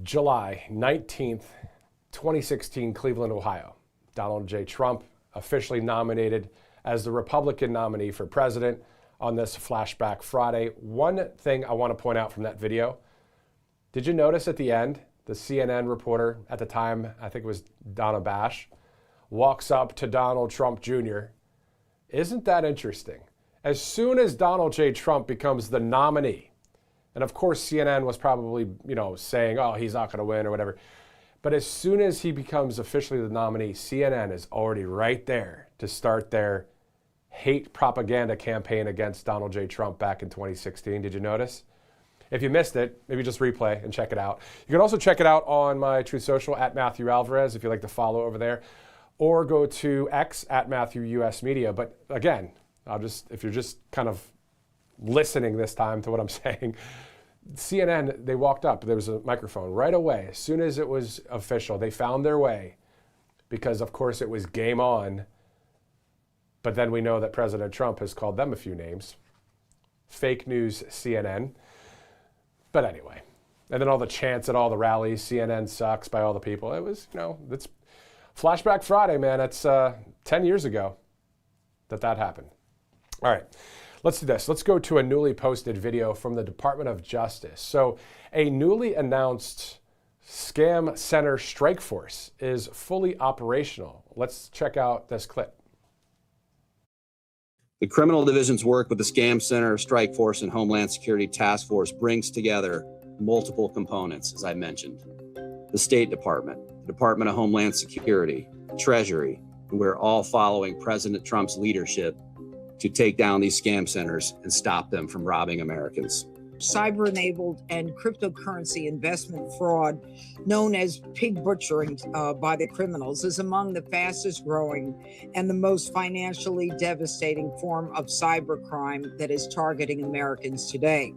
July 19th, 2016, Cleveland, Ohio. Donald J. Trump officially nominated as the Republican nominee for president on this Flashback Friday. One thing I want to point out from that video, did you notice at the end, the CNN reporter at the time, I think it was Donna Bash, walks up to Donald Trump Jr. Isn't that interesting? As soon as Donald J. Trump becomes the nominee, and of course, CNN was probably, saying, oh, he's not going to win or whatever. But as soon as he becomes officially the nominee, CNN is already right there to start their hate propaganda campaign against Donald J. Trump back in 2016. Did you notice? If you missed it, maybe just replay and check it out. You can also check it out on my Truth Social at Matthew Alvarez if you like to follow over there, or go to X at Matthew US Media. But again, if you're just kind of listening this time to what I'm saying, CNN, they walked up. There was a microphone right away. As soon as it was official, they found their way because, of course, it was game on. But then we know that President Trump has called them a few names. Fake news CNN. But anyway, and then all the chants at all the rallies, CNN sucks by all the people. It was, it's Flashback Friday, man. It's 10 years ago that happened. All right, let's do this. Let's go to a newly posted video from the Department of Justice. So a newly announced Scam Center strike force is fully operational. Let's check out this clip. The criminal division's work with the Scam Center, Strike Force, and Homeland Security Task Force brings together multiple components, as I mentioned. The State Department, the Department of Homeland Security, Treasury, and we're all following President Trump's leadership to take down these scam centers and stop them from robbing Americans. Cyber-enabled and cryptocurrency investment fraud, known as pig butchering by the criminals, is among the fastest growing and the most financially devastating form of cybercrime that is targeting Americans today.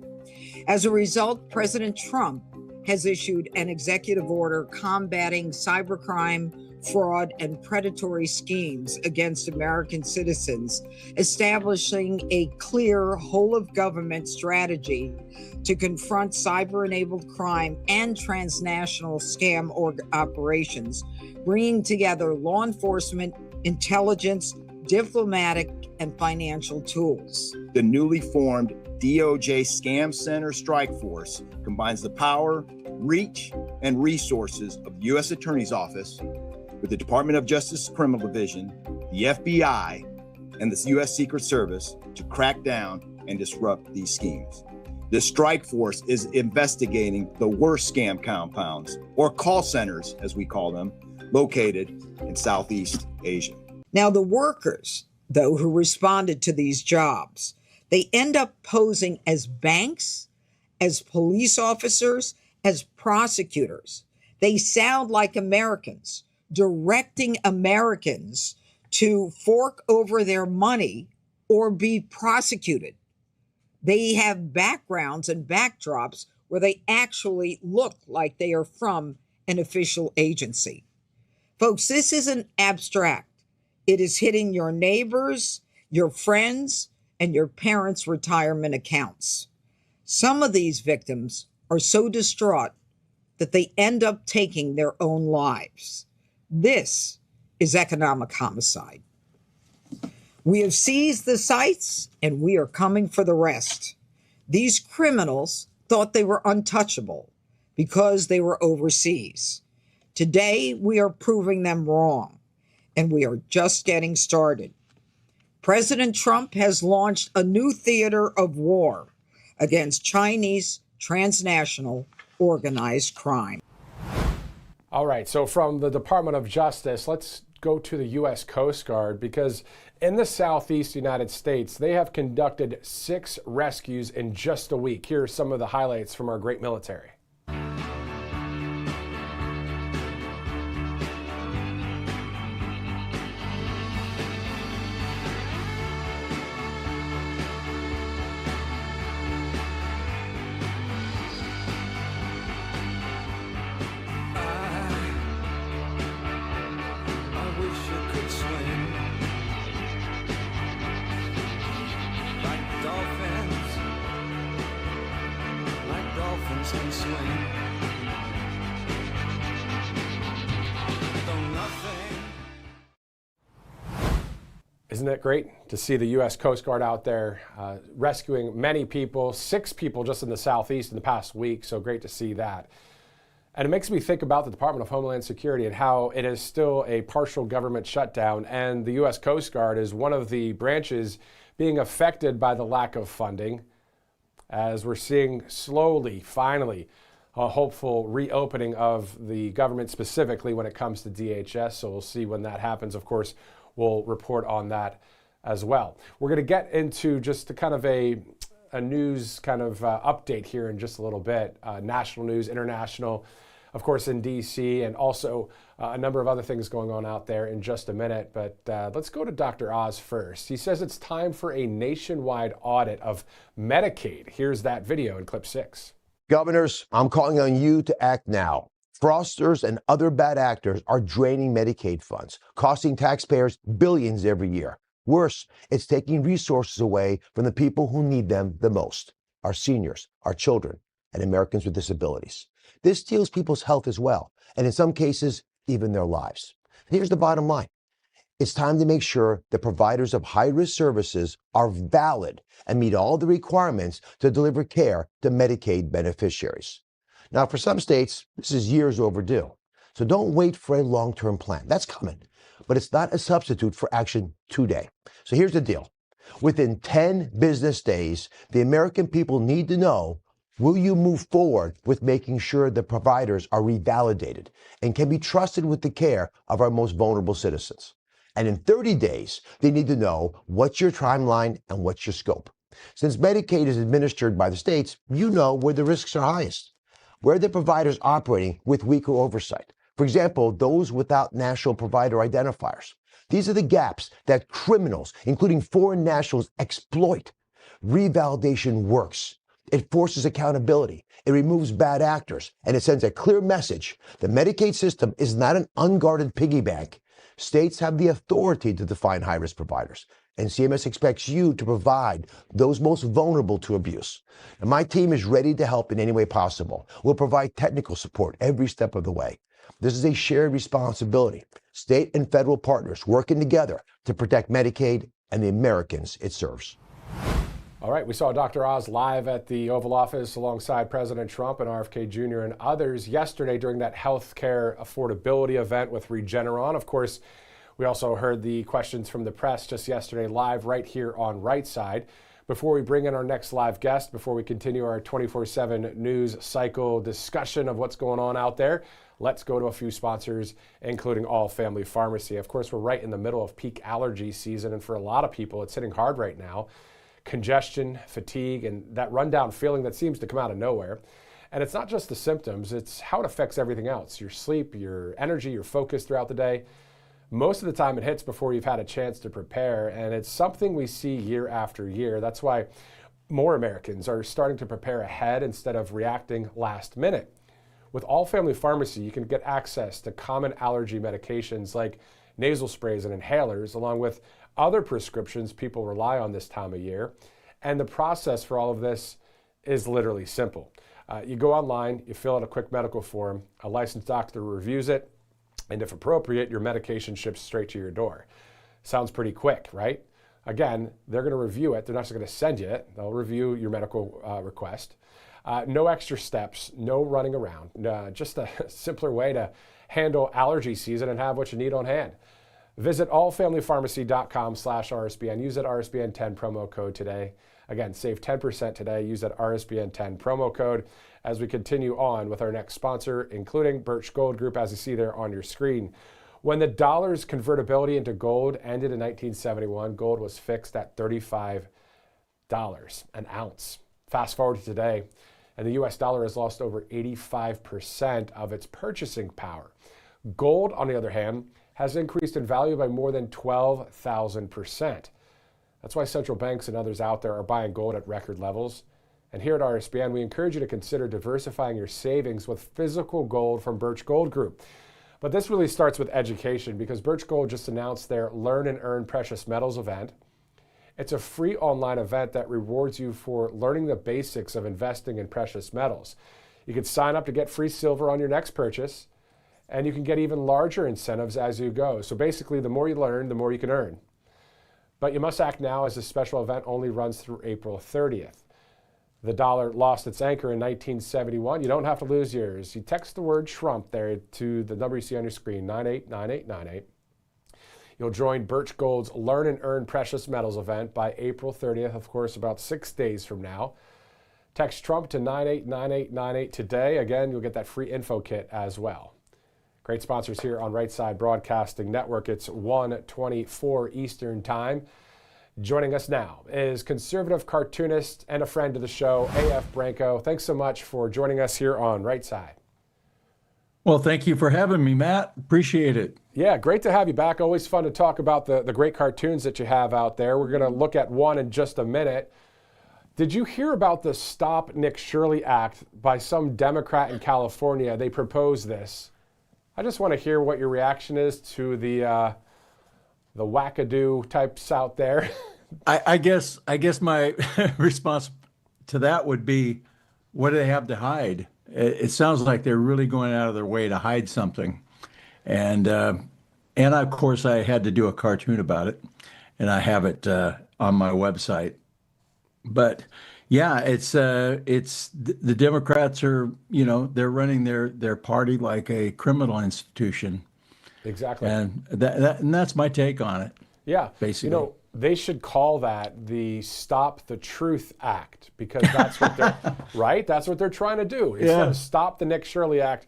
As a result, President Trump has issued an executive order combating cybercrime, fraud, and predatory schemes against American citizens, establishing a clear whole-of-government strategy to confront cyber-enabled crime and transnational scam operations, bringing together law enforcement, intelligence, diplomatic, and financial tools. The newly formed DOJ Scam Center Strike Force combines the power, reach, and resources of the U.S. Attorney's Office with the Department of Justice Criminal Division, the FBI, and the U.S. Secret Service to crack down and disrupt these schemes. The strike force is investigating the worst scam compounds, or call centers, as we call them, located in Southeast Asia. Now, the workers, though, who responded to these jobs, they end up posing as banks, as police officers, as prosecutors. They sound like Americans, directing Americans to fork over their money or be prosecuted. They have backgrounds and backdrops where they actually look like they are from an official agency. Folks, this isn't abstract. It is hitting your neighbors, your friends, and your parents' retirement accounts. Some of these victims are so distraught that they end up taking their own lives. This is economic homicide. We have seized the sites, and we are coming for the rest. These criminals thought they were untouchable because they were overseas. Today, we are proving them wrong, and we are just getting started. President Trump has launched a new theater of war against Chinese transnational organized crime. All right, so from the Department of Justice, let's go to the U.S. Coast Guard, because in the Southeast United States, they have conducted 6 rescues in just a week. Here are some of the highlights from our great military. Isn't it great to see the U.S. Coast Guard out there rescuing many people, 6 people just in the Southeast in the past week, so great to see that. And it makes me think about the Department of Homeland Security and how it is still a partial government shutdown, and the U.S. Coast Guard is one of the branches being affected by the lack of funding, as we're seeing slowly, finally, a hopeful reopening of the government, specifically when it comes to DHS. So we'll see when that happens. Of course, we'll report on that as well. We're going to get into just a kind of a a news kind of update here in just a little bit. National news, international, of course, in D.C., and also a number of other things going on out there in just a minute. But let's go to Dr. Oz first. He says it's time for a nationwide audit of Medicaid. Here's that video in clip 6. Governors, I'm calling on you to act now. Fraudsters and other bad actors are draining Medicaid funds, costing taxpayers billions every year. Worse, it's taking resources away from the people who need them the most, our seniors, our children, and Americans with disabilities. This steals people's health as well, and in some cases, even their lives. Here's the bottom line. It's time to make sure that providers of high-risk services are valid and meet all the requirements to deliver care to Medicaid beneficiaries. Now, for some states, this is years overdue. So don't wait for a long-term plan. That's coming. But it's not a substitute for action today. So here's the deal. Within 10 business days, the American people need to know, will you move forward with making sure that providers are revalidated and can be trusted with the care of our most vulnerable citizens? And in 30 days, they need to know what's your timeline and what's your scope. Since Medicaid is administered by the states, you know where the risks are highest, where the providers operating with weaker oversight. For example, those without national provider identifiers. These are the gaps that criminals, including foreign nationals, exploit. Revalidation works. It forces accountability. It removes bad actors, and it sends a clear message. The Medicaid system is not an unguarded piggy bank. States have the authority to define high-risk providers, and CMS expects you to provide those most vulnerable to abuse. And my team is ready to help in any way possible. We'll provide technical support every step of the way. This is a shared responsibility. State and federal partners working together to protect Medicaid and the Americans it serves. All right, we saw Dr. Oz live at the Oval Office alongside President Trump and RFK Jr. and others yesterday during that healthcare affordability event with Regeneron. Of course, we also heard the questions from the press just yesterday live right here on Right Side. Before we bring in our next live guest, before we continue our 24/7 news cycle discussion of what's going on out there, let's go to a few sponsors, including All Family Pharmacy. Of course, we're right in the middle of peak allergy season, and for a lot of people, it's hitting hard right now. Congestion, fatigue, and that rundown feeling that seems to come out of nowhere. And it's not just the symptoms, it's how it affects everything else. Your sleep, your energy, your focus throughout the day. Most of the time it hits before you've had a chance to prepare, and it's something we see year after year. That's why more Americans are starting to prepare ahead instead of reacting last minute. With All Family Pharmacy, you can get access to common allergy medications like nasal sprays and inhalers, along with other prescriptions people rely on this time of year. And the process for all of this is literally simple. You go online, you fill out a quick medical form, a licensed doctor reviews it, and if appropriate, your medication ships straight to your door. Sounds pretty quick, right? Again, they're going to review it. They're not just going to send you it. They'll review your medical request. No extra steps, no running around. Just a simpler way to handle allergy season and have what you need on hand. Visit allfamilypharmacy.com/RSBN. Use that RSBN10 promo code today. Again, save 10% today. Use that RSBN10 promo code as we continue on with our next sponsor, including Birch Gold Group, as you see there on your screen. When the dollar's convertibility into gold ended in 1971, gold was fixed at $35 an ounce. Fast forward to today, and the U.S. dollar has lost over 85% of its purchasing power. Gold, on the other hand, has increased in value by more than 12,000%. That's why central banks and others out there are buying gold at record levels. And here at RSBN, we encourage you to consider diversifying your savings with physical gold from Birch Gold Group. But this really starts with education, because Birch Gold just announced their Learn and Earn Precious Metals event. It's a free online event that rewards you for learning the basics of investing in precious metals. You can sign up to get free silver on your next purchase, and you can get even larger incentives as you go. So basically, the more you learn, the more you can earn. But you must act now, as this special event only runs through April 30th. The dollar lost its anchor in 1971. You don't have to lose yours. You text the word Trump there to the number you see on your screen, 989898. You'll join Birch Gold's Learn and Earn Precious Metals event by April 30th, of course, about 6 days from now. Text Trump to 989898 today. Again, you'll get that free info kit as well. Great sponsors here on Right Side Broadcasting Network. It's 1:24 Eastern Time. Joining us now is conservative cartoonist and a friend of the show, AF Branco. Thanks so much for joining us here on Right Side. Well, thank you for having me, Matt. Appreciate it. Yeah, great to have you back. Always fun to talk about the great cartoons that you have out there. We're going to look at one in just a minute. Did you hear about the Stop Nick Shirley Act by some Democrat in California? They proposed this. I just want to hear what your reaction is to the wackadoo types out there. I guess my response to that would be, what do they have to hide? It sounds like they're really going out of their way to hide something. And of course, I had to do a cartoon about it, and I have it on my website. But yeah, it's the Democrats are, they're running their party like a criminal institution. Exactly. And that's my take on it. Yeah. Basically. They should call that the Stop the Truth Act, because that's what they're right. That's what they're trying to do. Instead of Stop the Nick Shirley Act,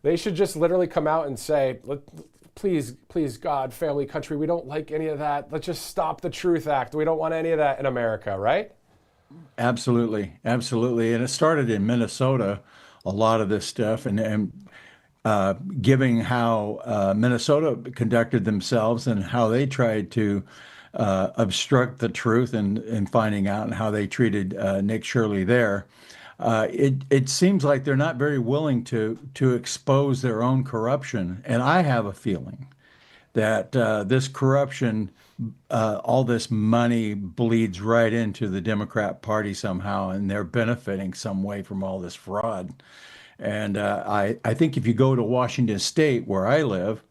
they should just literally come out and say, please, God, family, country, we don't like any of that. Let's just stop the Truth Act. We don't want any of that in America, right? Absolutely. Absolutely. And it started in Minnesota, a lot of this stuff, and giving how Minnesota conducted themselves and how they tried to obstruct the truth and finding out, and how they treated Nick Shirley there. It seems like they're not very willing to expose their own corruption. And I have a feeling that this corruption, all this money bleeds right into the Democrat Party somehow, and they're benefiting some way from all this fraud. And I think if you go to Washington State, where I live,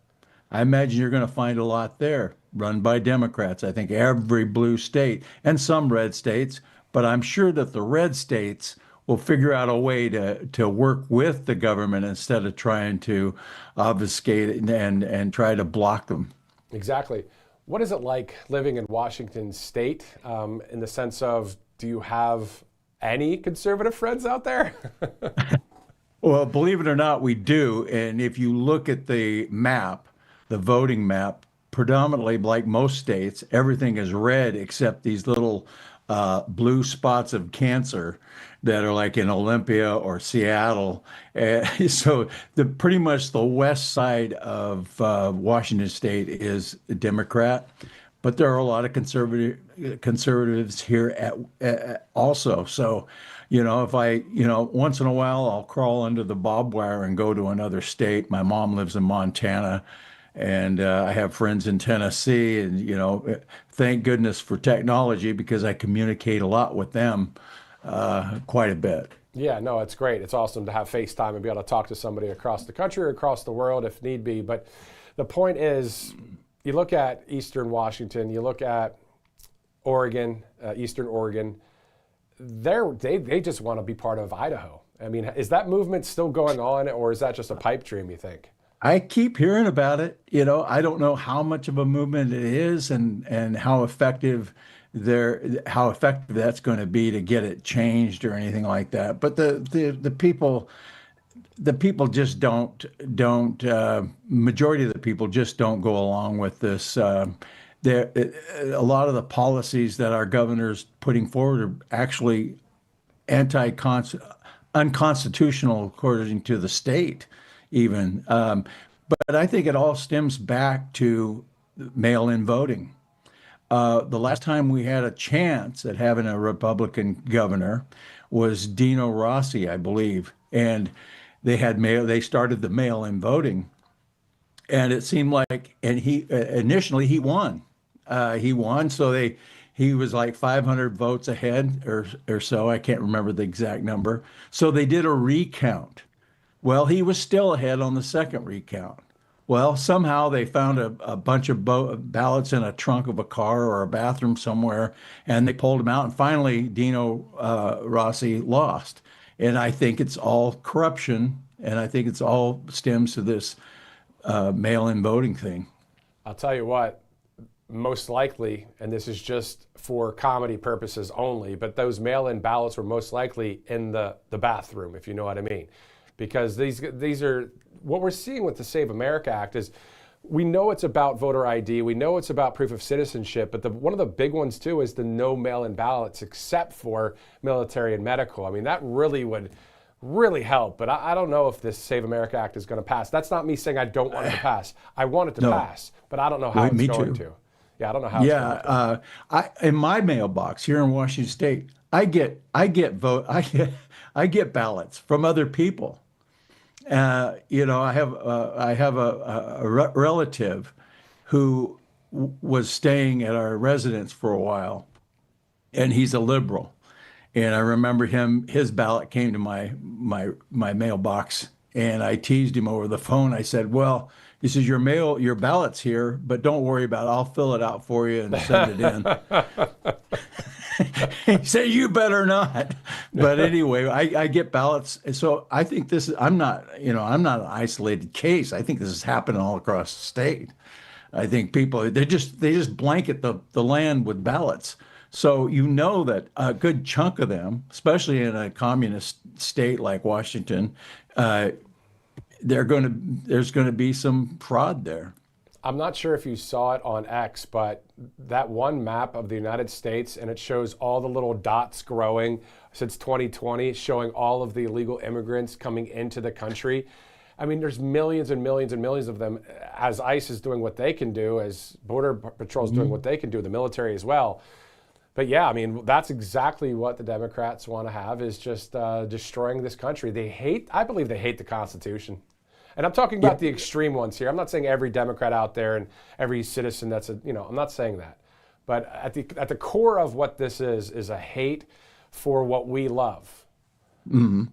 I imagine you're going to find a lot there run by Democrats. I think every blue state and some red states, but I'm sure that the red states will figure out a way to work with the government instead of trying to obfuscate and try to block them. Exactly. What is it like living in Washington State in the sense of, do you have any conservative friends out there? Well, believe it or not, we do. And if you look at the map, the voting map, predominantly, like most states, everything is red except these little blue spots of cancer that are like in Olympia or Seattle. So pretty much the west side of Washington State is Democrat, but there are a lot of conservatives here also. So, if I, once in a while, I'll crawl under the barbed wire and go to another state. My mom lives in Montana, and I have friends in Tennessee, and, thank goodness for technology, because I communicate a lot with them, quite a bit. Yeah, no, it's great. It's awesome to have FaceTime and be able to talk to somebody across the country or across the world if need be. But the point is, you look at Eastern Washington, you look at Oregon, Eastern Oregon, they just want to be part of Idaho. I mean, is that movement still going on, or is that just a pipe dream, you think? I keep hearing about it. I don't know how much of a movement it is and how effective that's going to be to get it changed or anything like that. But the people just don't majority of the people just don't go along with this. A lot of the policies that our governor's putting forward are actually unconstitutional according to the state even. But I think it all stems back to mail-in voting. The last time we had a chance at having a Republican governor was Dino Rossi, I believe. And they started the mail-in voting. And it seemed like, and initially he won. He won, so he was like 500 votes ahead or so. I can't remember the exact number. So they did a recount. Well, he was still ahead on the second recount. Well, somehow they found a bunch of ballots in a trunk of a car or a bathroom somewhere, and they pulled them out. And finally, Dino Rossi lost. And I think it's all corruption, and I think it's all stems to this mail-in voting thing. I'll tell you what. Most likely, and this is just for comedy purposes only, but those mail-in ballots were most likely in the bathroom, if you know what I mean. Because these are, what we're seeing with the Save America Act is we know it's about voter ID. We know it's about proof of citizenship. But one of the big ones, too, is the no mail-in ballots except for military and medical. I mean, that really would really help. But I don't know if this Save America Act is going to pass. That's not me saying I don't want it to pass. I want it to pass, but I don't know how it's going to. Yeah, I don't know how it's going to. In my mailbox here in Washington State, I get ballots from other people. You know, I have a relative who was staying at our residence for a while, and he's a liberal. And I remember his ballot came to my mailbox, and I teased him over the phone. I said, "Well," he says, your ballot's here, but don't worry about it. I'll fill it out for you and send it in." He said, "You better not." But anyway, I get ballots. So I think I'm not an isolated case. I think this is happening all across the state. I think people, they just blanket the land with ballots. So you know that a good chunk of them, especially in a communist state like Washington, there's going to be some fraud there. I'm not sure if you saw it on X, but that one map of the United States, and it shows all the little dots growing since 2020, showing all of the illegal immigrants coming into the country. I mean, there's millions and millions and millions of them, as ICE is doing what they can do, as Border Patrol is doing what they can do, the military as well. But yeah, I mean, that's exactly what the Democrats want to have, is just destroying this country. I believe they hate the Constitution. And I'm talking about the extreme ones here. I'm not saying every Democrat out there and every citizen I'm not saying that. But at the core of what this is a hate for what we love. Mm-hmm.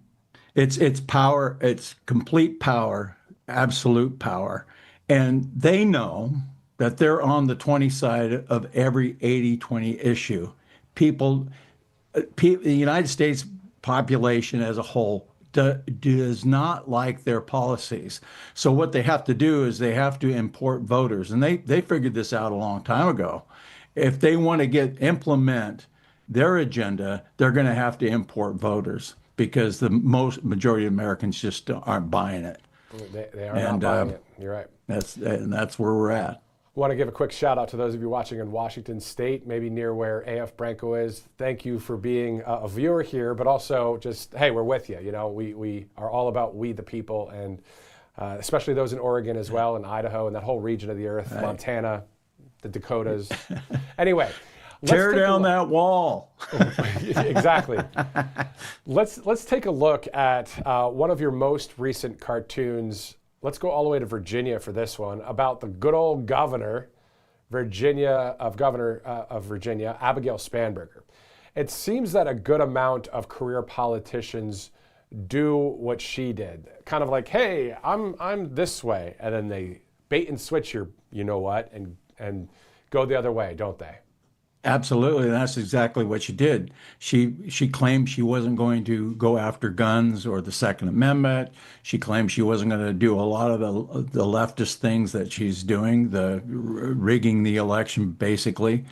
It's power, it's complete power, absolute power. And they know that they're on the 20 side of every 80-20 issue. The United States population as a whole does not like their policies. So what they have to do is they have to import voters. And they figured this out a long time ago. If they want to implement their agenda, they're going to have to import voters, because the majority of Americans just aren't buying it. They are not buying it. You're right. That's where we're at. I want to give a quick shout out to those of you watching in Washington State, maybe near where AF Branco is. Thank you for being a viewer here, but also just, hey, we're with you. You know, we are all about we the people, and especially those in Oregon as well, and Idaho, and that whole region of the earth, Montana, the Dakotas. Anyway. Tear down that wall. Exactly. Let's take a look at one of your most recent cartoons. Let's go all the way to Virginia for this one, about the good old governor of Virginia, Abigail Spanberger. It seems that a good amount of career politicians do what she did. Kind of like, hey, I'm this way, and then they bait and switch your you know what and go the other way, don't they? Absolutely, and that's exactly what she did. She claimed she wasn't going to go after guns or the Second Amendment. She claimed she wasn't going to do a lot of the leftist things that she's doing, the rigging the election, basically,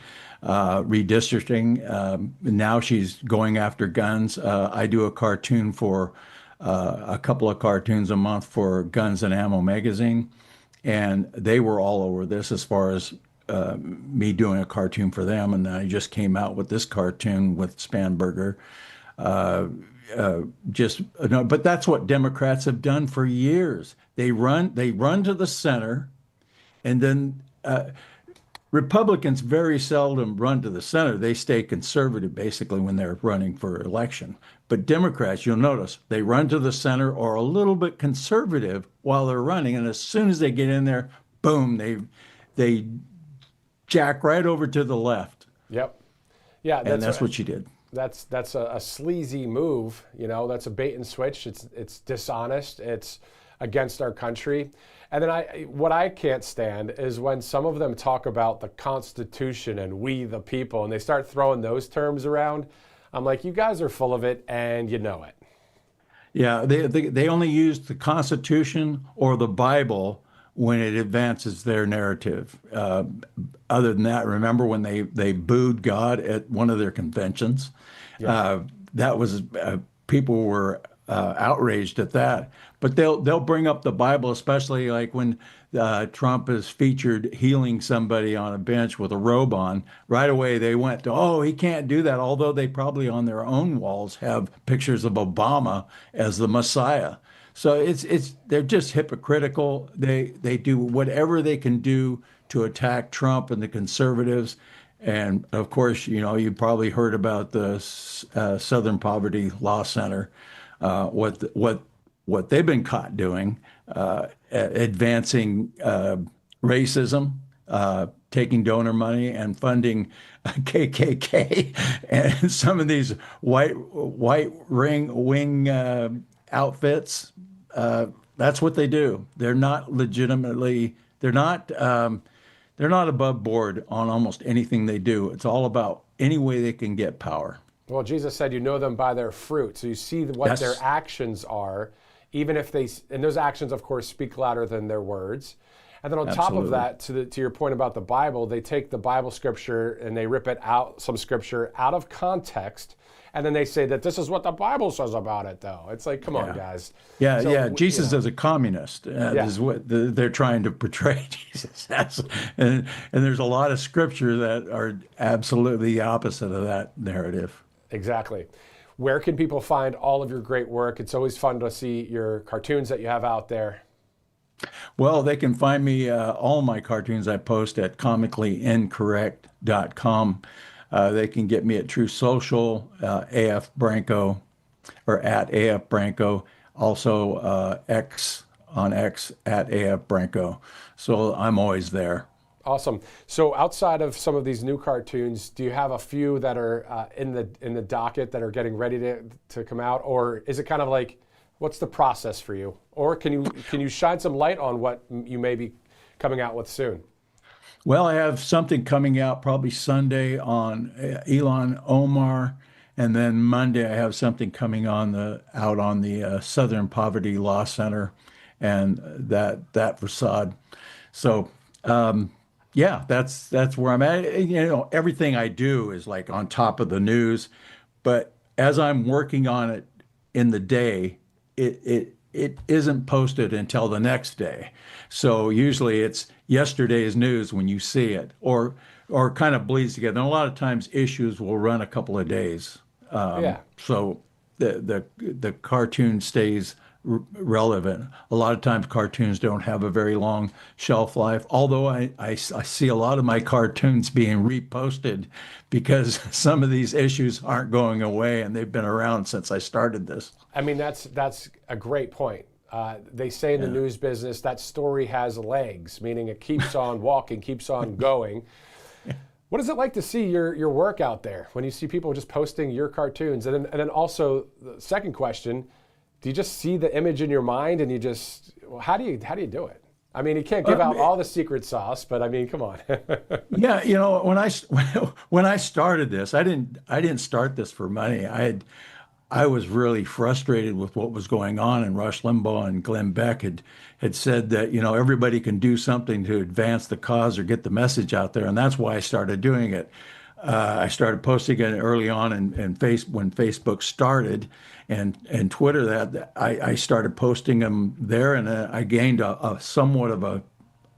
redistricting. Now she's going after guns. I do a cartoon for a couple of cartoons a month for Guns and Ammo magazine, and they were all over this as far as me doing a cartoon for them, and I just came out with this cartoon with Spanberger. But that's what Democrats have done for years. They run to the center, and then Republicans very seldom run to the center. They stay conservative basically when they're running for election. But Democrats, you'll notice, they run to the center or a little bit conservative while they're running, and as soon as they get in there, boom, they jack right over to the left. Yep. Yeah, and that's what she did. That's a sleazy move. You know, that's a bait and switch. It's dishonest. It's against our country. And then what I can't stand is when some of them talk about the Constitution and we the people, and they start throwing those terms around. I'm like, you guys are full of it, and you know it. Yeah, they only use the Constitution or the Bible when it advances their narrative. Other than that, remember when they booed God at one of their conventions? Yeah. That was people were outraged at that. But they'll bring up the Bible, especially like when Trump is featured healing somebody on a bench with a robe on. Right away, they went to, oh, he can't do that. Although they probably on their own walls have pictures of Obama as the Messiah. So they're just hypocritical. They do whatever they can do to attack Trump and the conservatives. And of course, you probably heard about the Southern Poverty Law Center, what they've been caught doing, advancing racism, taking donor money and funding KKK and some of these white wing outfits. That's what they do. They're not legitimately. They're not above board on almost anything they do. It's all about any way they can get power. Well, Jesus said, you know them by their fruit. So you see what their actions are, even if and those actions, of course, speak louder than their words. And then on top of that, to your point about the Bible, they take the Bible scripture and they rip it out, some scripture out of context. And then they say that this is what the Bible says about it, though. It's like, come on, guys. Yeah. Jesus as a communist is what they're trying to portray Jesus as. And there's a lot of scripture that are absolutely the opposite of that narrative. Exactly. Where can people find all of your great work? It's always fun to see your cartoons that you have out there. Well, they can find me, all my cartoons I post at comicallyincorrect.com. They can get me at True Social, AF Branco, or at AF Branco. Also X on X at AF Branco. So I'm always there. Awesome. So outside of some of these new cartoons, do you have a few that are in the docket that are getting ready to come out, or is it kind of like, what's the process for you? Or can you shine some light on what you may be coming out with soon? Well, I have something coming out probably Sunday on Elon Omar, and then Monday I have something coming out on the Southern Poverty Law Center and that facade. So that's where I'm at. Everything I do is like on top of the news, but as I'm working on it in the day, it isn't posted until the next day. So usually it's yesterday's news when you see it, or kind of bleeds together. And a lot of times issues will run a couple of days. So the cartoon stays relevant. A lot of times cartoons don't have a very long shelf life, although I see a lot of my cartoons being reposted because some of these issues aren't going away and they've been around since I started this. I mean, that's a great point. They say in the news business that story has legs, meaning it keeps on walking, keeps on going. What is it like to see your work out there when you see people just posting your cartoons? And then also the second question, do you just see the image in your mind and how do you do it? I mean, you can't give out all the secret sauce, but I mean, come on. Yeah, when I started this, I didn't start this for money. I was really frustrated with what was going on, and Rush Limbaugh and Glenn Beck had said that everybody can do something to advance the cause or get the message out there, and that's why I started doing it. I started posting it early on when Facebook started, and Twitter. That I started posting them there, and I gained a somewhat of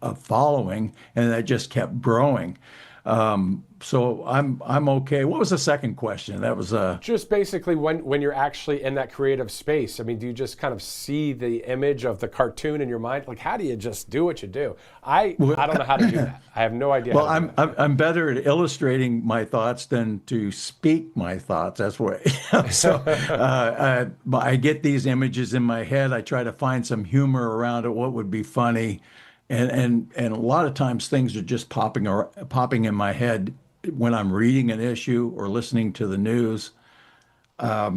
a following, and that just kept growing. So I'm okay. What was the second question? That was just basically when you're actually in that creative space. I mean, do you just kind of see the image of the cartoon in your mind? Like, how do you just do what you do? I don't know how to do that. I have no idea. Well, I'm better at illustrating my thoughts than to speak my thoughts. That's what. So I get these images in my head. I try to find some humor around it. What would be funny? And a lot of times things are just popping in my head when I'm reading an issue or listening to the news. I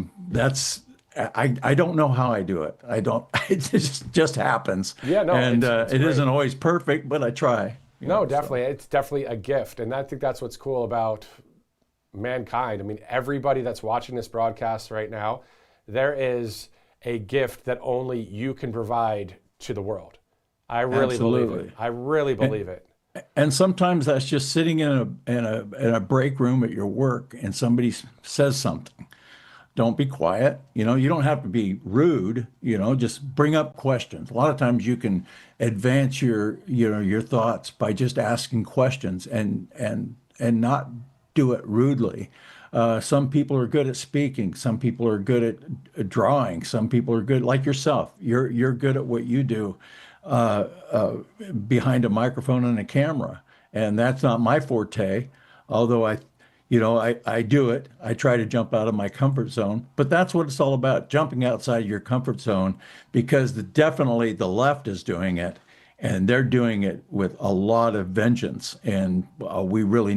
don't know how I do it. It just happens. Yeah, no, and it's it isn't always perfect, but I try. No, definitely. It's definitely a gift. And I think that's what's cool about mankind. I mean, everybody that's watching this broadcast right now, there is a gift that only you can provide to the world. I really believe it. I really believe it. And sometimes that's just sitting in a break room at your work, and somebody says something, Don't be quiet. You know, you don't have to be rude, you know, just bring up questions. A lot of times you can advance your thoughts by just asking questions and not do it rudely. Some people are good at speaking. Some people are good at drawing. Some people are good, like yourself. You're good at what you do behind a microphone and a camera, and that's not my forte. Although I do it. I try to jump out of my comfort zone, but that's what it's all about, jumping outside your comfort zone, because definitely the left is doing it, and they're doing it with a lot of vengeance. And we really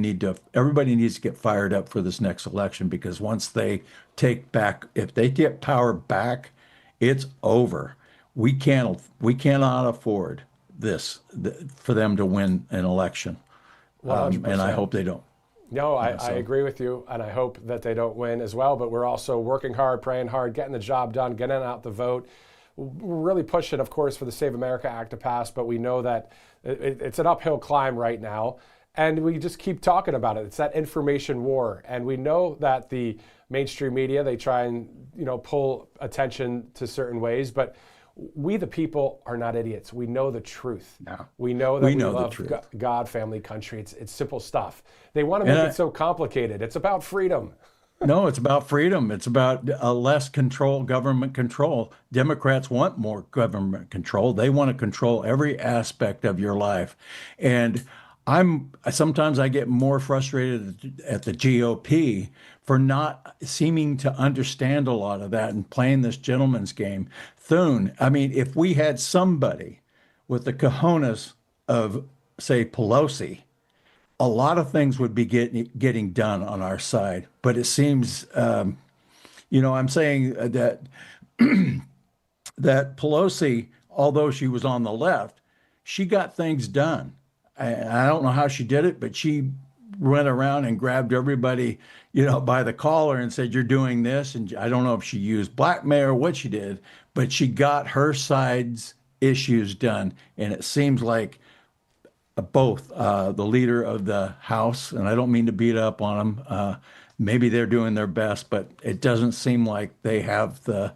everybody needs to get fired up for this next election, because once they if they get power back, it's over. We cannot afford for them to win an election. 100%. And I hope they don't. No, I agree with you, and I hope that they don't win as well. But we're also working hard, praying hard, getting the job done, getting out the vote. We're really pushing, of course, for the Save America Act to pass, but we know that it's an uphill climb right now, and we just keep talking about it. It's that information war, and we know that the mainstream media, they try and pull attention to certain ways, but we, the people, are not idiots. We know the truth. No. We know that we love God, family, country. It's simple stuff. They want to make it so complicated. It's about freedom. No, it's about freedom. It's about less control, government control. Democrats want more government control. They want to control every aspect of your life. And sometimes I get more frustrated at the GOP for not seeming to understand a lot of that and playing this gentleman's game. Thune, I mean, if we had somebody with the cojones of, say, Pelosi, a lot of things would be getting done on our side. But it seems, I'm saying that that Pelosi, although she was on the left, she got things done. I don't know how she did it, but she went around and grabbed everybody, by the collar and said, "You're doing this." And I don't know if she used blackmail or what she did, but she got her side's issues done. And it seems like both the leader of the House, and I don't mean to beat up on them, maybe they're doing their best, but it doesn't seem like they have the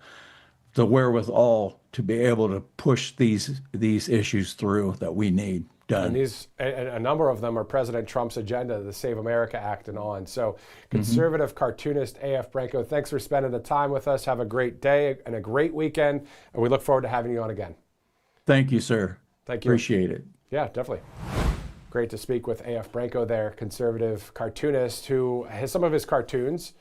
wherewithal to be able to push these issues through that we need done. And a number of them are President Trump's agenda, the Save America Act and on. So conservative cartoonist AF Branco, thanks for spending the time with us. Have a great day and a great weekend, and we look forward to having you on again. Thank you, sir. Thank you. Appreciate it. Yeah, definitely. Great to speak with AF Branco there, conservative cartoonist who some of his cartoons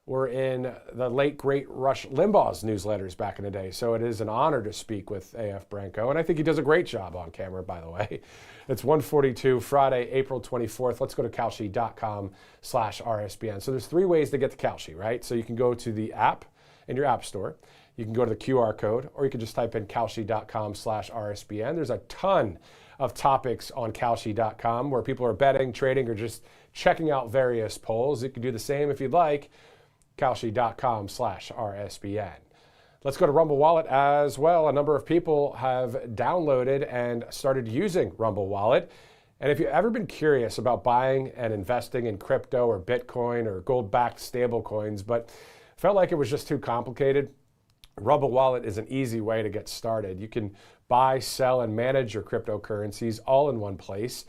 were in the late, great Rush Limbaugh's newsletters back in the day. So it is an honor to speak with AF Branco. And I think he does a great job on camera, by the way. It's 1:42, Friday, April 24th. Let's go to Kalshi.com/RSBN. So there's 3 ways to get to Kalshi, right? So you can go to the app in your app store. You can go to the QR code, or you can just type in Kalshi.com/RSBN. There's a ton of topics on Kalshi.com where people are betting, trading, or just checking out various polls. You can do the same if you'd like. Kalshi.com/RSBN. Let's go to Rumble Wallet as well. A number of people have downloaded and started using Rumble Wallet. And if you've ever been curious about buying and investing in crypto or Bitcoin or gold-backed stable coins, but felt like it was just too complicated, Rumble Wallet is an easy way to get started. You can buy, sell, and manage your cryptocurrencies all in one place.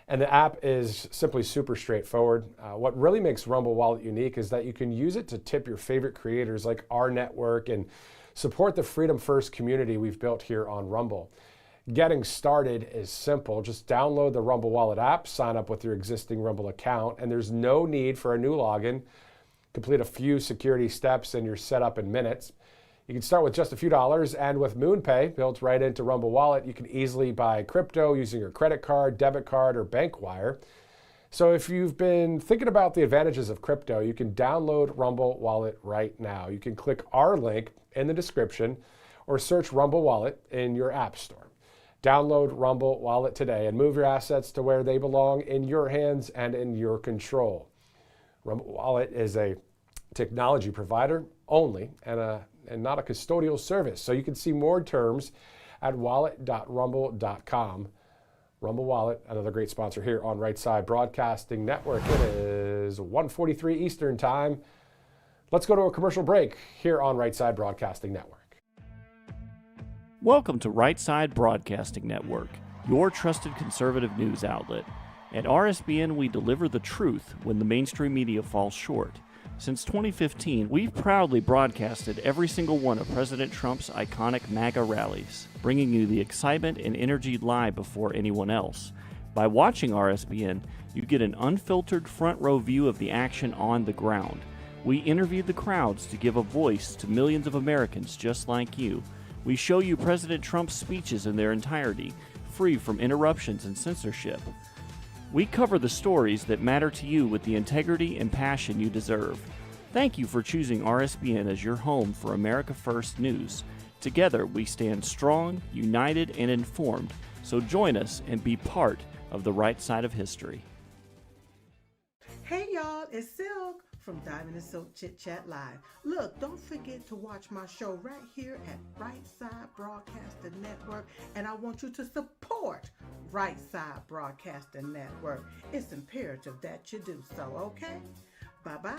And the app is simply super straightforward. What really makes Rumble Wallet unique is that you can use it to tip your favorite creators like our network and support the Freedom First community we've built here on Rumble. Getting started is simple. Just download the Rumble Wallet app, sign up with your existing Rumble account, and there's no need for a new login. Complete a few security steps and you're set up in minutes. You can start with just a few dollars, and with MoonPay built right into Rumble Wallet, you can easily buy crypto using your credit card, debit card, or bank wire. So if you've been thinking about the advantages of crypto, you can download Rumble Wallet right now. You can click our link in the description or search Rumble Wallet in your app store. Download Rumble Wallet today and move your assets to where they belong, in your hands and in your control. Rumble Wallet is a technology provider only and not a custodial service. So you can see more terms at wallet.rumble.com. Rumble Wallet, another great sponsor here on Right Side Broadcasting Network. It is 1:43 Eastern Time. Let's go to a commercial break here on Right Side Broadcasting Network. Welcome to Right Side Broadcasting Network, your trusted conservative news outlet. At RSBN, we deliver the truth when the mainstream media falls short. Since 2015, we've proudly broadcasted every single one of President Trump's iconic MAGA rallies, bringing you the excitement and energy live before anyone else. By watching RSBN, you get an unfiltered front row view of the action on the ground. We interviewed the crowds to give a voice to millions of Americans just like you. We show you President Trump's speeches in their entirety, free from interruptions and censorship. We cover the stories that matter to you with the integrity and passion you deserve. Thank you for choosing RSBN as your home for America First News. Together, we stand strong, united, and informed. So join us and be part of the right side of history. Hey y'all, it's Silk from Diamond and Silk Chit Chat Live. Look, don't forget to watch my show right here at Right Side Broadcasting Network, and I want you to support Right Side Broadcasting Network. It's imperative that you do so, okay? Bye-bye.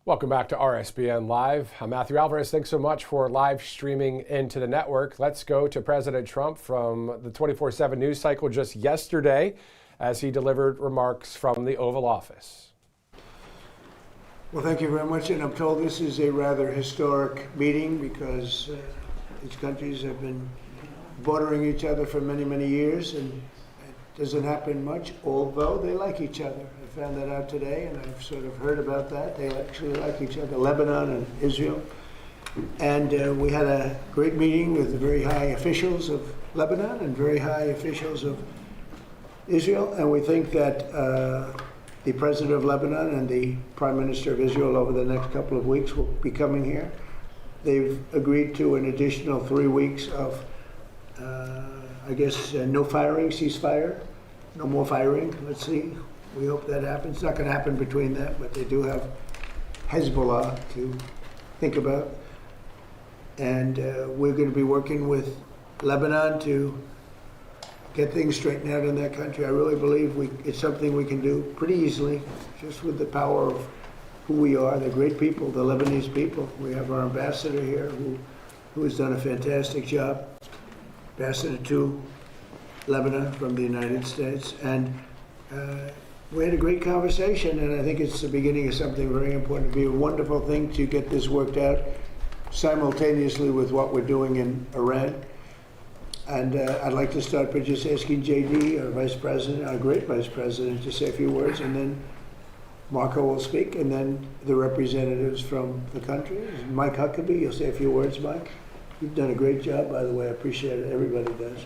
Welcome back to RSBN Live. I'm Matthew Alvarez. Thanks so much for live streaming into the network. Let's go to President Trump from the 24/7 news cycle just yesterday as he delivered remarks from the Oval Office. Well, thank you very much. And I'm told this is a rather historic meeting because these countries have been bordering each other for many, many years, and it doesn't happen much, although they like each other. I found that out today, and I've sort of heard about that. They actually like each other, Lebanon and Israel. And we had a great meeting with the very high officials of Lebanon and very high officials of Israel. And we think that the president of Lebanon and the prime minister of Israel over the next couple of weeks will be coming here. They've agreed to an additional 3 weeks of, no firing, ceasefire, no more firing. Let's see. We hope that happens. It's not going to happen between them, but they do have Hezbollah to think about. And we're going to be working with Lebanon to get things straightened out in that country. I really believe it's something we can do pretty easily, just with the power of who we are. They're great people, the Lebanese people. We have our ambassador here who has done a fantastic job, ambassador to Lebanon from the United States. And we had a great conversation, and I think it's the beginning of something very important. It'd be a wonderful thing to get this worked out simultaneously with what we're doing in Iran. And I'd like to start by just asking JD, our vice president, our great vice president, to say a few words, and then Marco will speak, and then the representatives from the country. Mike Huckabee, you'll say a few words, Mike. You've done a great job, by the way. I appreciate it. Everybody does.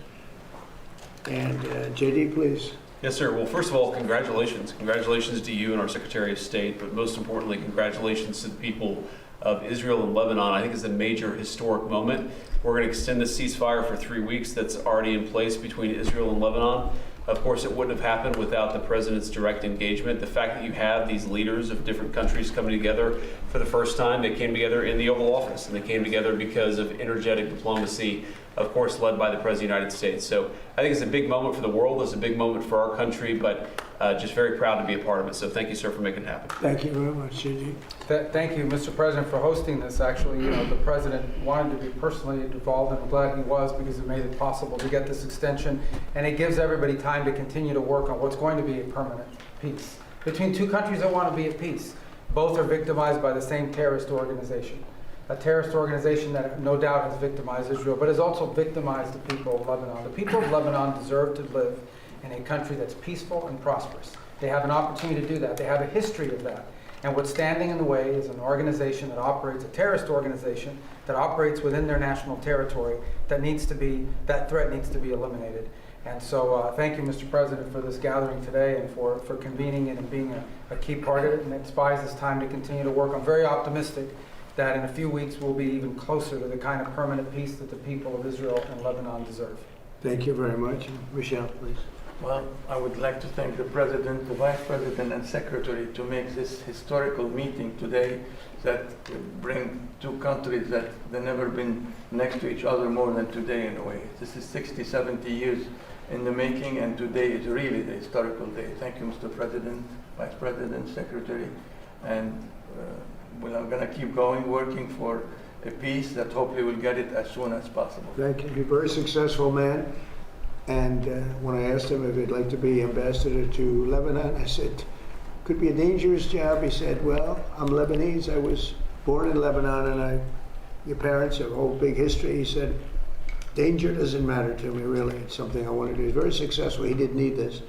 And JD, please. Yes, sir. Well, first of all, congratulations. Congratulations to you and our Secretary of State, but most importantly, congratulations to the people of Israel and Lebanon. I think it's a major historic moment. We're going to extend the ceasefire for 3 weeks that's already in place between Israel and Lebanon. Of course, it wouldn't have happened without the president's direct engagement. The fact that you have these leaders of different countries coming together for the first time, they came together in the Oval Office, and they came together because of energetic diplomacy, of course, led by the President of the United States. So I think it's a big moment for the world. It's a big moment for our country, but just very proud to be a part of it. So thank you, sir, for making it happen. Thank you very much, JD. Thank you, Mr. President, for hosting this. Actually, the president wanted to be personally involved, and I'm glad he was, because it made it possible to get this extension, and it gives everybody time to continue to work on what's going to be a permanent peace between two countries that want to be at peace. Both are victimized by the same terrorist organization, a terrorist organization that no doubt has victimized Israel, but has also victimized the people of Lebanon. The people of Lebanon deserve to live in a country that's peaceful and prosperous. They have an opportunity to do that. They have a history of that. And what's standing in the way is an organization that operates, a terrorist organization that operates within their national territory that threat needs to be eliminated. And so thank you, Mr. President, for this gathering today and for convening it and being a key part of it. And it buys us time to continue to work. I'm very optimistic that in a few weeks we'll be even closer to the kind of permanent peace that the people of Israel and Lebanon deserve. Thank you very much. Michelle, please. Well, I would like to thank the President, the Vice President, and Secretary to make this historical meeting today that would bring two countries that they've never been next to each other more than today in a way. This is 60, 70 years in the making, and today is really the historical day. Thank you, Mr. President, Vice President, Secretary, and well, I'm going to keep going, working for a peace that hopefully we'll get it as soon as possible. Thank you. You're a very successful man. And when I asked him if he'd like to be ambassador to Lebanon, I said, could be a dangerous job. He said, well, I'm Lebanese. I was born in Lebanon, and your parents have a whole big history. He said, danger doesn't matter to me, really. It's something I want to do. He's very successful. He didn't need this.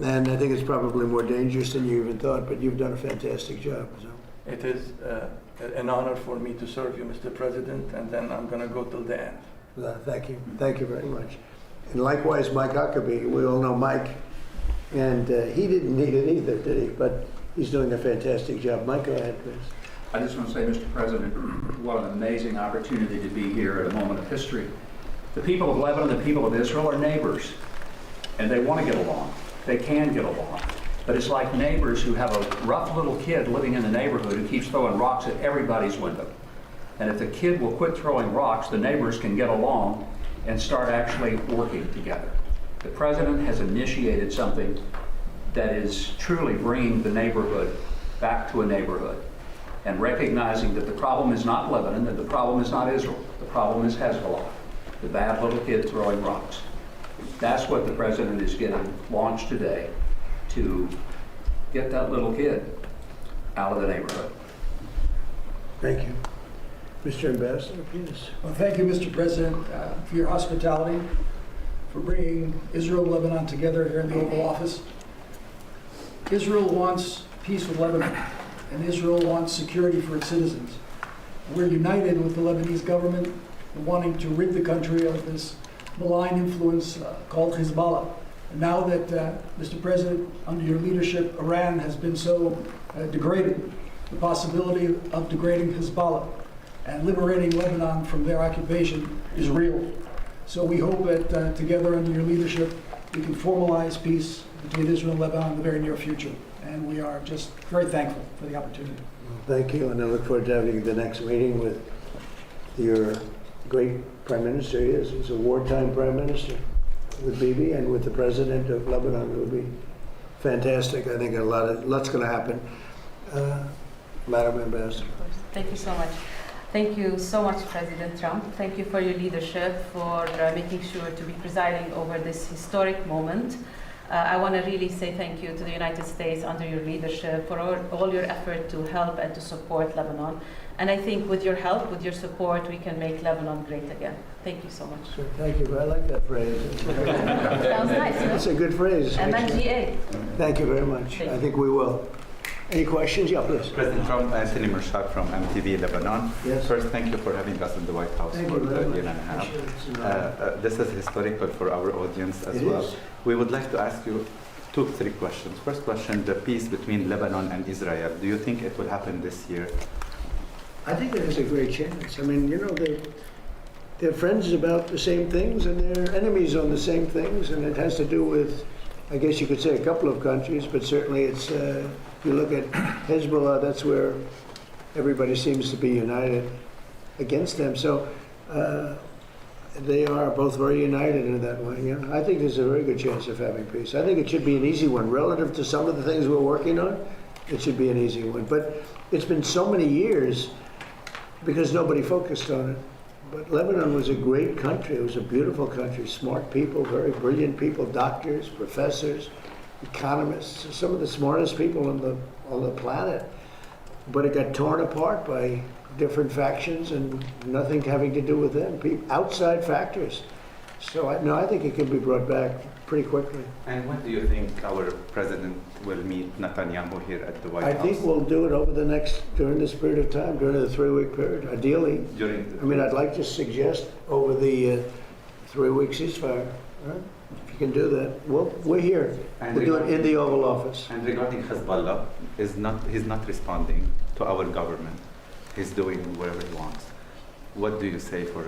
And I think it's probably more dangerous than you even thought, but you've done a fantastic job. So. It is an honor for me to serve you, Mr. President, and then I'm going to go till the end. Thank you. Thank you very much. And likewise, Mike Huckabee. We all know Mike, and he didn't need it either, did he? But he's doing a fantastic job. Mike, go ahead, please. I just want to say, Mr. President, what an amazing opportunity to be here at a moment of history. The people of Lebanon, the people of Israel are neighbors, and they want to get along. They can get along. But it's like neighbors who have a rough little kid living in the neighborhood who keeps throwing rocks at everybody's window. And if the kid will quit throwing rocks, the neighbors can get along and start actually working together. The President has initiated something that is truly bringing the neighborhood back to a neighborhood and recognizing that the problem is not Lebanon and the problem is not Israel. The problem is Hezbollah, the bad little kid throwing rocks. That's what the President is getting launched today, to get that little kid out of the neighborhood. Thank you. Mr. Ambassador, please. Well, thank you, Mr. President, for your hospitality, for bringing Israel and Lebanon together here in the Oval Office. Israel wants peace with Lebanon, and Israel wants security for its citizens. We're united with the Lebanese government in wanting to rid the country of this malign influence called Hezbollah. And now that, Mr. President, under your leadership, Iran has been so degraded, the possibility of degrading Hezbollah and liberating Lebanon from their occupation is real. So we hope that together under your leadership, we can formalize peace between Israel and Lebanon in the very near future. And we are just very thankful for the opportunity. Well, thank you, and I look forward to having the next meeting with your great Prime Minister. He is. He's a wartime Prime Minister with Bibi and with the President of Lebanon. It would be fantastic. I think lots going to happen. Madam Ambassador. Thank you so much. Thank you so much, President Trump. Thank you for your leadership, for making sure to be presiding over this historic moment. I want to really say thank you to the United States under your leadership for all your effort to help and to support Lebanon. And I think with your help, with your support, we can make Lebanon great again. Thank you so much. Sure, thank you. I like that phrase. Sounds nice. That's a good phrase. MNGA. Thank you very much. I think we will. Any questions? Yeah, please. President Trump, Anthony Mershak from MTV Lebanon. Yes. First, thank you for having us in the White House Thank for you very a year much. and a half. This is historical for our audience as It well. is. We would like to ask you 3 questions. First question, the peace between Lebanon and Israel. Do you think it will happen this year? I think there's a great chance. I mean, you know, they're friends about the same things and they're enemies on the same things, and it has to do with, I guess you could say, a couple of countries, but certainly it's, if you look at Hezbollah, that's where everybody seems to be united against them. So they are both very united in that way. Yeah? I think there's a very good chance of having peace. I think it should be an easy one. Relative to some of the things we're working on, it should be an easy one. But it's been so many years because nobody focused on it. But Lebanon was a great country. It was a beautiful country, smart people, very brilliant people, doctors, professors, economists, some of the smartest people on the planet. But it got torn apart by different factions and nothing having to do with them, outside factors. So I think it can be brought back pretty quickly. And when do you think our president will meet Netanyahu here at the White House? I think we'll do it over during this period of time, during the 3-week period, ideally. I'd like to suggest over the 3-week ceasefire. Right? If you can do that, we're here. We'll do it in the Oval Office. And regarding Hezbollah, he's not responding to our government. He's doing whatever he wants. What do you say for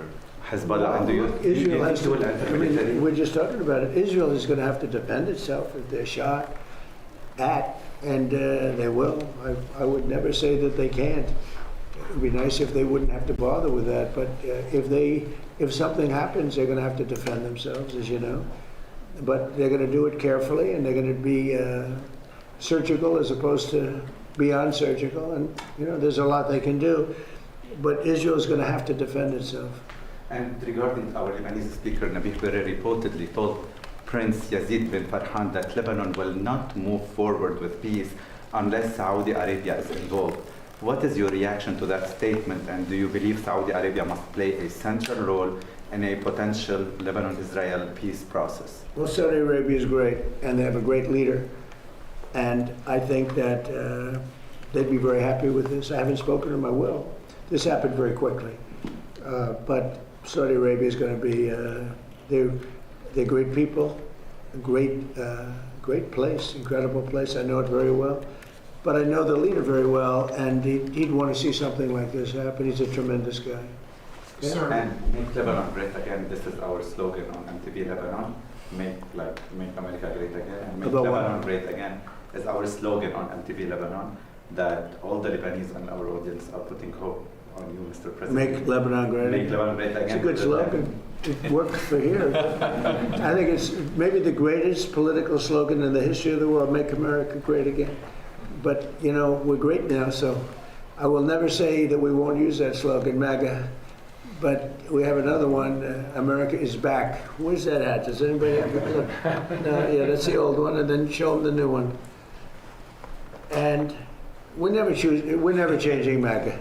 Hezbollah, and do you Israel has to, military? we're just talking about it. Israel is going to have to defend itself if they're shot at, and they will. I would never say that they can't. It would be nice if they wouldn't have to bother with that, but if something happens, they're going to have to defend themselves, as you know. But they're going to do it carefully, and they're going to be surgical as opposed to beyond surgical. And there's a lot they can do, but Israel is going to have to defend itself. And regarding our Lebanese speaker, Nabil Berri reportedly told Prince Yazid bin Farhan that Lebanon will not move forward with peace unless Saudi Arabia is involved. What is your reaction to that statement, and do you believe Saudi Arabia must play a central role in a potential Lebanon-Israel peace process? Well, Saudi Arabia is great, and they have a great leader. And I think that they'd be very happy with this. I haven't spoken to them, I will. This happened very quickly. But Saudi Arabia is going to be, they're great people, a great place, incredible place. I know it very well. But I know the leader very well, and he'd want to see something like this happen. He's a tremendous guy. Yeah. Sir. And make Lebanon great again. This is our slogan on MTV Lebanon. Make America great again. And make Lebanon great again is our slogan on MTV Lebanon, that all the Lebanese and our audience are putting hope on you, Mr. President. Make Lebanon great again. Make Lebanon great again. It's a good slogan. It works for here. I think it's maybe the greatest political slogan in the history of the world, make America great again. But, we're great now, so I will never say that we won't use that slogan, MAGA. But we have another one, America is back. Where's that at? Does anybody have a look? No, yeah, that's the old one, and then show them the new one. And we're never changing MAGA.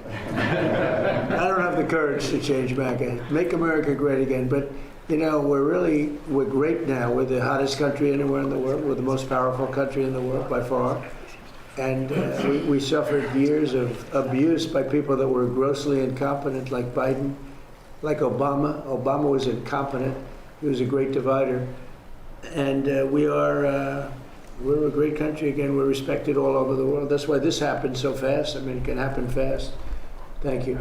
I don't have the courage to change MAGA. Make America great again. But, we're great now. We're the hottest country anywhere in the world. We're the most powerful country in the world by far. And we suffered years of abuse by people that were grossly incompetent, like Biden, like Obama. Obama was incompetent. He was a great divider. And we're a great country again. We're respected all over the world. That's why this happened so fast. I mean, it can happen fast. Thank you.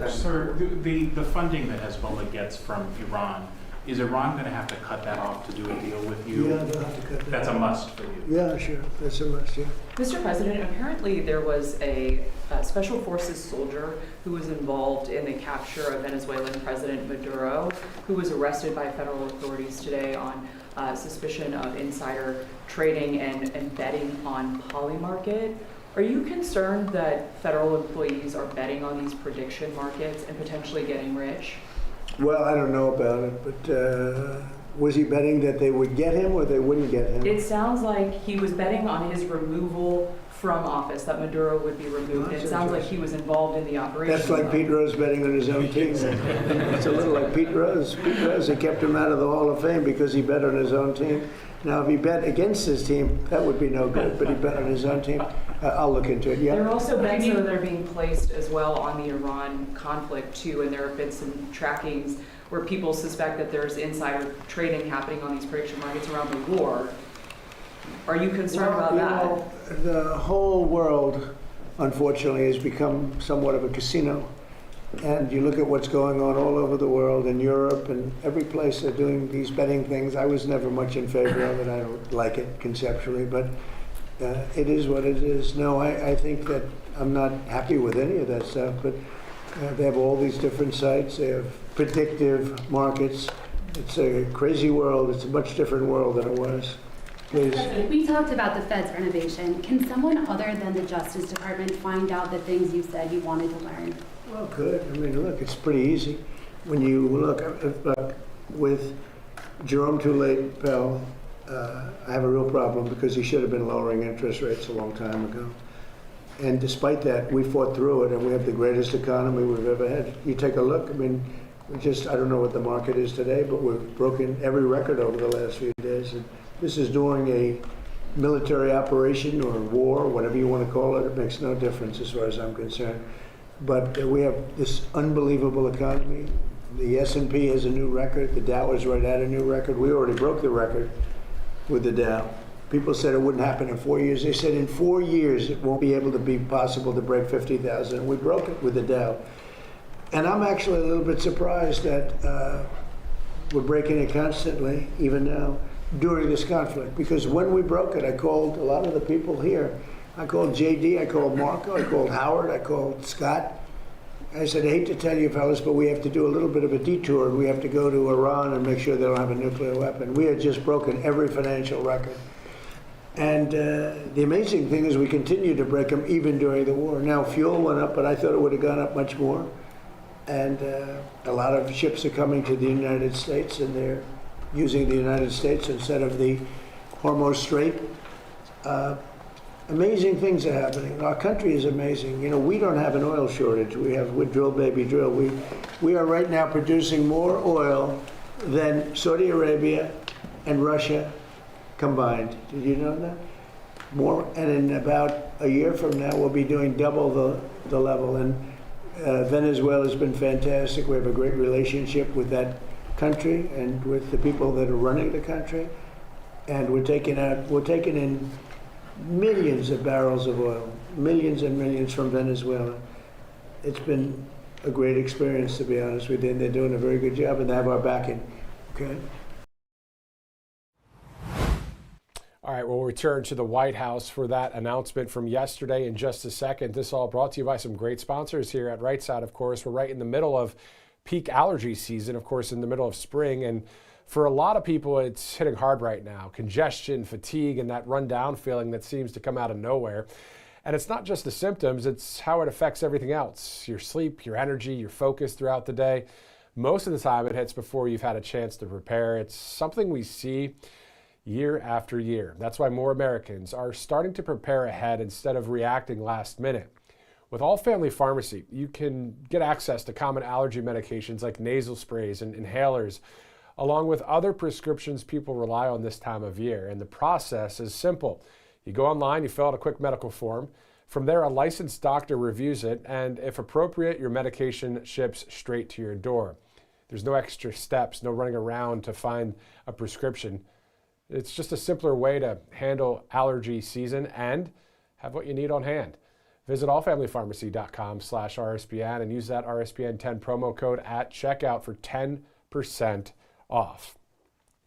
Sir, the funding that Hezbollah gets from Iran, is Iran going to have to cut that off to do a deal with you? Yeah, they'll have to cut that That's off. A must for you. Yeah, sure. That's a must, yeah. Mr. President, apparently there was a special forces soldier who was involved in the capture of Venezuelan President Maduro, who was arrested by federal authorities today on suspicion of insider trading and betting on Polymarket. Are you concerned that federal employees are betting on these prediction markets and potentially getting rich? Well, I don't know about it, but was he betting that they would get him or they wouldn't get him? It sounds like he was betting on his removal from office, that Maduro would be removed. It sounds like he was involved in the operation. That's like Pete Rose betting on his own team. It's a little like Pete Rose. Pete Rose, they kept him out of the Hall of Fame because he bet on his own team. Now, if he bet against his team, that would be no good, but he bet on his own team. I'll look into it, yeah. There are also bets that are being placed as well on the Iran conflict, too, and there have been some trackings where people suspect that there's insider trading happening on these prediction markets around the war. Are you concerned about that? The whole world, unfortunately, has become somewhat of a casino. And you look at what's going on all over the world, in Europe and every place they're doing these betting things. I was never much in favor of it. I don't like it conceptually, but it is what it is. No, I think that I'm not happy with any of that stuff, but they have all these different sites. They have predictive markets. It's a crazy world. It's a much different world than it was. Please. We talked about the Fed's renovation. Can someone other than the Justice Department find out the things you said you wanted to learn? Well, good. I mean, look, it's pretty easy. When you look with Jerome Too Late Pell, I have a real problem because he should have been lowering interest rates a long time ago. And despite that, we fought through it, and we have the greatest economy we've ever had. You take a look. I mean, I don't know what the market is today, but we've broken every record over the last few days. And this is during a military operation or war, whatever you want to call it. It makes no difference as far as I'm concerned. But we have this unbelievable economy. The S&P has a new record. The Dow is right at a new record. We already broke the record with the Dow. People said it wouldn't happen in 4 years. They said in 4 years it won't be able to be possible to break 50,000. And we broke it with the Dow. And I'm actually a little bit surprised that we're breaking it constantly, even now, during this conflict. Because when we broke it, I called a lot of the people here. I called JD, I called Marco, I called Howard, I called Scott. I said, I hate to tell you fellas, but we have to do a little bit of a detour. We have to go to Iran and make sure they don't have a nuclear weapon. We had just broken every financial record. And the amazing thing is we continue to break them even during the war. Now fuel went up, but I thought it would have gone up much more. And a lot of ships are coming to the United States, and they're using the United States instead of the Hormuz Strait. Amazing things are happening. Our country is amazing. You know, we don't have an oil shortage. We have with drill, baby, drill. We are right now producing more oil than Saudi Arabia and Russia combined. Did you know that? More, and in about a year from now, we'll be doing double the level. And Venezuela has been fantastic. We have a great relationship with that country and with the people that are running the country. And we're taking in millions of barrels of oil, millions and millions from Venezuela. It's been a great experience, to be honest with you, and they're doing a very good job, and they have our backing. Okay. All right, we'll return to the White House for that announcement from yesterday in just a second. This all brought to you by some great sponsors here at Right Side, of course. We're right in the middle of peak allergy season, of course, in the middle of spring, and for a lot of people, it's hitting hard right now. Congestion, fatigue, and that run-down feeling that seems to come out of nowhere. And it's not just the symptoms, it's how it affects everything else. Your sleep, your energy, your focus throughout the day. Most of the time, it hits before you've had a chance to prepare. It's something we see year after year. That's why more Americans are starting to prepare ahead instead of reacting last minute. With All Family Pharmacy, you can get access to common allergy medications like nasal sprays and inhalers, along with other prescriptions people rely on this time of year. And the process is simple. You go online, you fill out a quick medical form. From there, a licensed doctor reviews it, and if appropriate, your medication ships straight to your door. There's no extra steps, no running around to find a prescription. It's just a simpler way to handle allergy season and have what you need on hand. Visit allfamilypharmacy.com/RSBN and use that RSBN 10 promo code at checkout for 10% off.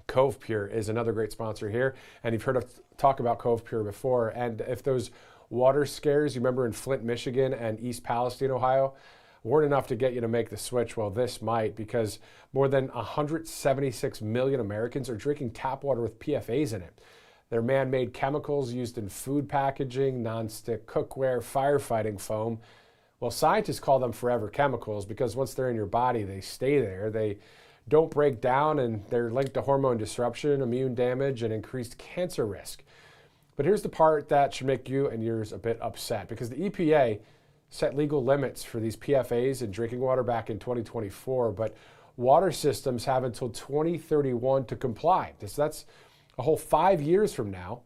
Cove Pure is another great sponsor here, and you've heard us talk about Cove Pure before. And if those water scares you remember in Flint, Michigan and East Palestine, Ohio, weren't enough to get you to make the switch, well, this might, because more than 176 million Americans are drinking tap water with PFAs in it. They're man-made chemicals used in food packaging, nonstick cookware, firefighting foam. Well, scientists call them forever chemicals because once they're in your body, they stay there. They don't break down, and they're linked to hormone disruption, immune damage, and increased cancer risk. But here's the part that should make you and yours a bit upset, because the EPA set legal limits for these PFAs in drinking water back in 2024, but water systems have until 2031 to comply. That's a whole 5 years from now.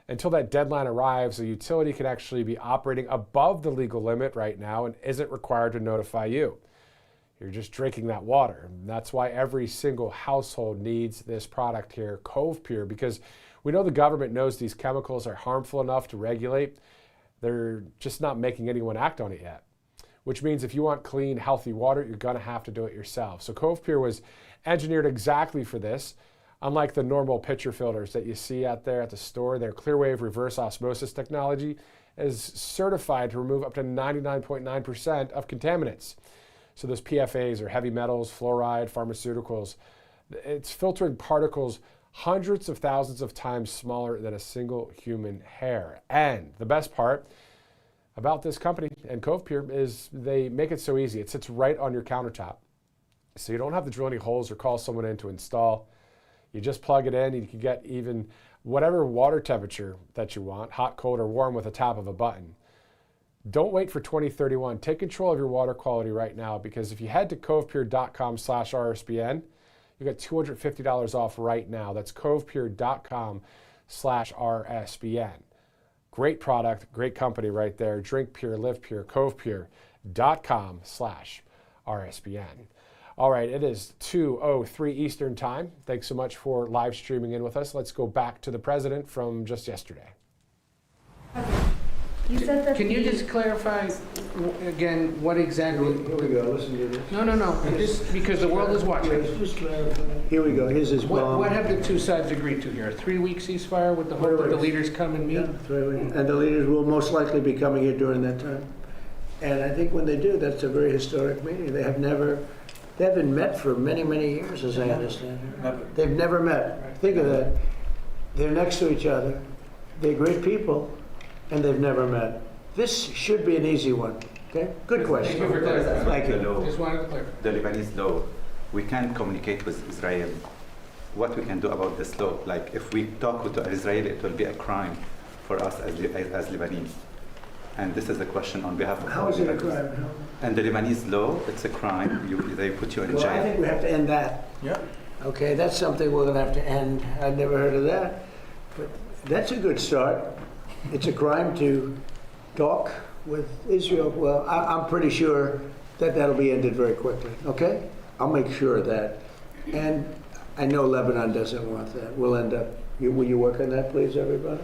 Until that deadline arrives, a utility can actually be operating above the legal limit right now and isn't required to notify you. You're just drinking that water. And that's why every single household needs this product here, Cove Pure, because we know the government knows these chemicals are harmful enough to regulate. They're just not making anyone act on it yet, which means if you want clean, healthy water, you're going to have to do it yourself. So Cove Pure was engineered exactly for this. Unlike the normal pitcher filters that you see out there at the store, their Clearwave reverse osmosis technology is certified to remove up to 99.9% of contaminants. So those PFAs are heavy metals, fluoride, pharmaceuticals. It's filtering particles hundreds of thousands of times smaller than a single human hair. And the best part about this company and Cove Pure is they make it so easy. It sits right on your countertop. So you don't have to drill any holes or call someone in to install. You just plug it in, and you can get even whatever water temperature that you want, hot, cold, or warm with a tap of a button. Don't wait for 2031. Take control of your water quality right now, because if you head to covepure.com/RSBN, you get $250 off right now. That's covepure.com/RSBN. Great product, great company right there. Drink pure, live pure, covepure.com/RSBN. All right, it is 2:03 Eastern Time. Thanks so much for live streaming in with us. Let's go back to the president from just yesterday. You said that Can you just clarify again what exactly? Here we go, listen to this. No, just because the world is watching. Just clarify. Here we go, here's his bomb. What have the two sides agreed to here? A 3-week ceasefire with the hope that the leaders come and meet? Yeah, 3 weeks. And the leaders will most likely be coming here during that time. And I think when they do, that's a very historic meeting. They haven't met for many, many years, as I understand it. They've never met. Think of that. They're next to each other. They're great people, and they've never met. This should be an easy one. Okay? Good question. Thank you for clarifying. Thank you. Just wanted to clarify. The Lebanese law, we can't communicate with Israel. What we can do about this law? Like, if we talk with Israel, it will be a crime for us as Lebanese. And this is a question on behalf of How is it a crime? How? And the Lebanese law, it's a crime. They put you in Well, jail. I think we have to end that. Yeah. Okay, that's something we're going to have to end. I'd never heard of that. But that's a good start. It's a crime to talk with Israel. Well, I'm pretty sure that that'll be ended very quickly. Okay? I'll make sure of that. And I know Lebanon doesn't want that. We'll end up. Will you work on that, please, everybody?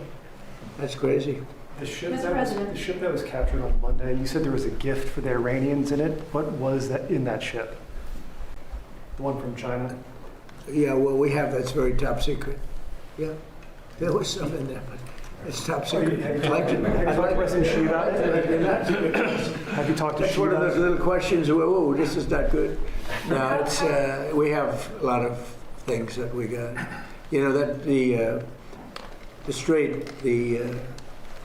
That's crazy. The ship that was captured on Monday, you said there was a gift for the Iranians in it. What was that in that ship? The one from China? Yeah, well, we have, that's very top secret. Yeah, there was some in there, but it's top secret. Have you talked to President Xi about it? Have you talked to That's Xi one of about those it? little questions, oh, this is not good. No, it's, we have a lot of things that we got. You know, that the strait,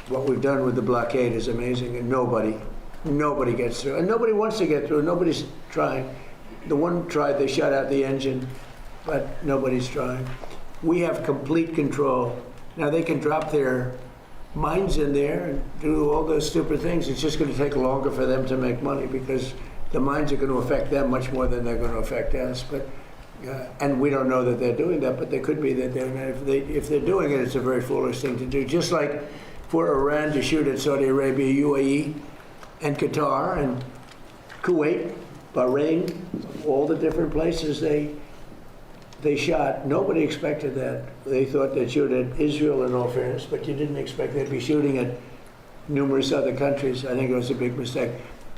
what we've done with the blockade is amazing, and nobody gets through. And nobody wants to get through, nobody's trying. The one tried, they shut out the engine, but nobody's trying. We have complete control. Now they can drop their mines in there and do all those stupid things. It's just going to take longer for them to make money because the mines are going to affect them much more than they're going to affect us. But and we don't know that they're doing that, but they could be that they're. If they're doing it, it's a very foolish thing to do. Just like for Iran to shoot at Saudi Arabia, UAE, and Qatar, and Kuwait, Bahrain, all the different places they shot. Nobody expected that. They thought they'd shoot at Israel in all fairness, but you didn't expect they'd be shooting at numerous other countries. I think it was a big mistake.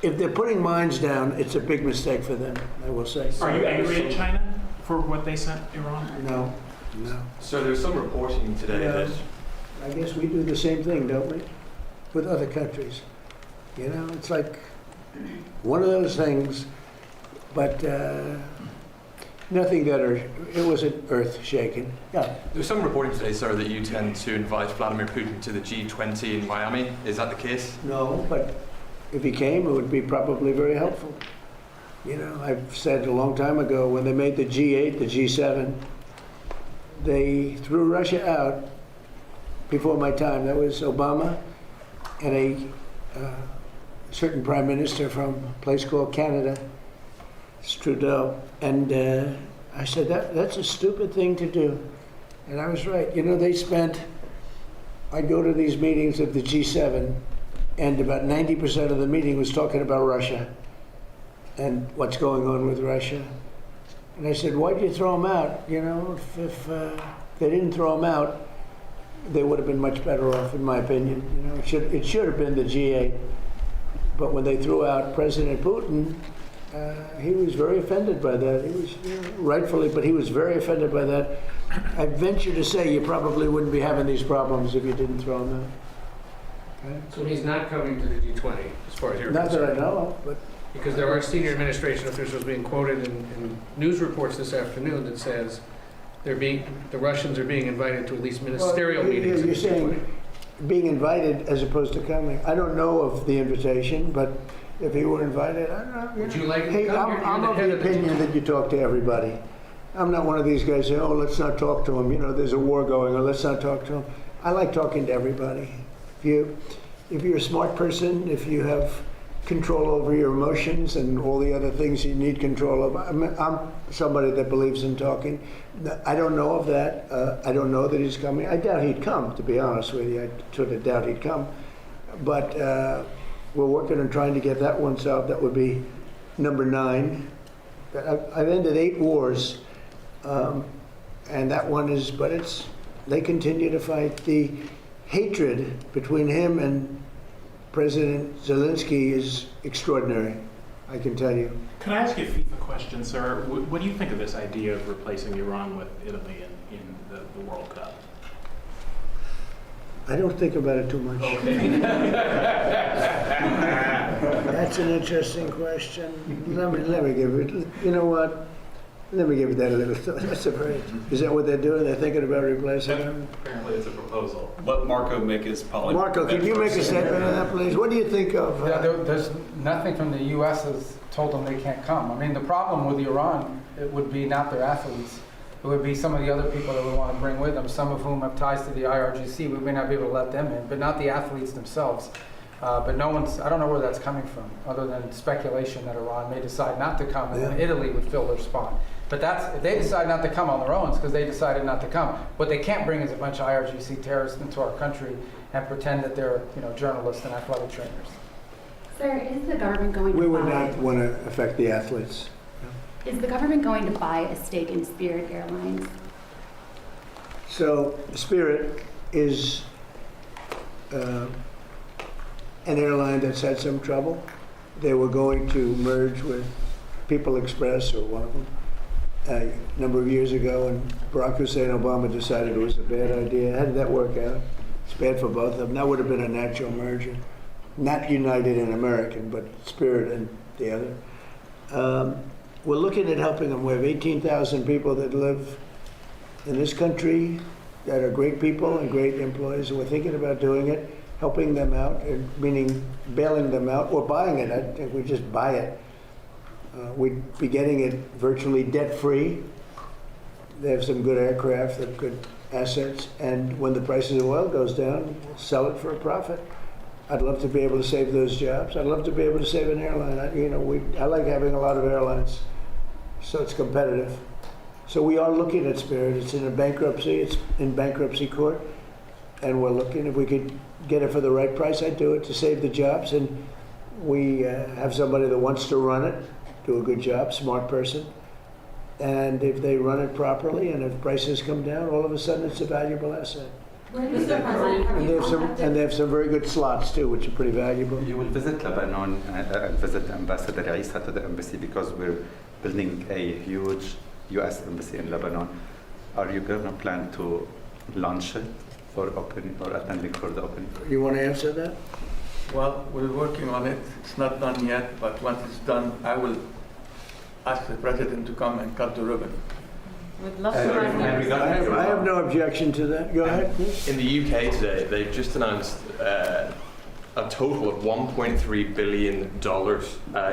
If they're putting mines down, it's a big mistake for them, I will say. Are you angry at China for what they sent Iran? No. So there's some reporting today that... I guess we do the same thing, don't we? With other countries. You know, it's like one of those things, but nothing that it wasn't earth-shaking. Yeah. There's some reporting today, sir, that you tend to invite Vladimir Putin to the G20 in Miami. Is that the case? No, but if he came, it would be probably very helpful. You know, I've said a long time ago, when they made the G8, the G7, they threw Russia out before my time. That was Obama and a certain prime minister from a place called Canada, Trudeau. And I said, that's a stupid thing to do. And I was right. You know, I go to these meetings of the G7, and about 90% of the meeting was talking about Russia and what's going on with Russia. And I said, why'd you throw them out? You know, if they didn't throw them out, they would have been much better off, in my opinion. You know, it should have been the G8. But when they threw out President Putin, he was very offended by that. He was, rightfully, but he was very offended by that. I venture to say you probably wouldn't be having these problems if you didn't throw him out. Okay? So he's not coming to the G20, as far as you're Not concerned? that I know of, but... Because there are senior administration officials being quoted in news reports this afternoon that says the Russians are being invited to at least ministerial meetings. You're saying being invited as opposed to coming. I don't know of the invitation, but if he were invited, I don't know. Would you like to Hey, come? I'm of the opinion that you talk to everybody. I'm not one of these guys saying, oh, let's not talk to him. You know, there's a war going on. Let's not talk to him. I like talking to everybody. If you're a smart person, if you have control over your emotions and all the other things you need control of. I'm somebody that believes in talking. I don't know of that. I don't know that he's coming. I doubt he'd come, to be honest with you. I sort of doubt he'd come. But we're working on trying to get that one solved. That would be number 9. I've ended 8 wars, and that one is, but they continue to fight. The hatred between him and President Zelensky is extraordinary, I can tell you. Can I ask you a FIFA question, sir? What do you think of this idea of replacing Iran with Italy in the World Cup? I don't think about it too much. Okay. That's an interesting question. Let me give it, you know what? Let me give it that a little thought. That's a very, is that what they're doing? They're thinking about replacing them? Apparently it's a proposal. Let Marco make his poly. Marco, can you make a statement on that, please? What do you think of? Yeah, there's nothing from the U.S. has told them they can't come. I mean, the problem with Iran, it would be not their athletes. It would be some of the other people that we want to bring with them, some of whom have ties to the IRGC. We may not be able to let them in, but not the athletes themselves. But no one's, I don't know where that's coming from, other than speculation that Iran may decide not to come, and then Italy would fill their spot. But that's, if they decide not to come on their own, it's because they decided not to come. What they can't bring is a bunch of IRGC terrorists into our country and pretend that they're, journalists and athletic trainers. Sir, is the government going to We would buy, not want to affect the athletes. is the government going to buy a stake in Spirit Airlines? So Spirit is an airline that's had some trouble. They were going to merge with People Express, or one of them, a number of years ago, and Barack Hussein Obama decided it was a bad idea. How did that work out? It's bad for both of them. That would have been a natural merger. Not United and American, but Spirit and the other. We're looking at helping them. We have 18,000 people that live in this country that are great people and great employees, and we're thinking about doing it, helping them out, meaning bailing them out or buying it. I think we just buy it. We'd be getting it virtually debt-free. They have some good aircraft, they have good assets, and when the price of oil goes down, we'll sell it for a profit. I'd love to be able to save those jobs. I'd love to be able to save an airline. I like having a lot of airlines, so it's competitive. So we are looking at Spirit. It's in a bankruptcy. It's in bankruptcy court, and we're looking if we could get it for the right price. I'd do it to save the jobs, and we have somebody that wants to run it, do a good job, smart person. And if they run it properly, and if prices come down, all of a sudden it's a valuable asset. And they have some very good slots too, which are pretty valuable. You will visit Lebanon and visit Ambassador Isa to the embassy because we're building a huge U.S. embassy in Lebanon. Are you going to plan to launch it for opening or attending for the opening? You want to answer that? Well, we're working on it. It's not done yet, but once it's done, I will ask the president to come and cut the ribbon. We'd love to run there. I have no objection to that. Go ahead, please. In the UK today, they've just announced a total of $1.3 billion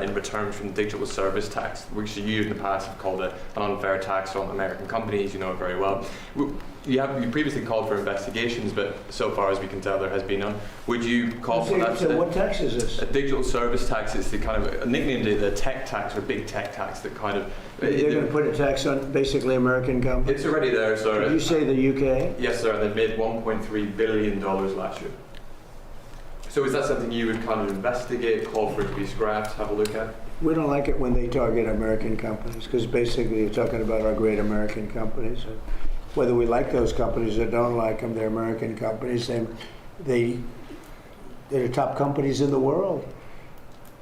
in returns from digital service tax, which you in the past have called an unfair tax on American companies. You know it very well. You previously called for investigations, but so far as we can tell, there has been none. Would you call for that? So what tax is this? A digital service tax is the kind of nicknamed the tech tax or big tech tax that kind of. They're going to put a tax on basically American companies. It's already there, sir. Did you say the UK? Yes, sir. They made $1.3 billion last year. So is that something you would kind of investigate, call for it to be scrapped, have a look at? We don't like it when they target American companies, because basically you're talking about our great American companies. Whether we like those companies or don't like them, they're American companies. They're the top companies in the world.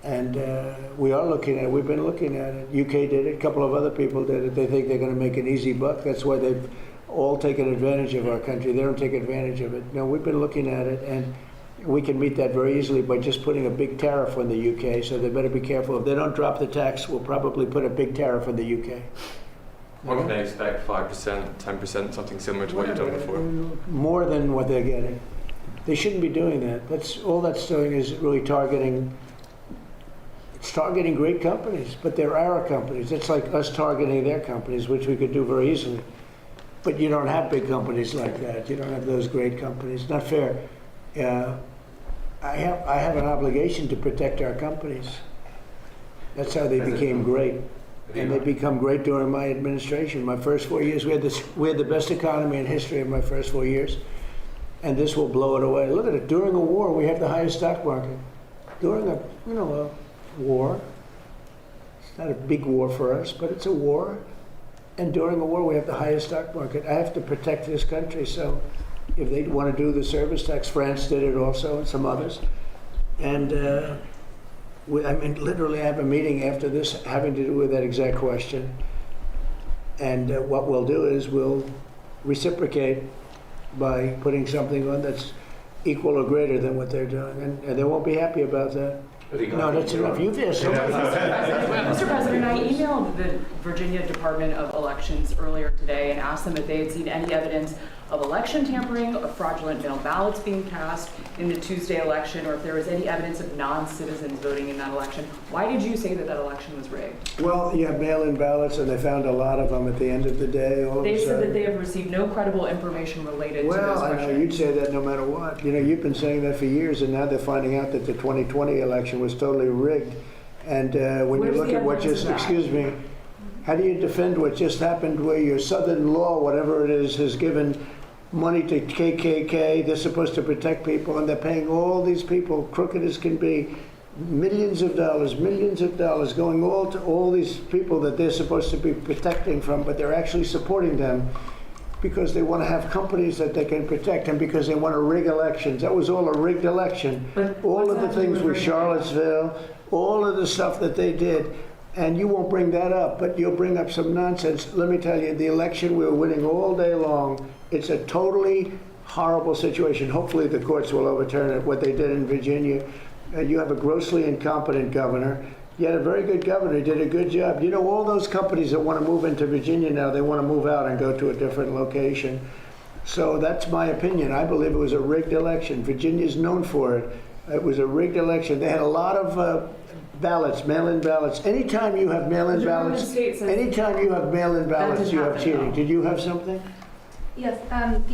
And we are looking at it. We've been looking at it. UK did it. A couple of other people did it. They think they're going to make an easy buck. That's why they've all taken advantage of our country. They don't take advantage of it. No, we've been looking at it, and we can meet that very easily by just putting a big tariff on the UK, so they better be careful. If they don't drop the tax, we'll probably put a big tariff on the UK. What can they expect, 5%, 10%, something similar to what you've done before? More than what they're getting. They shouldn't be doing that. All that's doing is really targeting great companies, but they're our companies. It's like us targeting their companies, which we could do very easily. But you don't have big companies like that. You don't have those great companies. Not fair. I have an obligation to protect our companies. That's how they became great. And they become great during my administration. My first 4 years, we had the best economy in history in my first 4 years. And this will blow it away. Look at it. During a war, we have the highest stock market. During a war, it's not a big war for us, but it's a war. And during a war, we have the highest stock market. I have to protect this country, so if they want to do the service tax, France did it also, and some others. And literally I have a meeting after this having to do with that exact question. And what we'll do is we'll reciprocate by putting something on that's equal or greater than what they're doing. And they won't be happy about that. No, that's enough. You've asked so much. Mr. President, I emailed the Virginia Department of Elections earlier today and asked them if they had seen any evidence of election tampering, of fraudulent mail ballots being cast in the Tuesday election, or if there was any evidence of non-citizens voting in that election. Why did you say that that election was rigged? Well, you have mail-in ballots, and they found a lot of them at the end of the day. They said that they have received no credible information related to those Well, I questions. know you'd say that no matter what. You know, you've been saying that for years, and now they're finding out that the 2020 election was totally rigged. And when you Where's look the at what evidence just, of that? excuse me, how do you defend what just happened where your Southern law, whatever it is, has given money to KKK, they're supposed to protect people, and they're paying all these people, crooked as can be, millions of dollars going all to all these people that they're supposed to be protecting from, but they're actually supporting them because they want to have companies that they can protect and because they want to rig elections. That was all a rigged election. All of the things with Charlottesville, all of the stuff that they did, and you won't bring that up, but you'll bring up some nonsense. Let me tell you, the election we were winning all day long. It's a totally horrible situation. Hopefully the courts will overturn it, what they did in Virginia. You have a grossly incompetent governor. You had a very good governor. He did a good job. You know, all those companies that want to move into Virginia now, they want to move out and go to a different location. So that's my opinion. I believe it was a rigged election. Virginia's known for it. It was a rigged election. They had a lot of ballots, mail-in ballots. Anytime you have mail-in ballots, you have cheating. Did you have something? Yes,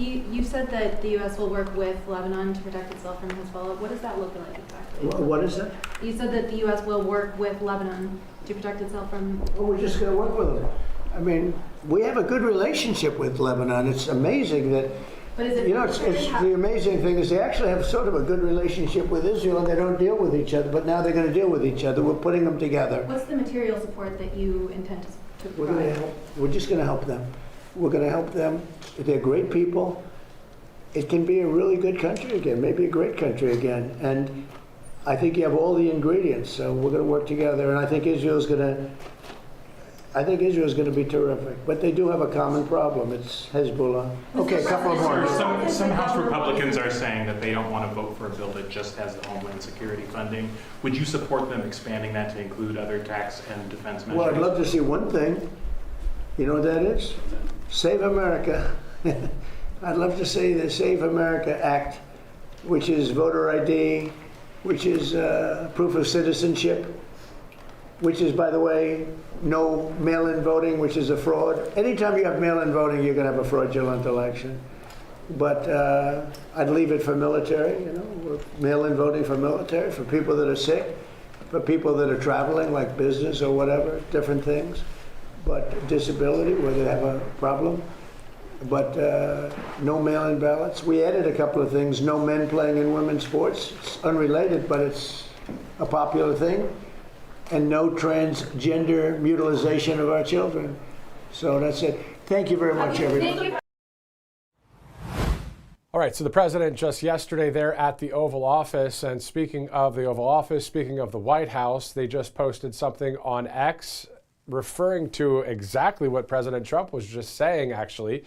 you said that the U.S. will work with Lebanon to protect itself from Hezbollah. What does that look like exactly? What is that? You said that the U.S. will work with Lebanon to protect itself from... Well, we're just going to work with them. I mean, we have a good relationship with Lebanon. It's amazing that, but is it, you know, it's the amazing thing is they actually have sort of a good relationship with Israel and they don't deal with each other, but now they're going to deal with each other. We're putting them together. What's the material support that you intend to provide? We're just going to help them. We're going to help them. They're great people. It can be a really good country again, maybe a great country again. And I think you have all the ingredients, so we're going to work together. And I think Israel's going to be terrific. But they do have a common problem. It's Hezbollah. Okay, a couple of more. Some House Republicans are saying that they don't want to vote for a bill that just has the Homeland Security funding. Would you support them expanding that to include other tax and defense measures? Well, I'd love to see one thing. You know what that is? Save America. I'd love to see the Save America Act, which is voter ID, which is proof of citizenship, which is, by the way, no mail-in voting, which is a fraud. Anytime you have mail-in voting, you're going to have a fraudulent election. But I'd leave it for military, you know, mail-in voting for military, for people that are sick, for people that are traveling, like business or whatever, different things. But disability, where they have a problem. But no mail-in ballots. We added a couple of things. No men playing in women's sports. It's unrelated, but it's a popular thing. And no transgender mutilization of our children. So that's it. Thank you very much, everybody. All right, so the president just yesterday there at the Oval Office, and speaking of the Oval Office, speaking of the White House, they just posted something on X referring to exactly what President Trump was just saying, actually.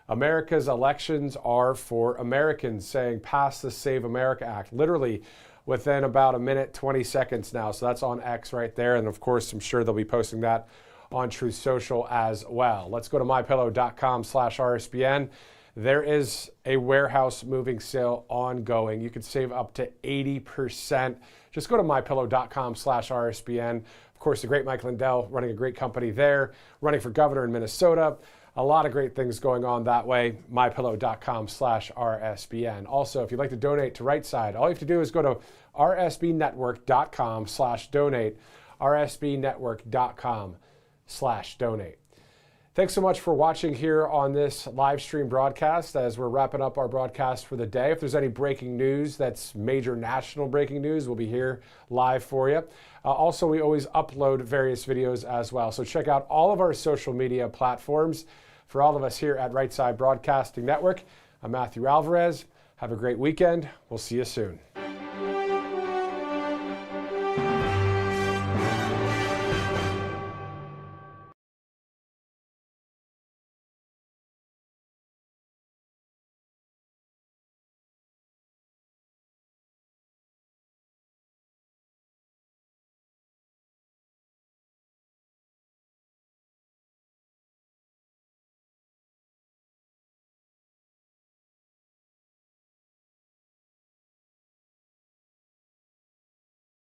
America's elections are for Americans, saying pass the Save America Act, literally within about a minute, 20 seconds now. So that's on X right there. And of course, I'm sure they'll be posting that on Truth Social as well. Let's go to mypillow.com/RSBN. There is a warehouse moving sale ongoing. You can save up to 80%. Just go to mypillow.com/RSBN. Of course, the great Mike Lindell running a great company there, running for governor in Minnesota. A lot of great things going on that way. mypillow.com/RSBN. Also, if you'd like to donate to Right Side, all you have to do is go to rsbnetwork.com/donate. rsbnetwork.com/donate. Thanks so much for watching here on this live stream broadcast as we're wrapping up our broadcast for the day. If there's any breaking news that's major national breaking news, we'll be here live for you. Also, we always upload various videos as well. So check out all of our social media platforms. For all of us here at Right Side Broadcasting Network, I'm Matthew Alvarez. Have a great weekend. We'll see you soon.